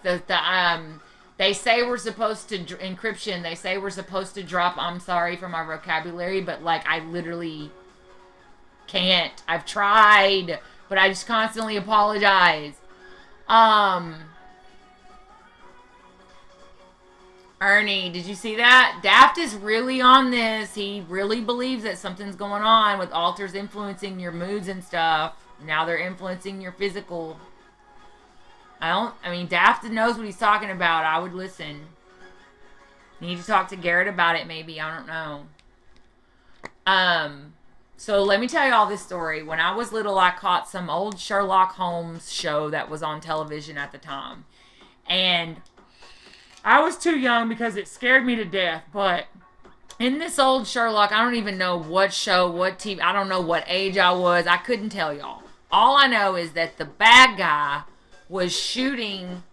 they say we're supposed to, encryption, they say we're supposed to drop I'm sorry from our vocabulary, but, like, I literally can't. I've tried, but I just constantly apologize. Ernie, did you see that? Daft is really on this. He really believes that something's going on with alters influencing your moods and stuff. Now they're influencing your physical. I mean, Daft knows what he's talking about. I would listen. Need to talk to Garrett about it, maybe. I don't know. So let me tell you all this story. When I was little, I caught some old Sherlock Holmes show that was on television at the time. And I was too young because it scared me to death. But in this old Sherlock, I don't even know what show, what TV. I don't know what age I was. I couldn't tell y'all. All I know is that the bad guy was shooting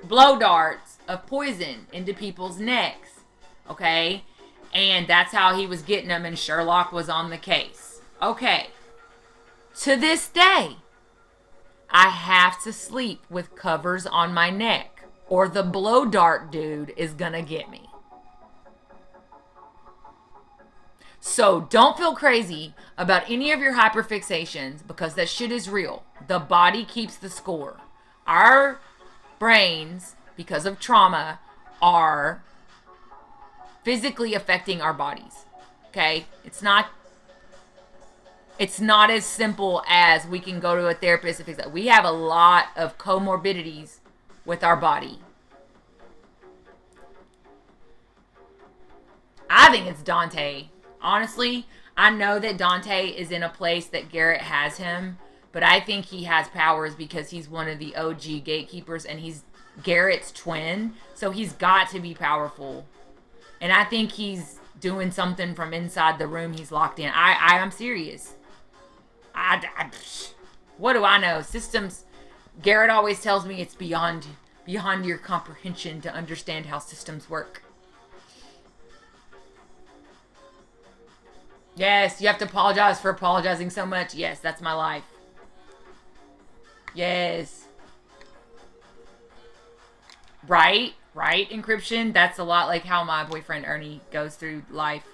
blow darts of poison into people's necks. Okay? And that's how he was getting them, and Sherlock was on the case. Okay. To this day, I have to sleep with covers on my neck, or the blow dart dude is gonna get me. So don't feel crazy about any of your hyperfixations because that shit is real. The body keeps the score. Our brains, because of trauma, are physically affecting our bodies. Okay? It's not as simple as we can go to a therapist and fix it. We have a lot of comorbidities with our body. I think it's Dante. Honestly, I know that Dante is in a place that Garrett has him, but I think he has powers because he's one of the OG gatekeepers and he's Garrett's twin, so he's got to be powerful. And I think he's doing something from inside the room he's locked in. I'm serious. What do I know? Systems. Garrett always tells me it's beyond your comprehension to understand how systems work. Yes, you have to apologize for apologizing so much. Yes, that's my life. Yes. Right, encryption. That's a lot like how my boyfriend Ernie goes through life.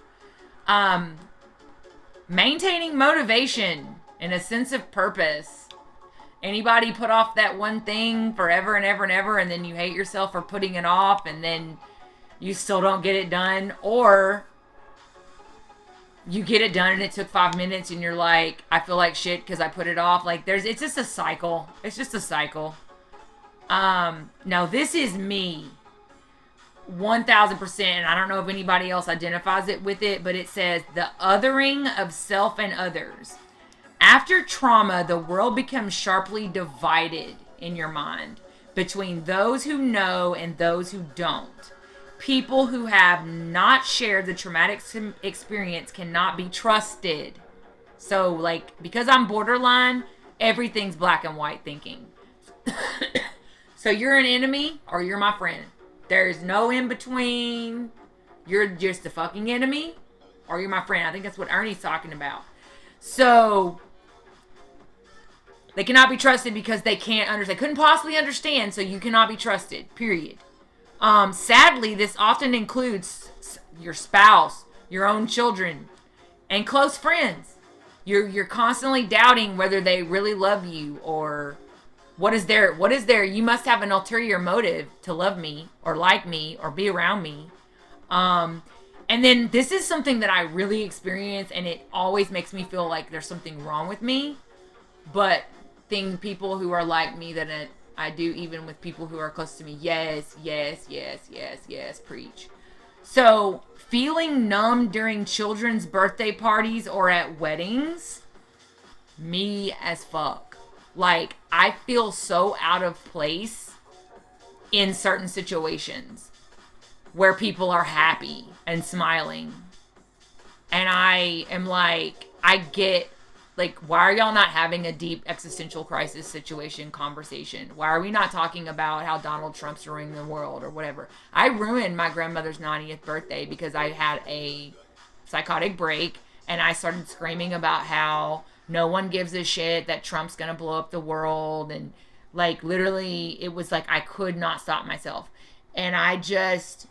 Maintaining motivation and a sense of purpose. Anybody put off that one thing forever and ever and ever, and then you hate yourself for putting it off, and then you still don't get it done, or you get it done and it took 5 minutes and you're like, I feel like shit because I put it off. Like, it's just a cycle. It's just a cycle. Now this is me 1000%, and I don't know if anybody else identifies it with it, but it says the othering of self and others. After trauma, the world becomes sharply divided in your mind between those who know and those who don't. People who have not shared the traumatic experience cannot be trusted. So, like, because I'm borderline, everything's black and white thinking. So you're an enemy or you're my friend. There's no in between. You're just a fucking enemy or you're my friend. I think that's what Ernie's talking about. So they cannot be trusted because they can't understand. They couldn't possibly understand, so you cannot be trusted, period. Sadly, this often includes your spouse, your own children, and close friends. You're constantly doubting whether they really love you or what is there. You must have an ulterior motive to love me or like me or be around me. And then this is something that I really experience, and it always makes me feel like there's something wrong with me. But people who are like me that I do even with people who are close to me. Yes, preach. So, feeling numb during children's birthday parties or at weddings, me as fuck. Like, I feel so out of place in certain situations where people are happy and smiling. And I am like, I get, like, why are y'all not having a deep existential crisis situation conversation? Why are we not talking about how Donald Trump's ruining the world or whatever? I ruined my grandmother's 90th birthday because I had a psychotic break and I started screaming about how no one gives a shit that Trump's gonna blow up the world. And, like, literally, it was like I could not stop myself. And I just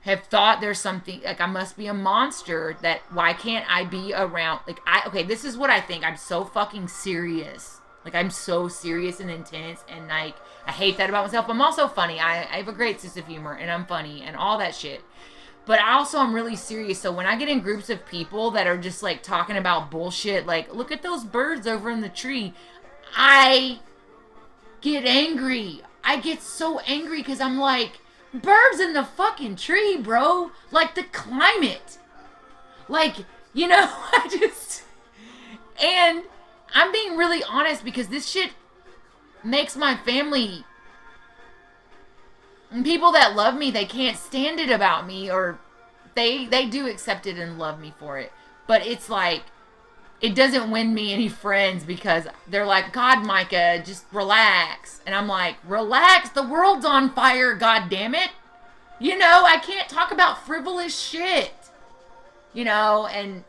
have thought there's something, like, I must be a monster, that why can't I be around, like, okay, this is what I think. I'm so fucking serious. Like, I'm so serious and intense, and, like, I hate that about myself. I'm also funny. I have a great sense of humor, and I'm funny, and all that shit. But I also am really serious, so when I get in groups of people that are just, like, talking about bullshit, like, look at those birds over in the tree, I get angry. I get so angry, because I'm like, birds in the fucking tree, bro. Like, the climate. Like, you know, and I'm being really honest because this shit makes my family, and people that love me, they can't stand it about me, or they do accept it and love me for it. But it's like, it doesn't win me any friends because they're like, God, Micah, just relax. And I'm like, relax? The world's on fire, God damn it. You know, I can't talk about frivolous shit. You know, and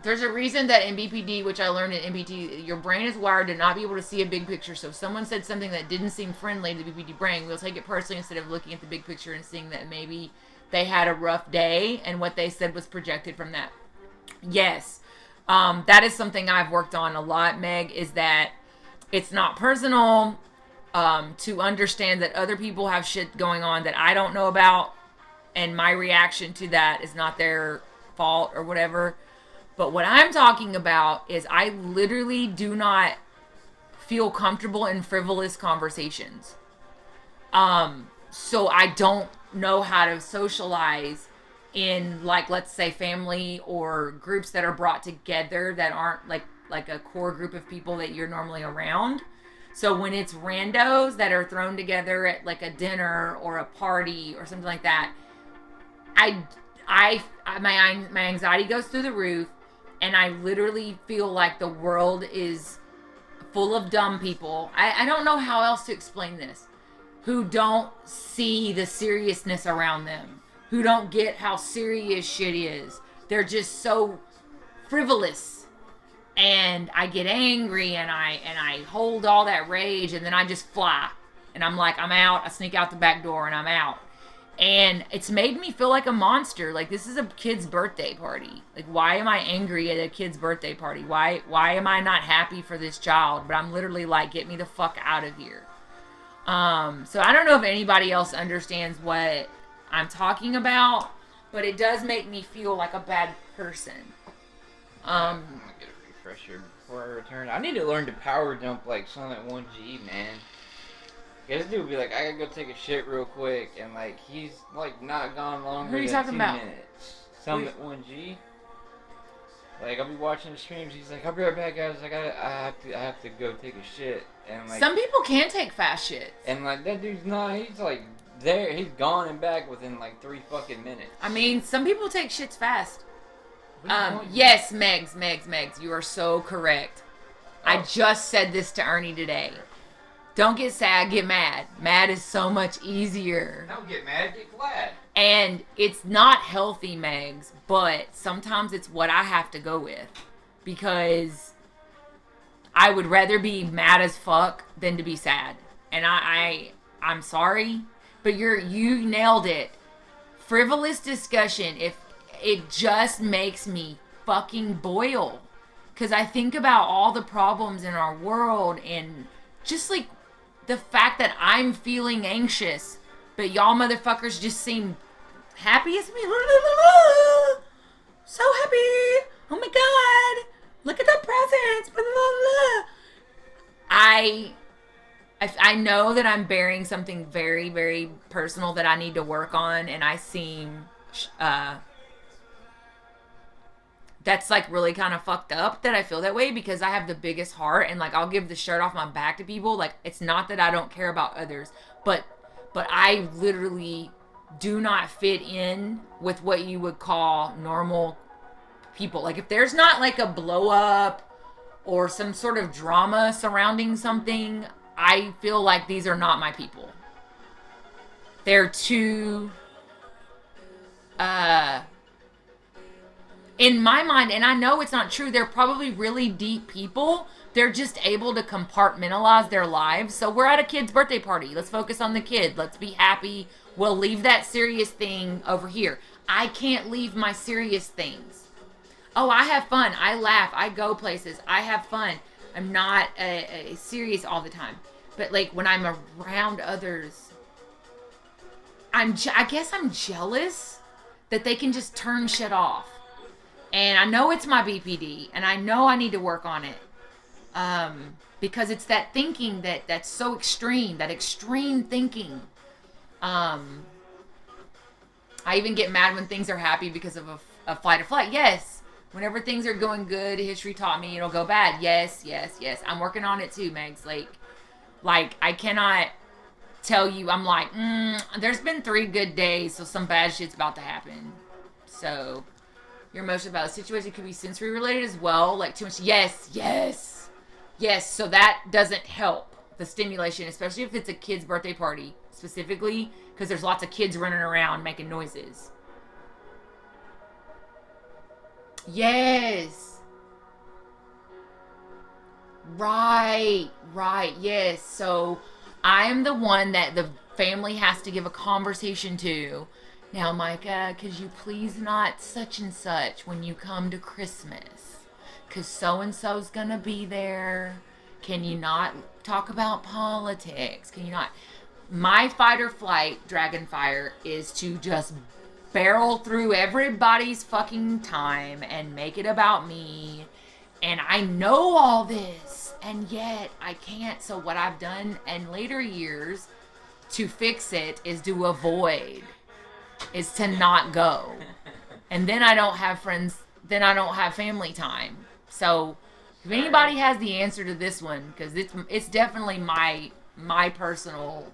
there's a reason that in BPD, which I learned in MPT, your brain is wired to not be able to see a big picture. So if someone said something that didn't seem friendly to the BPD brain, we'll take it personally instead of looking at the big picture and seeing that maybe they had a rough day and what they said was projected from that Yes. That is something I've worked on a lot, Meg, is that it's not personal, to understand that other people have shit going on that I don't know about, and my reaction to that is not their fault or whatever. But what I'm talking about is I literally do not feel comfortable in frivolous conversations. So I don't know how to socialize in, like, let's say family or groups that are brought together that aren't like a core group of people that you're normally around. So when it's randos that are thrown together at like a dinner or a party or something like that, my anxiety goes through the roof, and I literally feel like the world is full of dumb people. I don't know how else to explain this. Who don't see the seriousness around them. Who don't get how serious shit is. They're just so frivolous. And I get angry and I hold all that rage, and then I just fly. And I'm like, I'm out. I sneak out the back door and I'm out. And it's made me feel like a monster. Like, this is a kid's birthday party. Like, why am I angry at a kid's birthday party? Why am I not happy for this child? But I'm literally like, get me the fuck out of here. So I don't know if anybody else understands what I'm talking about, but it does make me feel like a bad person. I'm gonna get a refresher before I return. I need to learn to power dump like Summit 1G, man. This dude would be like, I gotta go take a shit real quick, and like he's like not gone longer Who are you than talking 2 about? minutes. Summit 1G. Like, I'll be watching the streams. He's like, I'll be right back, guys. I have to go take a shit. And like, some people can take fast shit. And like, that dude's not. He's like there. He's gone and back within like 3 fucking minutes. I mean, some people take shits fast. What are you doing? Yes, Megs, you are so correct. Oh. I just said this to Ernie today. Don't get sad, get mad. Mad is so much easier. Don't get mad, get glad. And it's not healthy, Megs, but sometimes it's what I have to go with. Because I would rather be mad as fuck than to be sad. And I'm sorry, but you nailed it. Frivolous discussion, if it just makes me fucking boil. Because I think about all the problems in our world, and just like the fact that I'm feeling anxious, but y'all motherfuckers just seem happy as me. So happy. Oh my god. Look at the presents. I know that I'm bearing something very, very personal that I need to work on, and I seem that's like really kind of fucked up that I feel that way, because I have the biggest heart, and like I'll give the shirt off my back to people. Like, it's not that I don't care about others, but I literally do not fit in with what you would call normal people. Like, if there's not like a blow up or some sort of drama surrounding something, I feel like these are not my people. They're too in my mind, and I know it's not true, they're probably really deep people. They're just able to compartmentalize their lives. So we're at a kid's birthday party. Let's focus on the kid. Let's be happy. We'll leave that serious thing over here. I can't leave my serious things. Oh, I have fun. I laugh. I go places. I have fun. I'm not serious all the time. But like when I'm around others, I guess I'm jealous that they can just turn shit off. And I know it's my BPD, and I know I need to work on it. Because it's that thinking that's so extreme, that extreme thinking. I even get mad when things are happy because of a fight or flight. Yes. Whenever things are going good, history taught me it'll go bad. Yes. I'm working on it too, Megs. Like I cannot tell you, I'm like, there's been 3 good days, so some bad shit's about to happen. So your emotion about a situation could be sensory related as well, like too much. Yes. So that doesn't help the stimulation, especially if it's a kid's birthday party specifically, because there's lots of kids running around making noises. Yes. Right. Yes. So I am the one that the family has to give a conversation to, Now, Micah, could you please not such and such when you come to Christmas? Because so-and-so's going to be there. Can you not talk about politics? Can you not? My fight or flight, Dragonfire, is to just barrel through everybody's fucking time and make it about me. And I know all this, and yet I can't. So what I've done in later years to fix it is to avoid, is to not go. And then I don't have friends, then I don't have family time. So if anybody has the answer to this one, because it's definitely my personal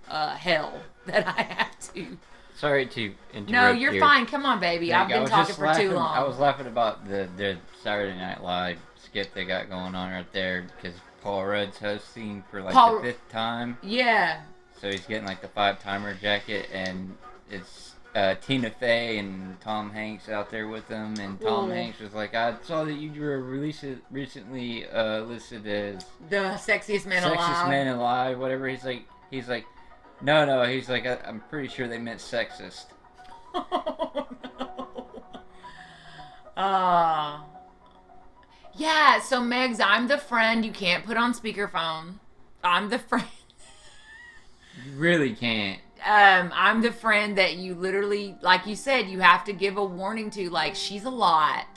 hell that I have to. Sorry to interrupt. No, you're fine. Come on, baby. I've been talking for too long. I was laughing about the Saturday Night Live skit they got going on right there because Paul Rudd's hosting for like the 5th time. Yeah. So he's getting like the 5-timer jacket, and it's Tina Fey and Tom Hanks out there with him, and Tom Hanks was like, "I saw that you were recently listed as the sexiest man alive." Whatever. He's like, no. He's like, I'm pretty sure they meant sexist. Oh no. Yeah. So Megs, I'm the friend you can't put on speakerphone. I'm the friend. You really can't. I'm the friend that you literally, like you said, you have to give a warning to. Like, she's a lot.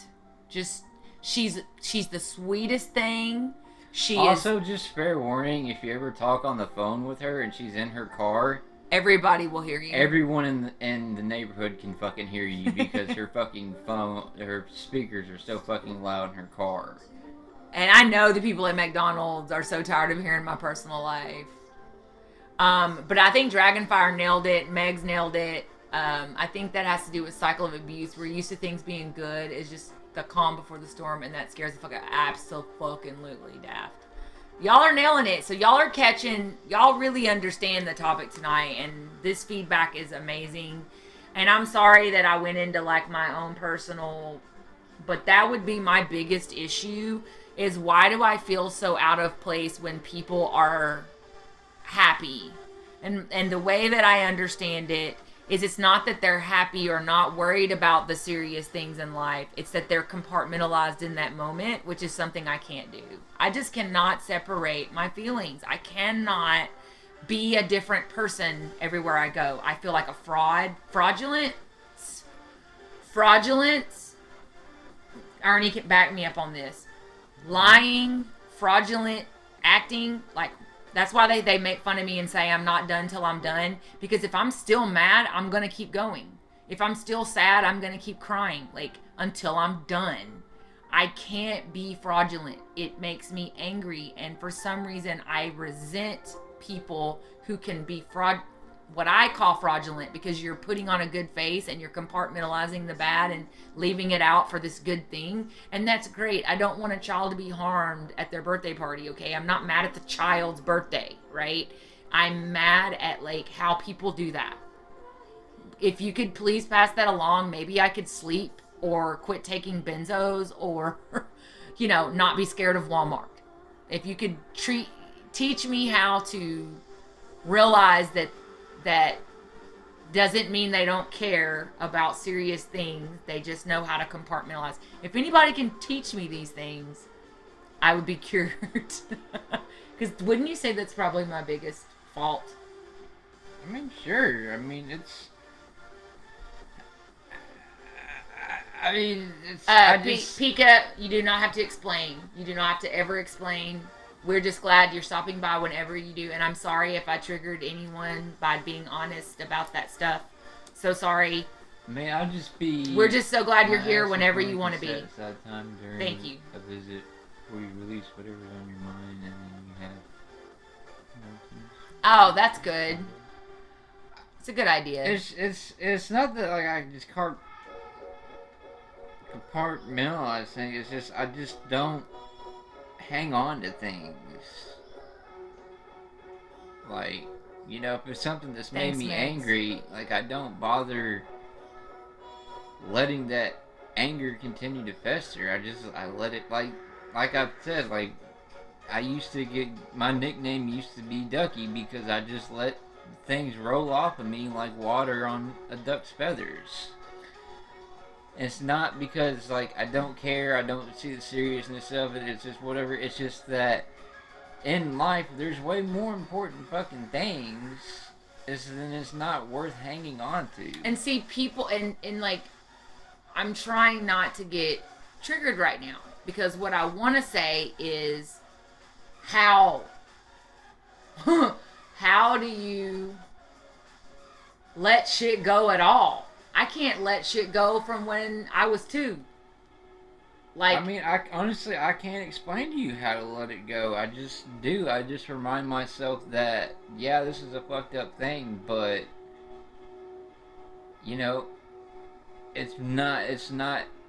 Just, she's the sweetest thing. She also, just fair warning, if you ever talk on the phone with her and she's in her car, everybody will hear you. Everyone in the neighborhood can fucking hear you because her fucking phone, her speakers are so fucking loud in her car. And I know the people at McDonald's are so tired of hearing my personal life. But I think Dragonfire nailed it. Megs nailed it. I think that has to do with cycle of abuse. We're used to things being good. It's just the calm before the storm, and that scares the fuck out. Absolutely daft. Y'all are nailing it. So y'all are catching. Y'all really understand the topic tonight, and this feedback is amazing. And I'm sorry that I went into like my own personal, but that would be my biggest issue. Is why do I feel so out of place when people are happy? And the way that I understand it is it's not that they're happy or not worried about the serious things in life. It's that they're compartmentalized in that moment, which is something I can't do. I just cannot separate my feelings. I cannot be a different person everywhere I go. I feel like a fraudulence. Ernie can back me up on this. Lying, fraudulent acting, like, that's why they make fun of me and say I'm not done till I'm done. Because if I'm still mad, I'm going to keep going. If I'm still sad, I'm going to keep crying, like, until I'm done. I can't be fraudulent. It makes me angry. And for some reason, I resent people who can be what I call fraudulent, because you're putting on a good face and you're compartmentalizing the bad and leaving it out for this good thing. And that's great. I don't want a child to be harmed at their birthday party, okay? I'm not mad at the child's birthday, right? I'm mad at, like, how people do that. If you could please pass that along, maybe I could sleep or quit taking benzos or, you know, not be scared of Walmart. If you could teach me how to realize that doesn't mean they don't care about serious things. They just know how to compartmentalize. If anybody can teach me these things, I would be cured. Because wouldn't you say that's probably my biggest fault? I mean, sure. I mean, it's... Pika, you do not have to explain. You do not have to ever explain. We're just glad you're stopping by whenever you do. And I'm sorry if I triggered anyone by being honest about that stuff. So sorry. May I just be... We're just so glad you're here whenever you want to be. Time during Thank you. A visit where you release whatever's on your mind, and then you have... Oh, that's good. It's a good idea. It's not that, like, I just compartmentalize things. It's just, I just don't hang on to things. Like, you know, if it's something that's made me angry, like, I don't bother letting that anger continue to fester. I let it, like I've said, like, I used to get, my nickname used to be Ducky because I just let things roll off of me like water on a duck's feathers. It's not because, like, I don't care, I don't see the seriousness of it, it's just whatever. It's just that in life, there's way more important fucking things, and it's not worth hanging on to. And see, people, and like, I'm trying not to get triggered right now, because what I want to say is, how do you let shit go at all? I can't let shit go from when I was 2. Like, I mean, honestly, I can't explain to you how to let it go. I just do. I just remind myself that, yeah, this is a fucked up thing, but, you know, it's not,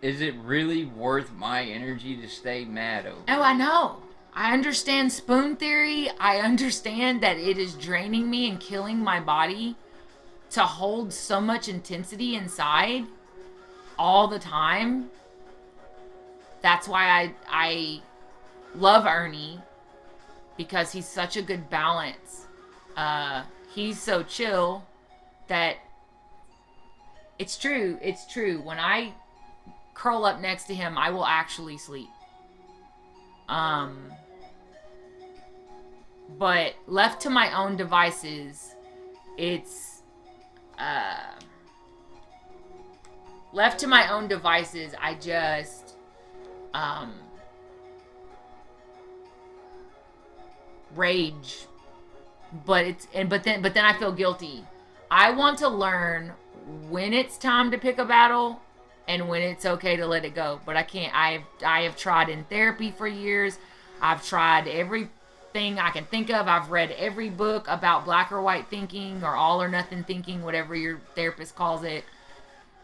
is it really worth my energy to stay mad over? oh, I know. I understand spoon theory. I understand that it is draining me and killing my body to hold so much intensity inside all the time. That's why I love Ernie, because he's such a good balance. He's so chill that it's true. When I curl up next to him, I will actually sleep. But left to my own devices, left to my own devices, I just rage. But then I feel guilty. I want to learn when it's time to pick a battle and when it's okay to let it go. But I can't. I have tried in therapy for years. I've tried everything I can think of. I've read every book about black or white thinking, or all or nothing thinking, whatever your therapist calls it.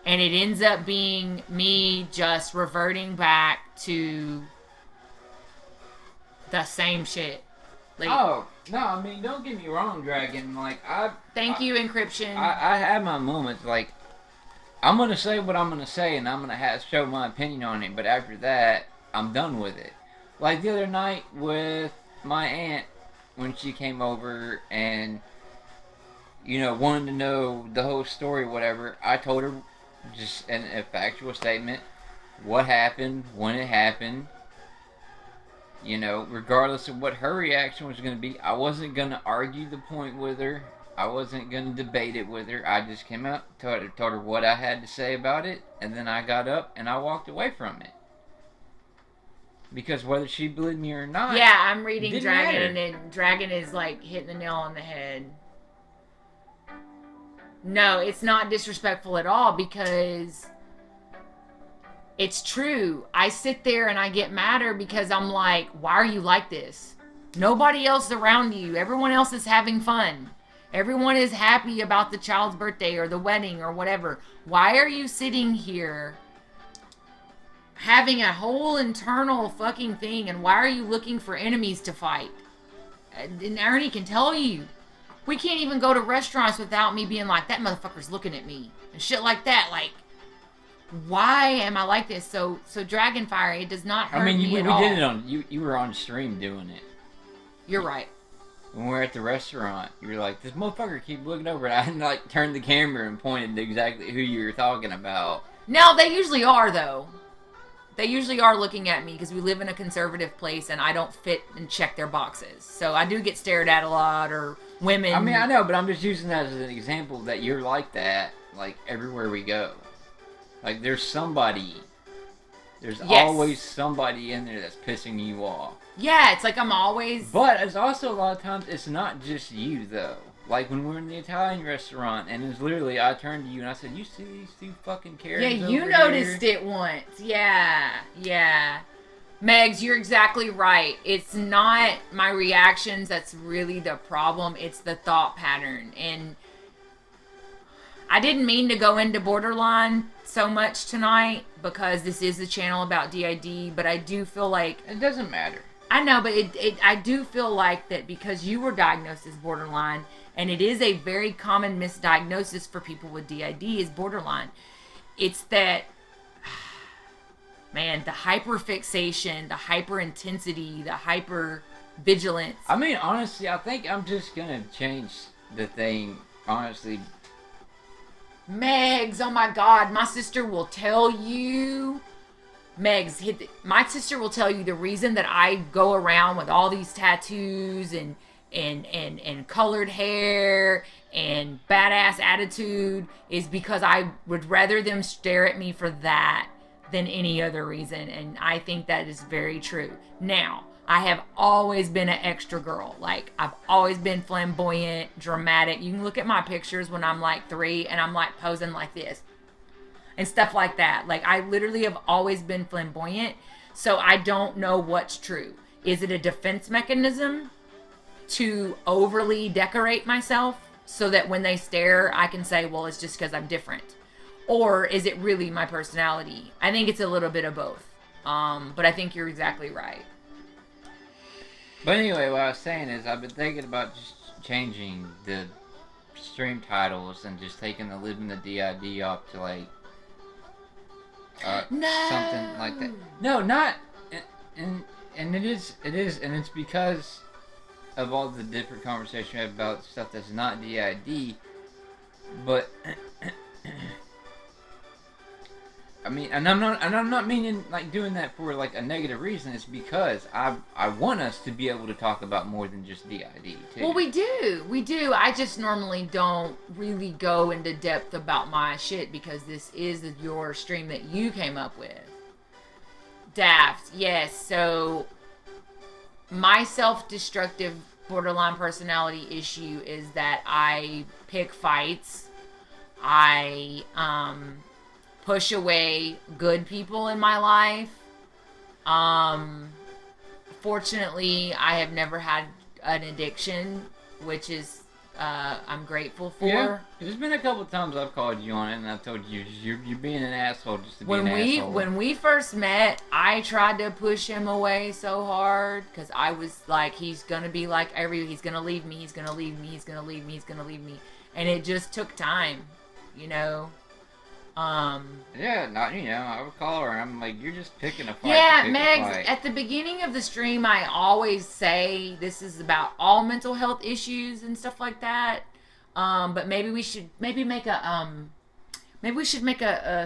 And it ends up being me just reverting back to the same shit. Like, oh, no, I mean, don't get me wrong, Dragon. Like, Thank you, Encryption. I have my moments. Like, I'm going to say what I'm going to say, and I'm going to show my opinion on it. But after that, I'm done with it. Like, the other night with my aunt, when she came over and, you know, wanted to know the whole story, whatever, I told her just a factual statement, what happened, when it happened. You know, regardless of what her reaction was going to be, I wasn't going to argue the point with her. I wasn't going to debate it with her. I just came out, told her what I had to say about it, and then I got up and I walked away from it. Because whether she believed me or not, yeah, I'm reading Dragon, matter. and Dragon is like hitting the nail on the head. No, it's not disrespectful at all, because it's true. I sit there and I get madder because I'm like, why are you like this? Nobody else around you. Everyone else is having fun. Everyone is happy about the child's birthday or the wedding or whatever. Why are you sitting here having a whole internal fucking thing, and why are you looking for enemies to fight? And Ernie can tell you. We can't even go to restaurants without me being like, that motherfucker's looking at me. And shit like that. Like, why am I like this? So Dragonfire, it does not hurt me at all. We did it on, you were on stream doing it. You're right. When we were at the restaurant, you were like, this motherfucker keep looking over. And I like turned the camera and pointed to exactly who you were talking about. No, they usually are, though. They usually are looking at me because we live in a conservative place and I don't fit and check their boxes. So I do get stared at a lot, or women. I mean, I know, but I'm just using that as an example that you're like that, like, everywhere we go. Like, there's somebody. There's always somebody in there that's pissing you off. Yeah, it's like I'm always... But it's also a lot of times, it's not just you, though. Like, when we were in the Italian restaurant, and it's literally, I turned to you and I said, you see these two fucking Karens Yeah, you noticed it once. Yeah. Megs, you're exactly right. It's not my reactions that's really the problem. It's the thought pattern. And I didn't mean to go into Borderline so much tonight, because this is a channel about DID, but I do feel like... It doesn't matter. I know, but I do feel like that because you were diagnosed as borderline, and it is a very common misdiagnosis for people with DID is borderline. It's that, man, the hyperfixation, the hyperintensity, the hypervigilance. I mean, honestly, I think I'm just gonna change the thing, honestly. Megs, oh my God, my sister will tell you. Megs, my sister will tell you the reason that I go around with all these tattoos and colored hair and badass attitude is because I would rather them stare at me for that than any other reason. And I think that is very true. Now, I have always been an extra girl. Like, I've always been flamboyant, dramatic. You can look at my pictures when I'm like 3 and I'm like posing like this and stuff like that. Like, I literally have always been flamboyant. So I don't know what's true. Is it a defense mechanism to overly decorate myself so that when they stare, I can say, well, it's just because I'm different? Or is it really my personality? I think it's a little bit of both. But I think you're exactly right. But anyway, what I was saying is I've been thinking about just changing the stream titles and just taking the Living the DID off to like No. something like that. No, not and it is and it's because of all the different conversations we have about stuff that's not DID, but I mean, and I'm not meaning like doing that for like a negative reason. It's because I want us to be able to talk about more than just DID too. Well, we do. I just normally don't really go into depth about my shit because this is your stream that you came up with. Daft, yes. So my self-destructive borderline personality issue is that I pick fights. I push away good people in my life. Fortunately, I have never had an addiction, which is I'm grateful for. Yeah, there's been a couple times I've called you on it, and I've told you you're being an asshole just to be an asshole. When we first met, I tried to push him away so hard because I was like, he's gonna be like he's gonna leave me, he's gonna leave me, he's gonna leave me, he's gonna leave me, and it just took time, you know. Yeah, not I would call her and I'm like, you're just picking a fight. Yeah, Megs, at the beginning of the stream I always say this is about all mental health issues and stuff like that. But maybe we should make a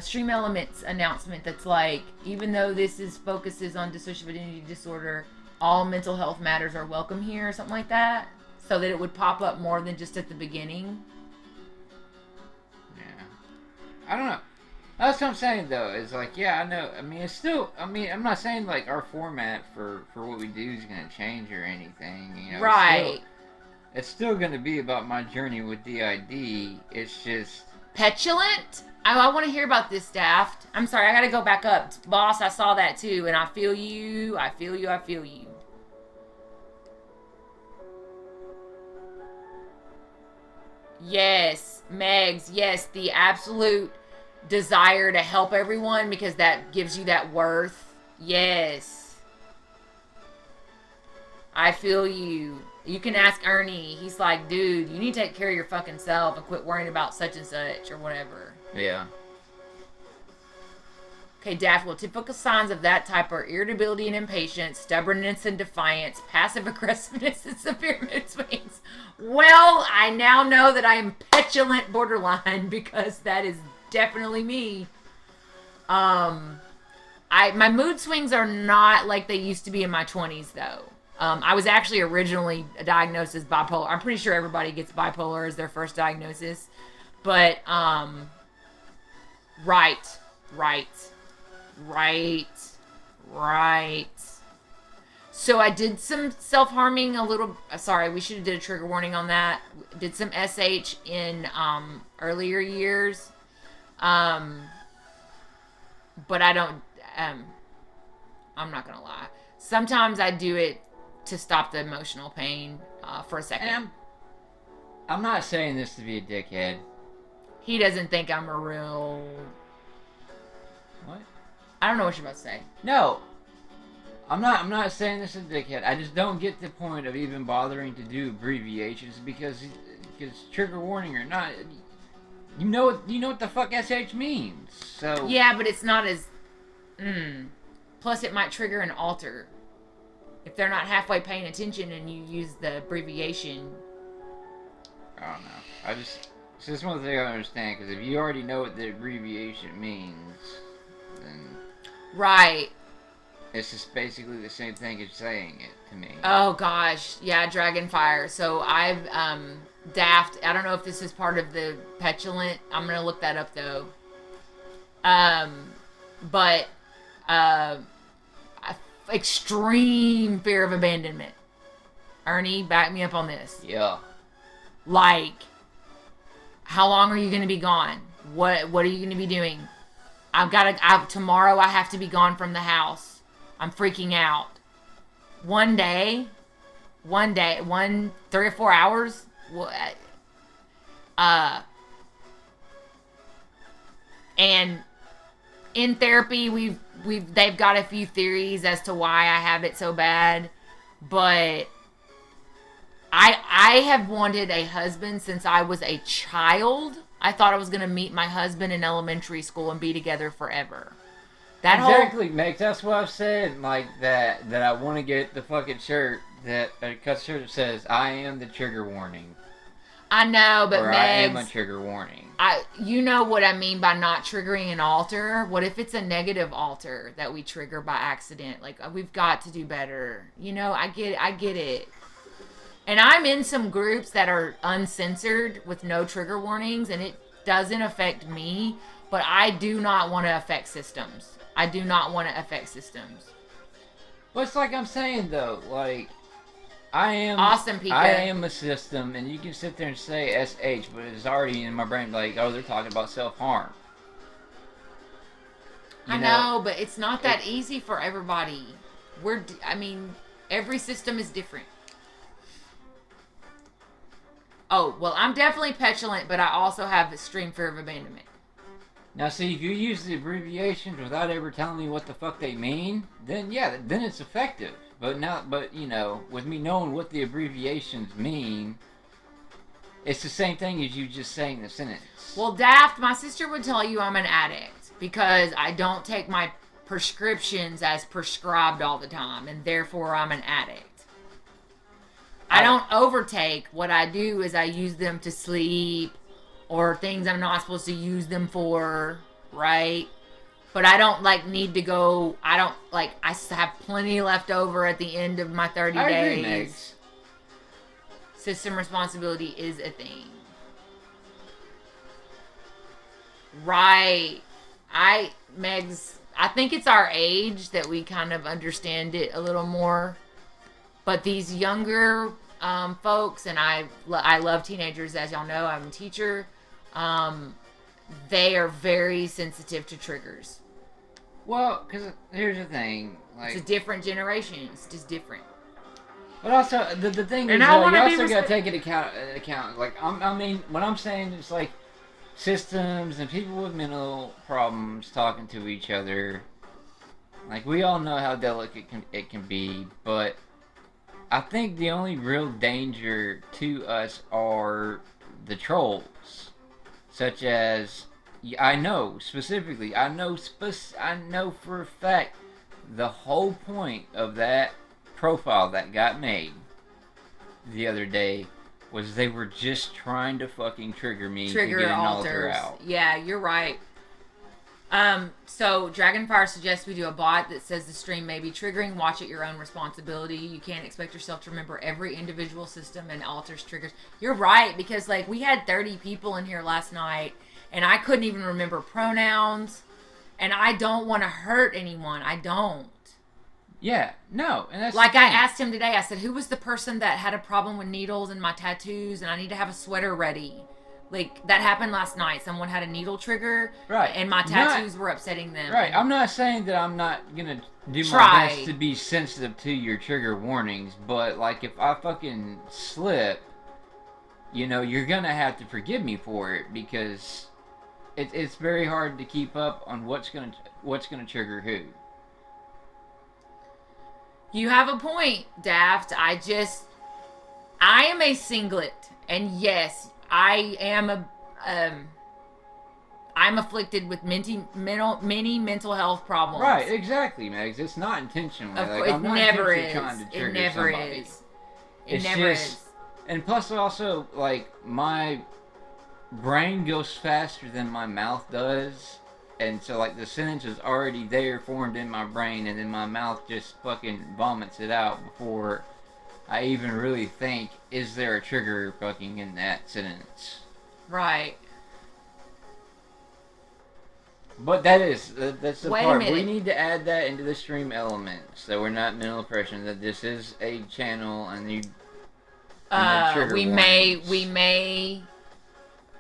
Stream Elements announcement that's like, even though this focuses on dissociative identity disorder, all mental health matters are welcome here or something like that. So that it would pop up more than just at the beginning. I don't know. That's what I'm saying, though. Is like, yeah, I know. I mean, it's still. I mean, I'm not saying like our format for what we do is gonna change or anything. You know, right. It's still gonna be about my journey with DID. It's just petulant. I want to hear about this, Daft. I'm sorry, I gotta go back up, boss. I saw that too, and I feel you. I feel you. I feel you. Yes, Megs, yes, the absolute desire to help everyone because that gives you that worth. Yes. I feel you. You can ask Ernie. He's like, dude, you need to take care of your fucking self and quit worrying about such and such or whatever. Yeah. Okay, Daft, well, typical signs of that type are irritability and impatience, stubbornness and defiance, passive aggressiveness, and severe mood swings. Well, I now know that I am petulant borderline because that is definitely me. My mood swings are not like they used to be in my 20s, though. I was actually originally diagnosed as bipolar. I'm pretty sure everybody gets bipolar as their first diagnosis. But, right. So I did some self-harming a little. Sorry, we should have did a trigger warning on that. Did some SH in earlier years. But I don't. I'm not gonna lie. Sometimes I do it to stop the emotional pain for a second. And I'm not saying this to be a dickhead. He doesn't think I'm a real. What? I don't know what you're about to say. No. I'm not saying this is a dickhead. I just don't get the point of even bothering to do abbreviations because trigger warning or not, you know what the fuck SH means. So yeah, but it's not as. Plus, it might trigger an alter if they're not halfway paying attention and you use the abbreviation. I don't know. It's just one thing I don't understand, because if you already know what the abbreviation means, then... Right. It's just basically the same thing as saying it to me. Oh, gosh. Yeah, Dragonfire. So I've, Daft, I don't know if this is part of the petulant. I'm going to look that up, though. But, extreme fear of abandonment. Ernie, back me up on this. Yeah. Like, how long are you going to be gone? What are you going to be doing? Tomorrow I have to be gone from the house. I'm freaking out. 3 or 4 hours? And in therapy, they've got a few theories as to why I have it so bad, but I have wanted a husband since I was a child. I thought I was going to meet my husband in elementary school and be together forever. Exactly, Meg. That's what I've said. Like that I want to get the fucking shirt that says "I am the trigger warning." I know, but or Megs, I am a trigger warning. You know what I mean by not triggering an alter. What if it's a negative alter that we trigger by accident? Like, we've got to do better. You know, I get it. And I'm in some groups that are uncensored with no trigger warnings, and it doesn't affect me, but I do not want to affect systems. I do not want to affect systems. Well, it's like I'm saying, though, like, I am... Awesome, Pika. I am a system, and you can sit there and say SH, but it's already in my brain, like, oh, they're talking about self-harm. I know, but it's not that easy for everybody. Every system is different. Oh, well, I'm definitely petulant, but I also have extreme fear of abandonment. Now, see, if you use the abbreviations without ever telling me what the fuck they mean, then yeah, then it's effective. But with me knowing what the abbreviations mean, it's the same thing as you just saying the sentence. Well, Daft, my sister would tell you I'm an addict because I don't take my prescriptions as prescribed all the time, and therefore I'm an addict. I don't overtake. What I do is I use them to sleep or things I'm not supposed to use them for, right? But I don't, need to go, I have plenty left over at the end of my 30 days. I agree, Megs. System responsibility is a thing. Right. Megs, I think it's our age that we kind of understand it a little more. But these younger folks, and I love teenagers, as y'all know, I'm a teacher, they are very sensitive to triggers. Well, because here's the thing. It's a different generation. It's just different. But also, the thing is, you also got to take into account. Like, what I'm saying is, like, systems and people with mental problems talking to each other. Like, we all know how delicate it can be, but I think the only real danger to us are the trolls, such as I know for a fact the whole point of that profile that got made the other day was they were just trying to fucking trigger me to get an alter out. Yeah, you're right. So Dragonfire suggests we do a bot that says the stream may be triggering. Watch at your own responsibility. You can't expect yourself to remember every individual system and alters triggers. You're right, because we had 30 people in here last night, and I couldn't even remember pronouns, and I don't want to hurt anyone. I don't. Yeah, no, and that's I asked him today. I said, "Who was the person that had a problem with needles and my tattoos, and I need to have a sweater ready?" That happened last night. Someone had a needle trigger, right? And my tattoos were upsetting them. Right. I'm not saying that I'm not gonna do my best to be sensitive to your trigger warnings, but if I fucking slip, you're gonna have to forgive me for it, because it's very hard to keep up on what's gonna trigger who. You have a point, Daft. I am a singlet, and yes, I am I'm afflicted with many mental health problems. Right, exactly, Megs. It's not intentional. It never is. It never is. It never is. And plus, also, like, my brain goes faster than my mouth does. And so, like, the sentence is already there, formed in my brain, and then my mouth just fucking vomits it out before I even really think, is there a trigger fucking in that sentence? Right. But that's the Wait a part. minute. We need to add that into the stream element, so we're not mental impression that this is a channel and you. We may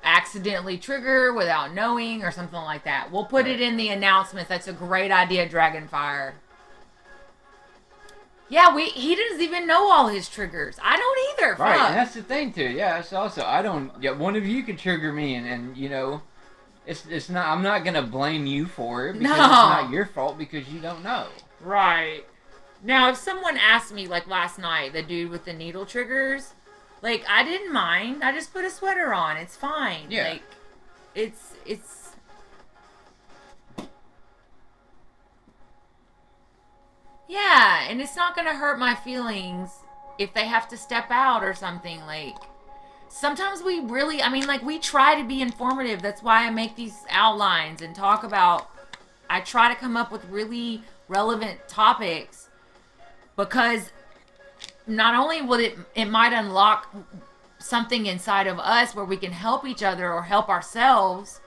accidentally trigger without knowing or something like that. We'll put it in the announcements. That's a great idea, Dragonfire. Yeah, he doesn't even know all his triggers. I don't either. Right, Fuck. and that's the thing too. Yeah, it's also I don't. Yeah, one of you can trigger me, and you know, it's not. I'm not gonna blame you for it because it's not your fault because you don't know. Right. Now, if someone asked me, like last night, the dude with the needle triggers, like, I didn't mind. I just put a sweater on. It's fine. Yeah. Like, it's... Yeah, and it's not going to hurt my feelings if they have to step out or something. Like, sometimes we really... I mean, like, we try to be informative. That's why I make these outlines and talk about... I try to come up with really relevant topics because not only will it might unlock something inside of us where we can help each other or help ourselves,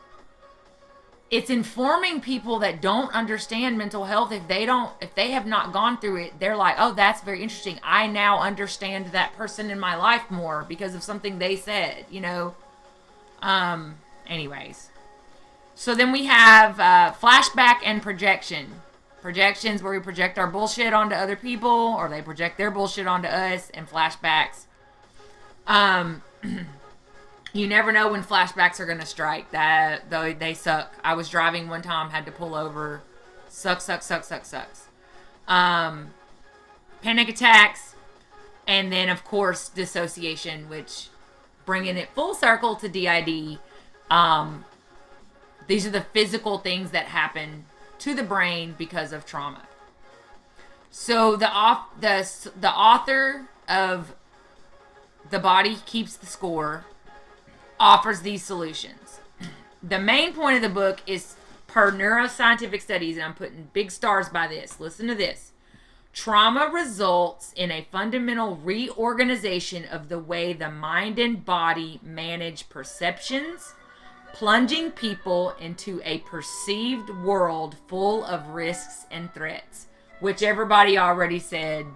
it's informing people that don't understand mental health. If they have not gone through it, they're like, oh, that's very interesting. I now understand that person in my life more because of something they said, you know? Anyways. So then we have flashback and projection. Projections where we project our bullshit onto other people, or they project their bullshit onto us, and flashbacks. You never know when flashbacks are going to strike. That though they suck. I was driving one time, had to pull over. Sucks. Panic attacks, and then of course dissociation, which, bringing it full circle to DID. These are the physical things that happen to the brain because of trauma. So the author of The Body Keeps the Score offers these solutions. The main point of the book is per neuroscientific studies, and I'm putting big stars by this. Listen to this. Trauma results in a fundamental reorganization of the way the mind and body manage perceptions, plunging people into a perceived world full of risks and threats, which everybody already said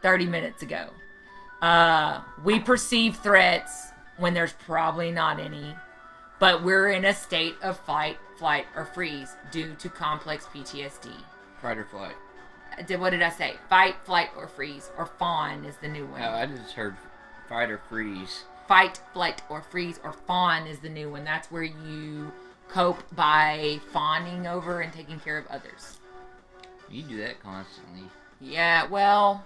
30 minutes ago. We perceive threats when there's probably not any, but we're in a state of fight, flight, or freeze due to complex PTSD. Fight or flight. What did I say? Fight, flight, or freeze, or fawn is the new one. I just heard fight or freeze. Fight, flight, or freeze, or fawn is the new one. That's where you cope by fawning over and taking care of others. You do that constantly. Yeah, well,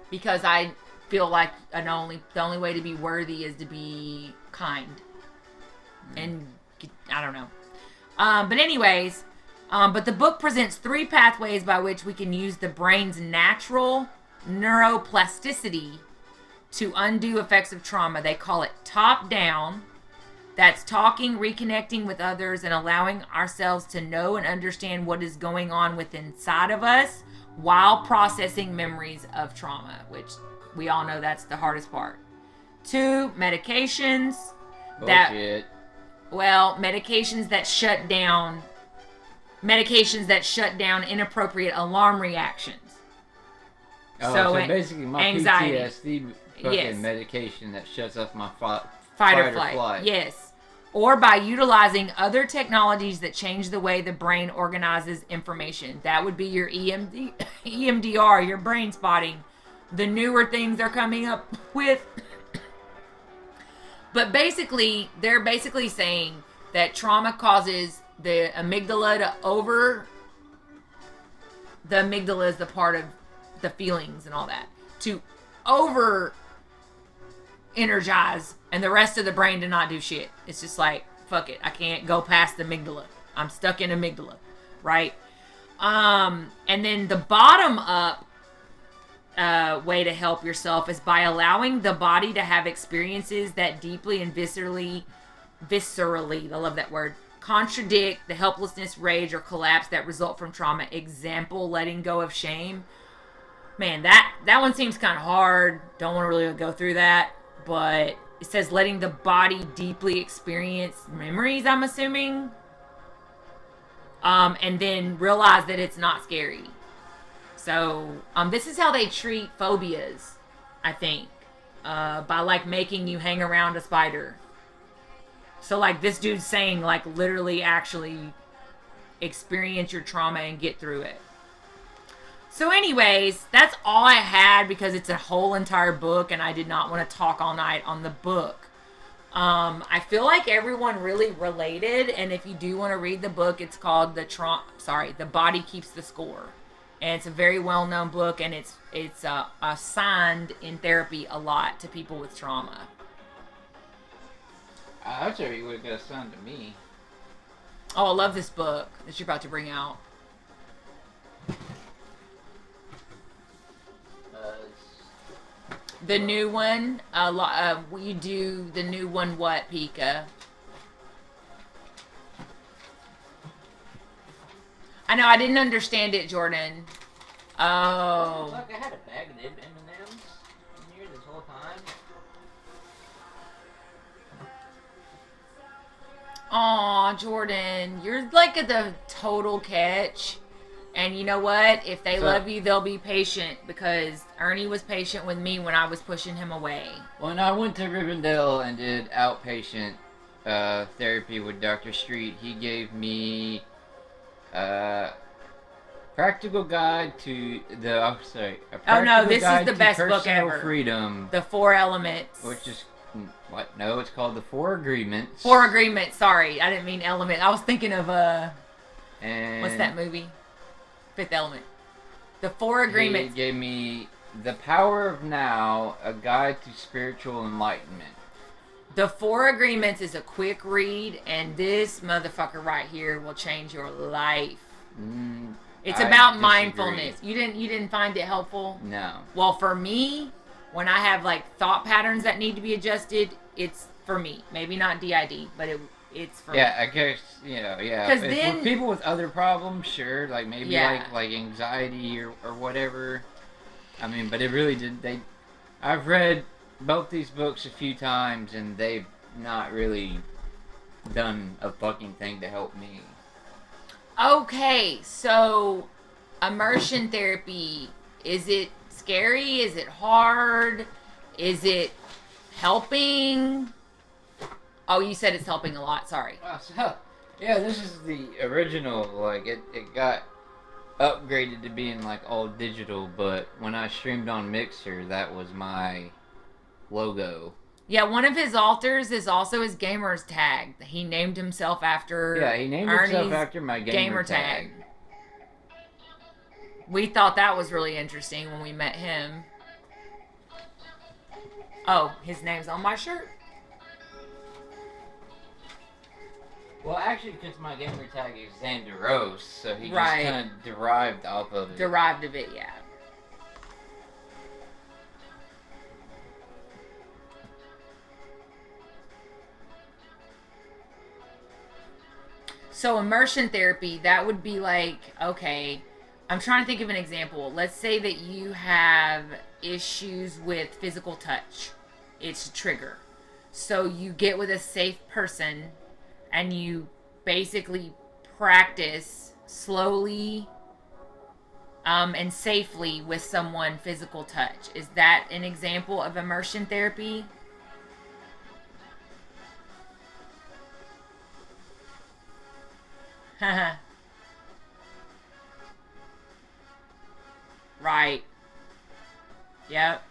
because I feel like the only way to be worthy is to be kind. And I don't know. But anyways, but the book presents 3 pathways by which we can use the brain's natural neuroplasticity to undo effects of trauma. They call it top down. That's talking, reconnecting with others, and allowing ourselves to know and understand what is going on within inside of us while processing memories of trauma, which we all know that's the hardest part. 2, medications. Bullshit. Medications that shut down inappropriate alarm reactions. Oh, so basically my anxiety. PTSD fucking medication that shuts off my fight or flight. Yes. Or by utilizing other technologies that change the way the brain organizes information. That would be your EMDR, your brain spotting. The newer things they're coming up with. But basically, they're basically saying that trauma causes the amygdala to the amygdala is the part of the feelings and all that, to over energize, and the rest of the brain to not do shit. It's just like, fuck it, I can't go past the amygdala. I'm stuck in amygdala, right? And then the bottom up way to help yourself is by allowing the body to have experiences that deeply and viscerally, I love that word, contradict the helplessness, rage, or collapse that result from trauma. Example, letting go of shame. Man, that one seems kind of hard. Don't want to really go through that. But it says letting the body deeply experience memories, I'm assuming. And then realize that it's not scary. So, this is how they treat phobias, I think. By, like, making you hang around a spider. So, like, this dude's saying, like, literally actually experience your trauma and get through it. So anyways, that's all I had because it's a whole entire book and I did not want to talk all night on the book. I feel like everyone really related, and if you do want to read the book, it's called The Body Keeps the Score. And it's a very well-known book, and it's assigned in therapy a lot to people with trauma. I was sure you would have got assigned to me. Oh, I love this book that you're about to bring out. The new one, we do the new one. What, Pika? I know I didn't understand it, Jordan. Oh. Look, I had a bag of M&Ms in here this whole time. Aw, Jordan, you're like the total catch. And you know what? If they love you, they'll be patient, because Ernie was patient with me when I was pushing him away. When I went to Rivendell and did outpatient therapy with Dr. Street, he gave me a practical guide to the... this is the best book ever. Freedom. The 4 Elements. Which is... What? No, it's called the 4 Agreements. 4 Agreements, sorry. I didn't mean element. I was thinking of, and what's that movie? Fifth Element. The 4 Agreements. He gave me The Power of Now, a guide to spiritual enlightenment. The 4 Agreements is a quick read, and this motherfucker right here will change your life. It's about mindfulness. You didn't find it helpful? No. Well, for me, when I have like thought patterns that need to be adjusted, it's for me. Maybe not DID, but it's for me. Yeah, I guess, yeah. Because then... with people with other problems, sure, like maybe like anxiety or whatever. I mean, but it really did, I've read both these books a few times, and they've not really done a fucking thing to help me. Okay, so immersion therapy, is it scary? Is it hard? Is it helping? Oh, you said it's helping a lot. Sorry. So, yeah, this is the original. Like, it got upgraded to being, like, all digital, but when I streamed on Mixer, that was my logo. Yeah, one of his altars is also his gamer's tag. He named himself after himself after my gamer tag. We thought that was really interesting when we met him. Oh, his name's on my shirt. Well, actually, because my gamer tag is Xanderos, so he just kind of derived off of it. Derived of it, yeah. So immersion therapy, that would be like, okay, I'm trying to think of an example. Let's say that you have issues with physical touch. It's a trigger. So you get with a safe person and you basically practice slowly and safely with someone physical touch. Is that an example of immersion therapy? Right. Yep.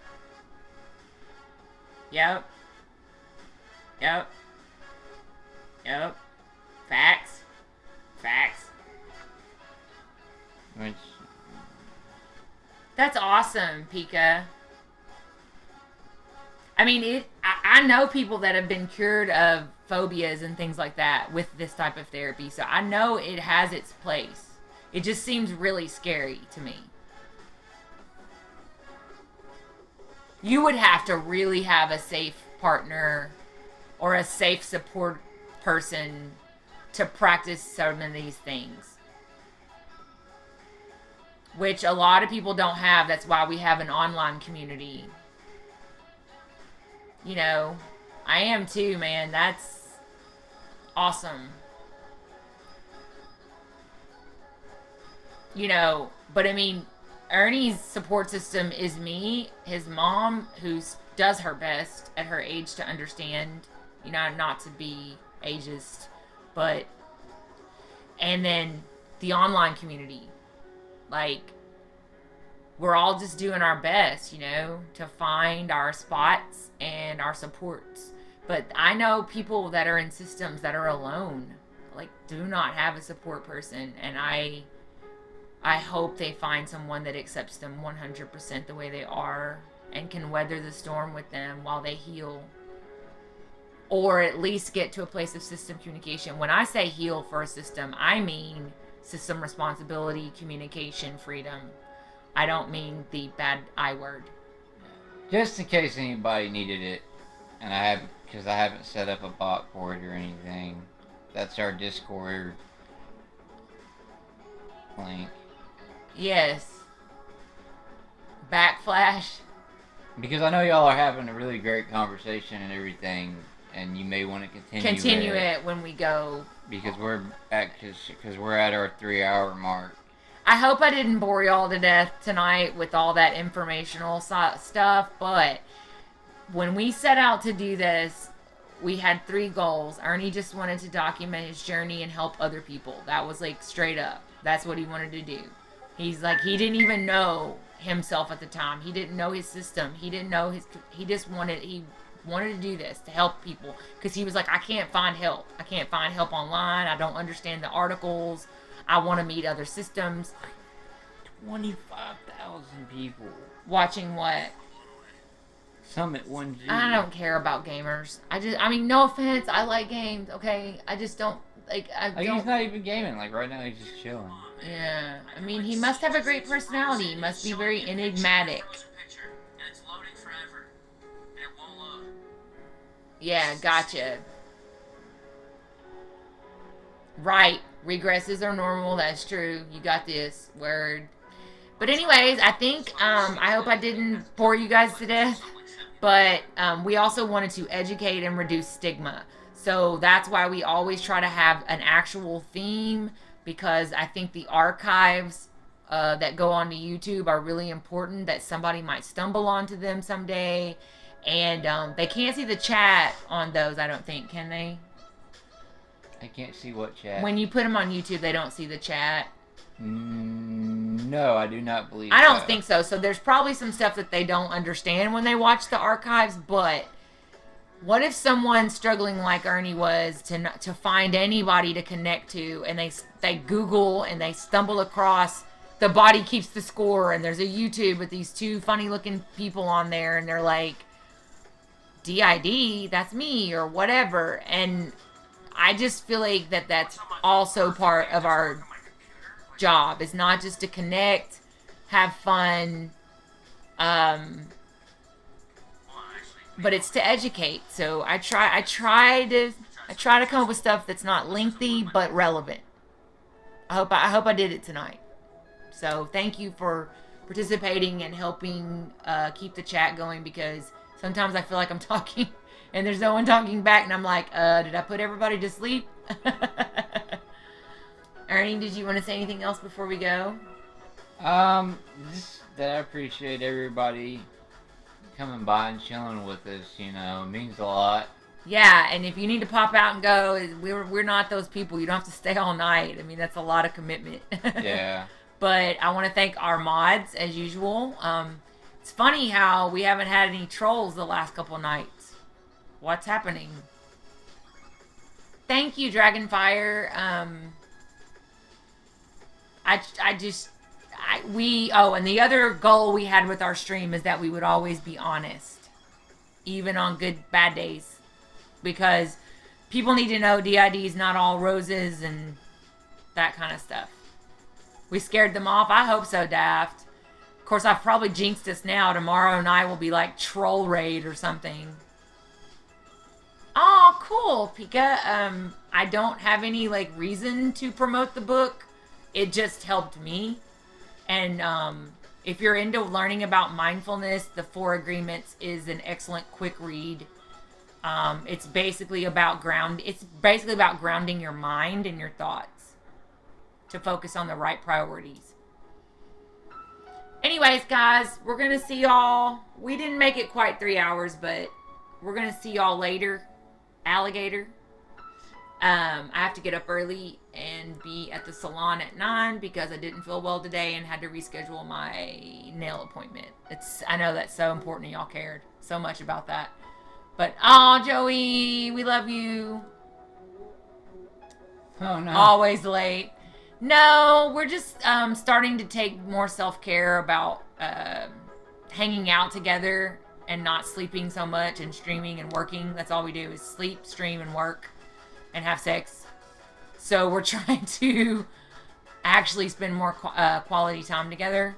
Yep. Yep. Yep. Facts. Facts. Which... That's awesome, Pika. I mean, I know people that have been cured of phobias and things like that with this type of therapy, so I know it has its place. It just seems really scary to me. you would have to really have a safe partner or a safe support person to practice some of these things, which a lot of people don't have. That's why we have an online community. You know, I am too, man. That's awesome. You know, but I mean, Ernie's support system is me, his mom, who does her best at her age to understand, you know, not to be ageist, but, and then the online community. Like, we're all just doing our best, you know, to find our spots and our supports. But I know people that are in systems that are alone, like, do not have a support person, and I hope they find someone that accepts them 100% the way they are and can weather the storm with them while they heal. Or at least get to a place of system communication. When I say heal for a system, I mean system responsibility, communication, freedom. I don't mean the bad I word. Just in case anybody needed it, and because I haven't set up a bot for it or anything. That's our Discord link. Yes. Backflash. Because I know y'all are having a really great conversation and everything, and you may want to continue it when we go. Because we're at our 3-hour mark. I hope I didn't bore y'all to death tonight with all that informational stuff, but when we set out to do this, we had 3 goals. Ernie just wanted to document his journey and help other people. That was like straight up. That's what he wanted to do. He's like, he didn't even know himself at the time. He didn't know his system. He didn't know he wanted to do this to help people. Because he was like, I can't find help. I can't find help online. I don't understand the articles. I want to meet other systems. 25,000 people. Watching what? Summit 1G. I don't care about gamers. I mean, no offense. I like games, okay? I just don't, like, He's not even gaming. Like, right now he's just chilling. Yeah. I mean, he must have a great personality. He must be very enigmatic. Yeah, gotcha. Right. Regresses are normal. That's true. You got this. Word. But anyways, I think, I hope I didn't bore you guys to death. But we also wanted to educate and reduce stigma. So that's why we always try to have an actual theme. Because I think the archives that go onto YouTube are really important. That somebody might stumble onto them someday. And they can't see the chat on those, I don't think. Can they? I can't see what chat. When you put them on YouTube, they don't see the chat. No, I do not believe I don't think so. So there's probably some stuff that they don't understand when they watch the archives. But what if someone's struggling like Ernie was to find anybody to connect to, and they Google and they stumble across The Body Keeps the Score, and there's a YouTube with these 2 funny looking people on there, and they're like, DID, that's me, or whatever. And I just feel like that's also part of our job. It's not just to connect, have fun, but it's to educate. So I try to come up with stuff that's not lengthy but relevant. I hope I did it tonight. So thank you for participating and helping keep the chat going, because sometimes I feel like I'm talking and there's no one talking back, and I'm like, did I put everybody to sleep? Ernie, did you want to say anything else before we go? Just that I appreciate everybody coming by and chilling with us, you know, it means a lot. Yeah, and if you need to pop out and go, we're not those people. You don't have to stay all night. I mean, that's a lot of commitment. Yeah. But I want to thank our mods, as usual. It's funny how we haven't had any trolls the last couple nights. What's happening? Thank you, Dragonfire. And the other goal we had with our stream is that we would always be honest, even on bad days, because people need to know DID is not all roses and that kind of stuff. We scared them off. I hope so, Daft. Of course, I've probably jinxed us now. Tomorrow night will be like troll raid or something. Oh, cool, Pika. I don't have any like reason to promote the book. It just helped me. And if you're into learning about mindfulness, The Four Agreements is an excellent quick read. It's basically about grounding your mind and your thoughts to focus on the right priorities. Anyways, guys, we're going to see y'all. We didn't make it quite 3 hours, but we're going to see y'all later. Alligator. I have to get up early and be at the salon at 9 because I didn't feel well today and had to reschedule my nail appointment. I know that's so important. Y'all cared so much about that. But, Joey, we love you. Oh, no. Always late. No, we're just starting to take more self-care about hanging out together and not sleeping so much and streaming and working. That's all we do is sleep, stream, and work and have sex. So we're trying to actually spend more quality time together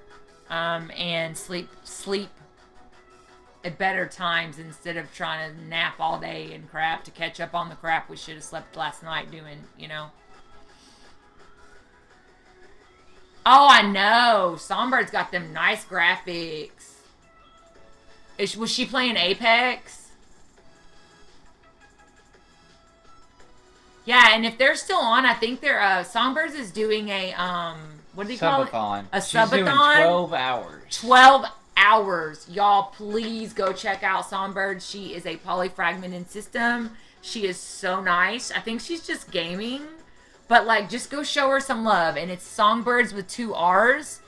and sleep at better times instead of trying to nap all day and crap to catch up on the crap we should have slept last night doing, you know. Oh, I know. Songbird's got them nice graphics. Was she playing Apex? Yeah, and if they're still on, I think they're Songbirds is doing a what do you call it? A subathon. She's doing 12 hours. 12 hours. Y'all, please go check out Songbird. She is a polyfragmented system. She is so nice. I think she's just gaming. But, like, just go show her some love. And it's Songbirds with 2 R's.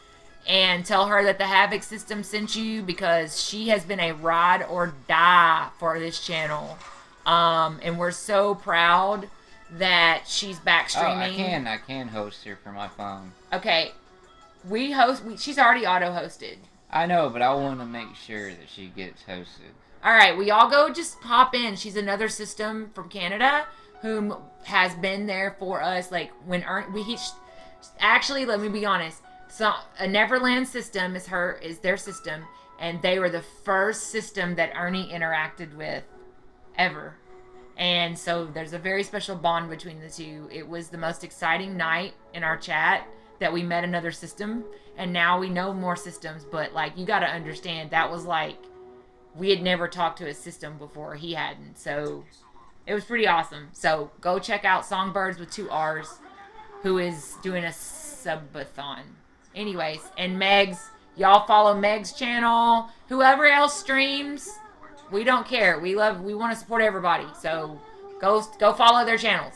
And tell her that the Havoc system sent you because she has been a ride or die for this channel. And we're so proud that she's back streaming. I can host her for my phone. Okay. She's already auto-hosted. I know, but I want to make sure that she gets hosted. All right, we all go just pop in. She's another system from Canada whom has been there for us. Like when actually, let me be honest. So a Neverland system is their system, and they were the first system that Ernie interacted with ever. And so there's a very special bond between the two. It was the most exciting night in our chat that we met another system, and now we know more systems. But like, you got to understand, that was like we had never talked to a system before. He hadn't, so it was pretty awesome. So go check out Songbirds with 2 R's, who is doing a subathon. Anyways, and Meg's, y'all follow Meg's channel. Whoever else streams, we don't care. We want to support everybody. So go follow their channels.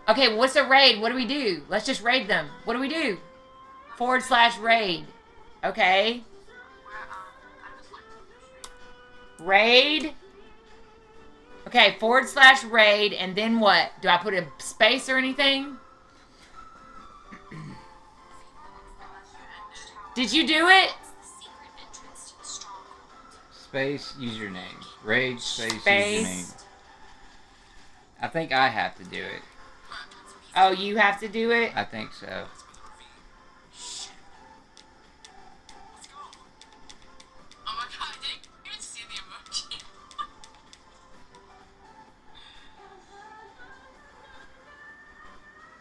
Okay, what's a raid? What do we do? Let's just raid them. What do we do? /raid. Okay. Raid. Okay, /raid, and then what? Do I put a space or anything? Did you do it? Space, username. Raid, space, username. I think I have to do it. Oh, you have to do it? I think so.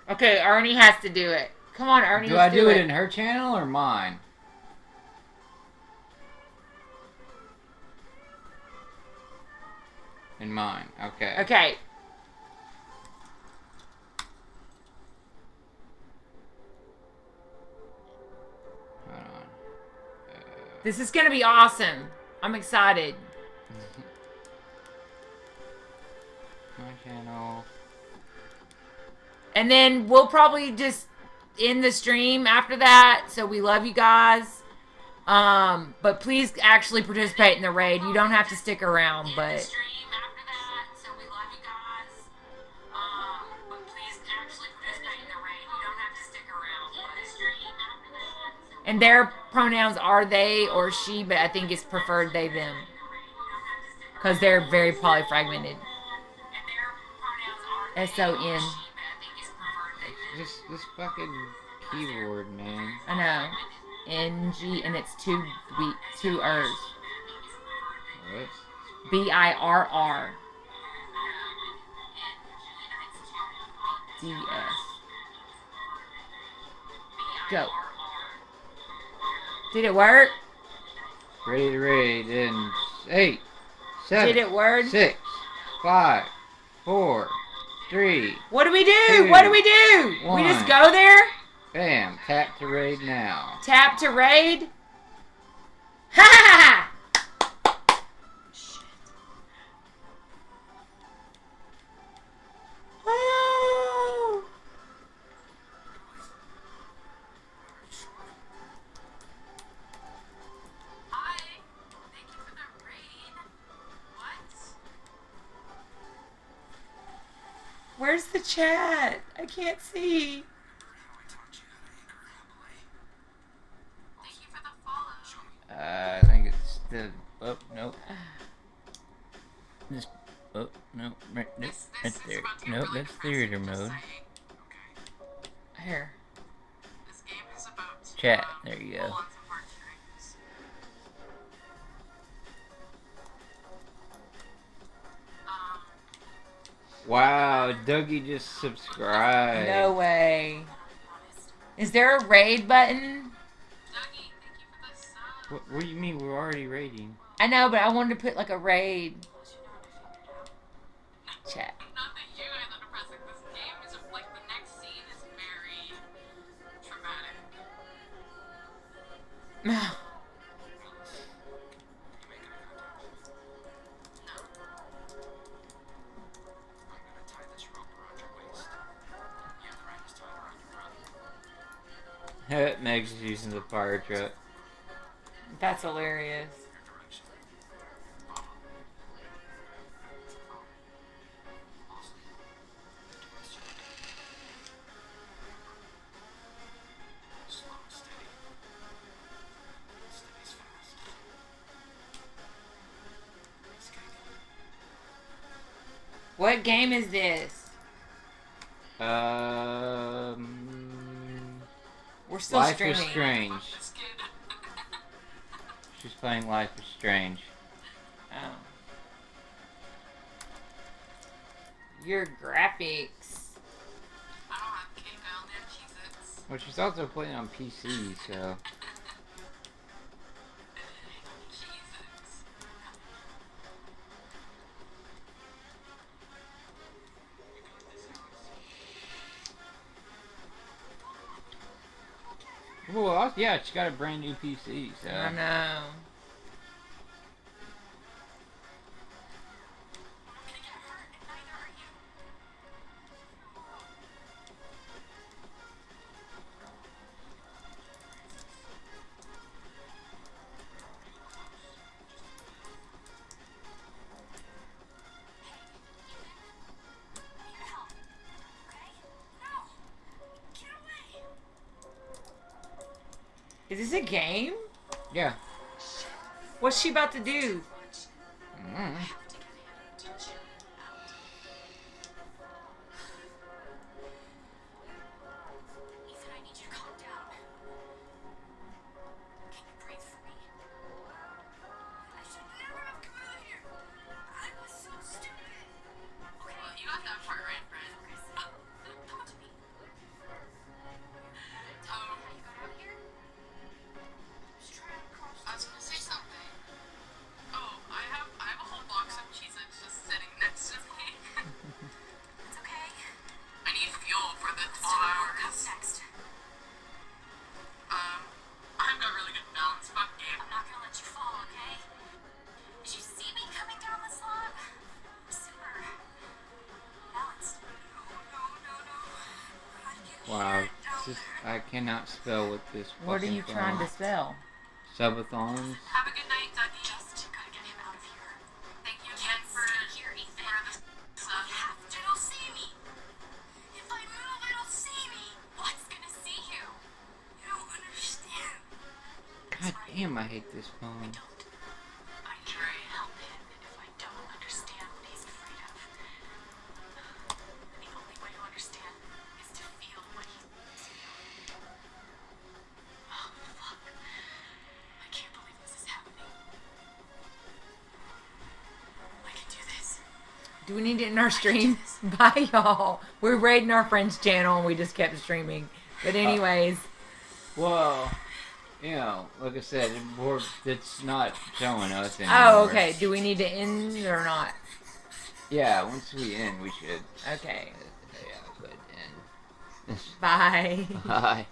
Okay, Ernie has to do it. Come on, Ernie. Do I do it in her channel or mine? In mine. Okay. Okay. Hold on. This is gonna be awesome. I'm excited. My channel. And then we'll probably just end the stream after that. So we love you guys. But please actually participate in the raid. You don't have to stick around, but and their pronouns are they or she, but I think it's preferred they, them. Because they're very polyfragmented. S-O-N. Just fucking keyboard, man. I know. NG, and it's two R's. What? BIRR. DS. Go. Did it work? Ready to raid in 8, 7, Did it work? 6, 5, 4, 3. What do we do? 2, What do we do? 1. We just go there? Bam. Tap to raid now. Tap to raid? Ha ha ha! Oh. Hi. Thank you for the raid. What? Where's the chat? I can't see. Thank you for the follow. I think it's the. Oh, nope. Just. Oh, no. Right, nope, This right is there. about to get Nope, really that's theater depressing, just mode. saying. Here. This game is about to, Chat, there you go. pull on some heartstrings. Wow, Dougie just subscribed. No way. Is there a raid button? Dougie, thank you for the sub. What do you mean? We're already raiding. I know, but I wanted to put like a raid chat. Not that you guys are depressing. This game is like the next scene is very traumatic. Meg's using the fire truck. That's hilarious. What game is this? We're still Life streaming. is Strange. This kid. She's playing Life is Strange. Oh. Your graphics. I don't have cake, I only have Cheez-Its. Well, she's also playing on PC, so. Cheez-Its. Well, yeah, she got a brand new PC, so. I know. I'm gonna get hurt, and neither are you. Is this a game? Yeah. What's she about to do? Mm. Ethan, I need you to calm down. Can you breathe for me? I should never have come out here. I was so stupid. Okay, well, you got that part right, friend. Talk to me. How you got out here? I was gonna say something. Oh, I have a whole box of Cheez-Its just sitting next to me. It's okay. I need fuel for the 12 hours. What's next? I've got really good balance. Fuck game. I'm not gonna let you fall, okay? Did you see me coming down this log? Super balanced. No. How to get Wow. here down This is, there. I cannot spell with this. What are fucking you trying to phone. spell? Subathons. Have a good night, Dougie. Just gotta get him out of here. Thank you again for here, Ethan. For the have to. It'll see me. If I move, it'll see me. What's gonna see you? You don't understand. God damn, I hate this phone. I try to help him if I don't understand what he's afraid of. The only way to understand is to feel what he's feeling. Do we need to end our stream? Bye, y'all. We're raiding our friend's channel and we just kept streaming. But anyways. Well, you know, like I said, it's not showing us anymore. Oh, okay. Do we need to end or not? Yeah, once we end, we should. Okay. Yeah, but end. Bye. Bye.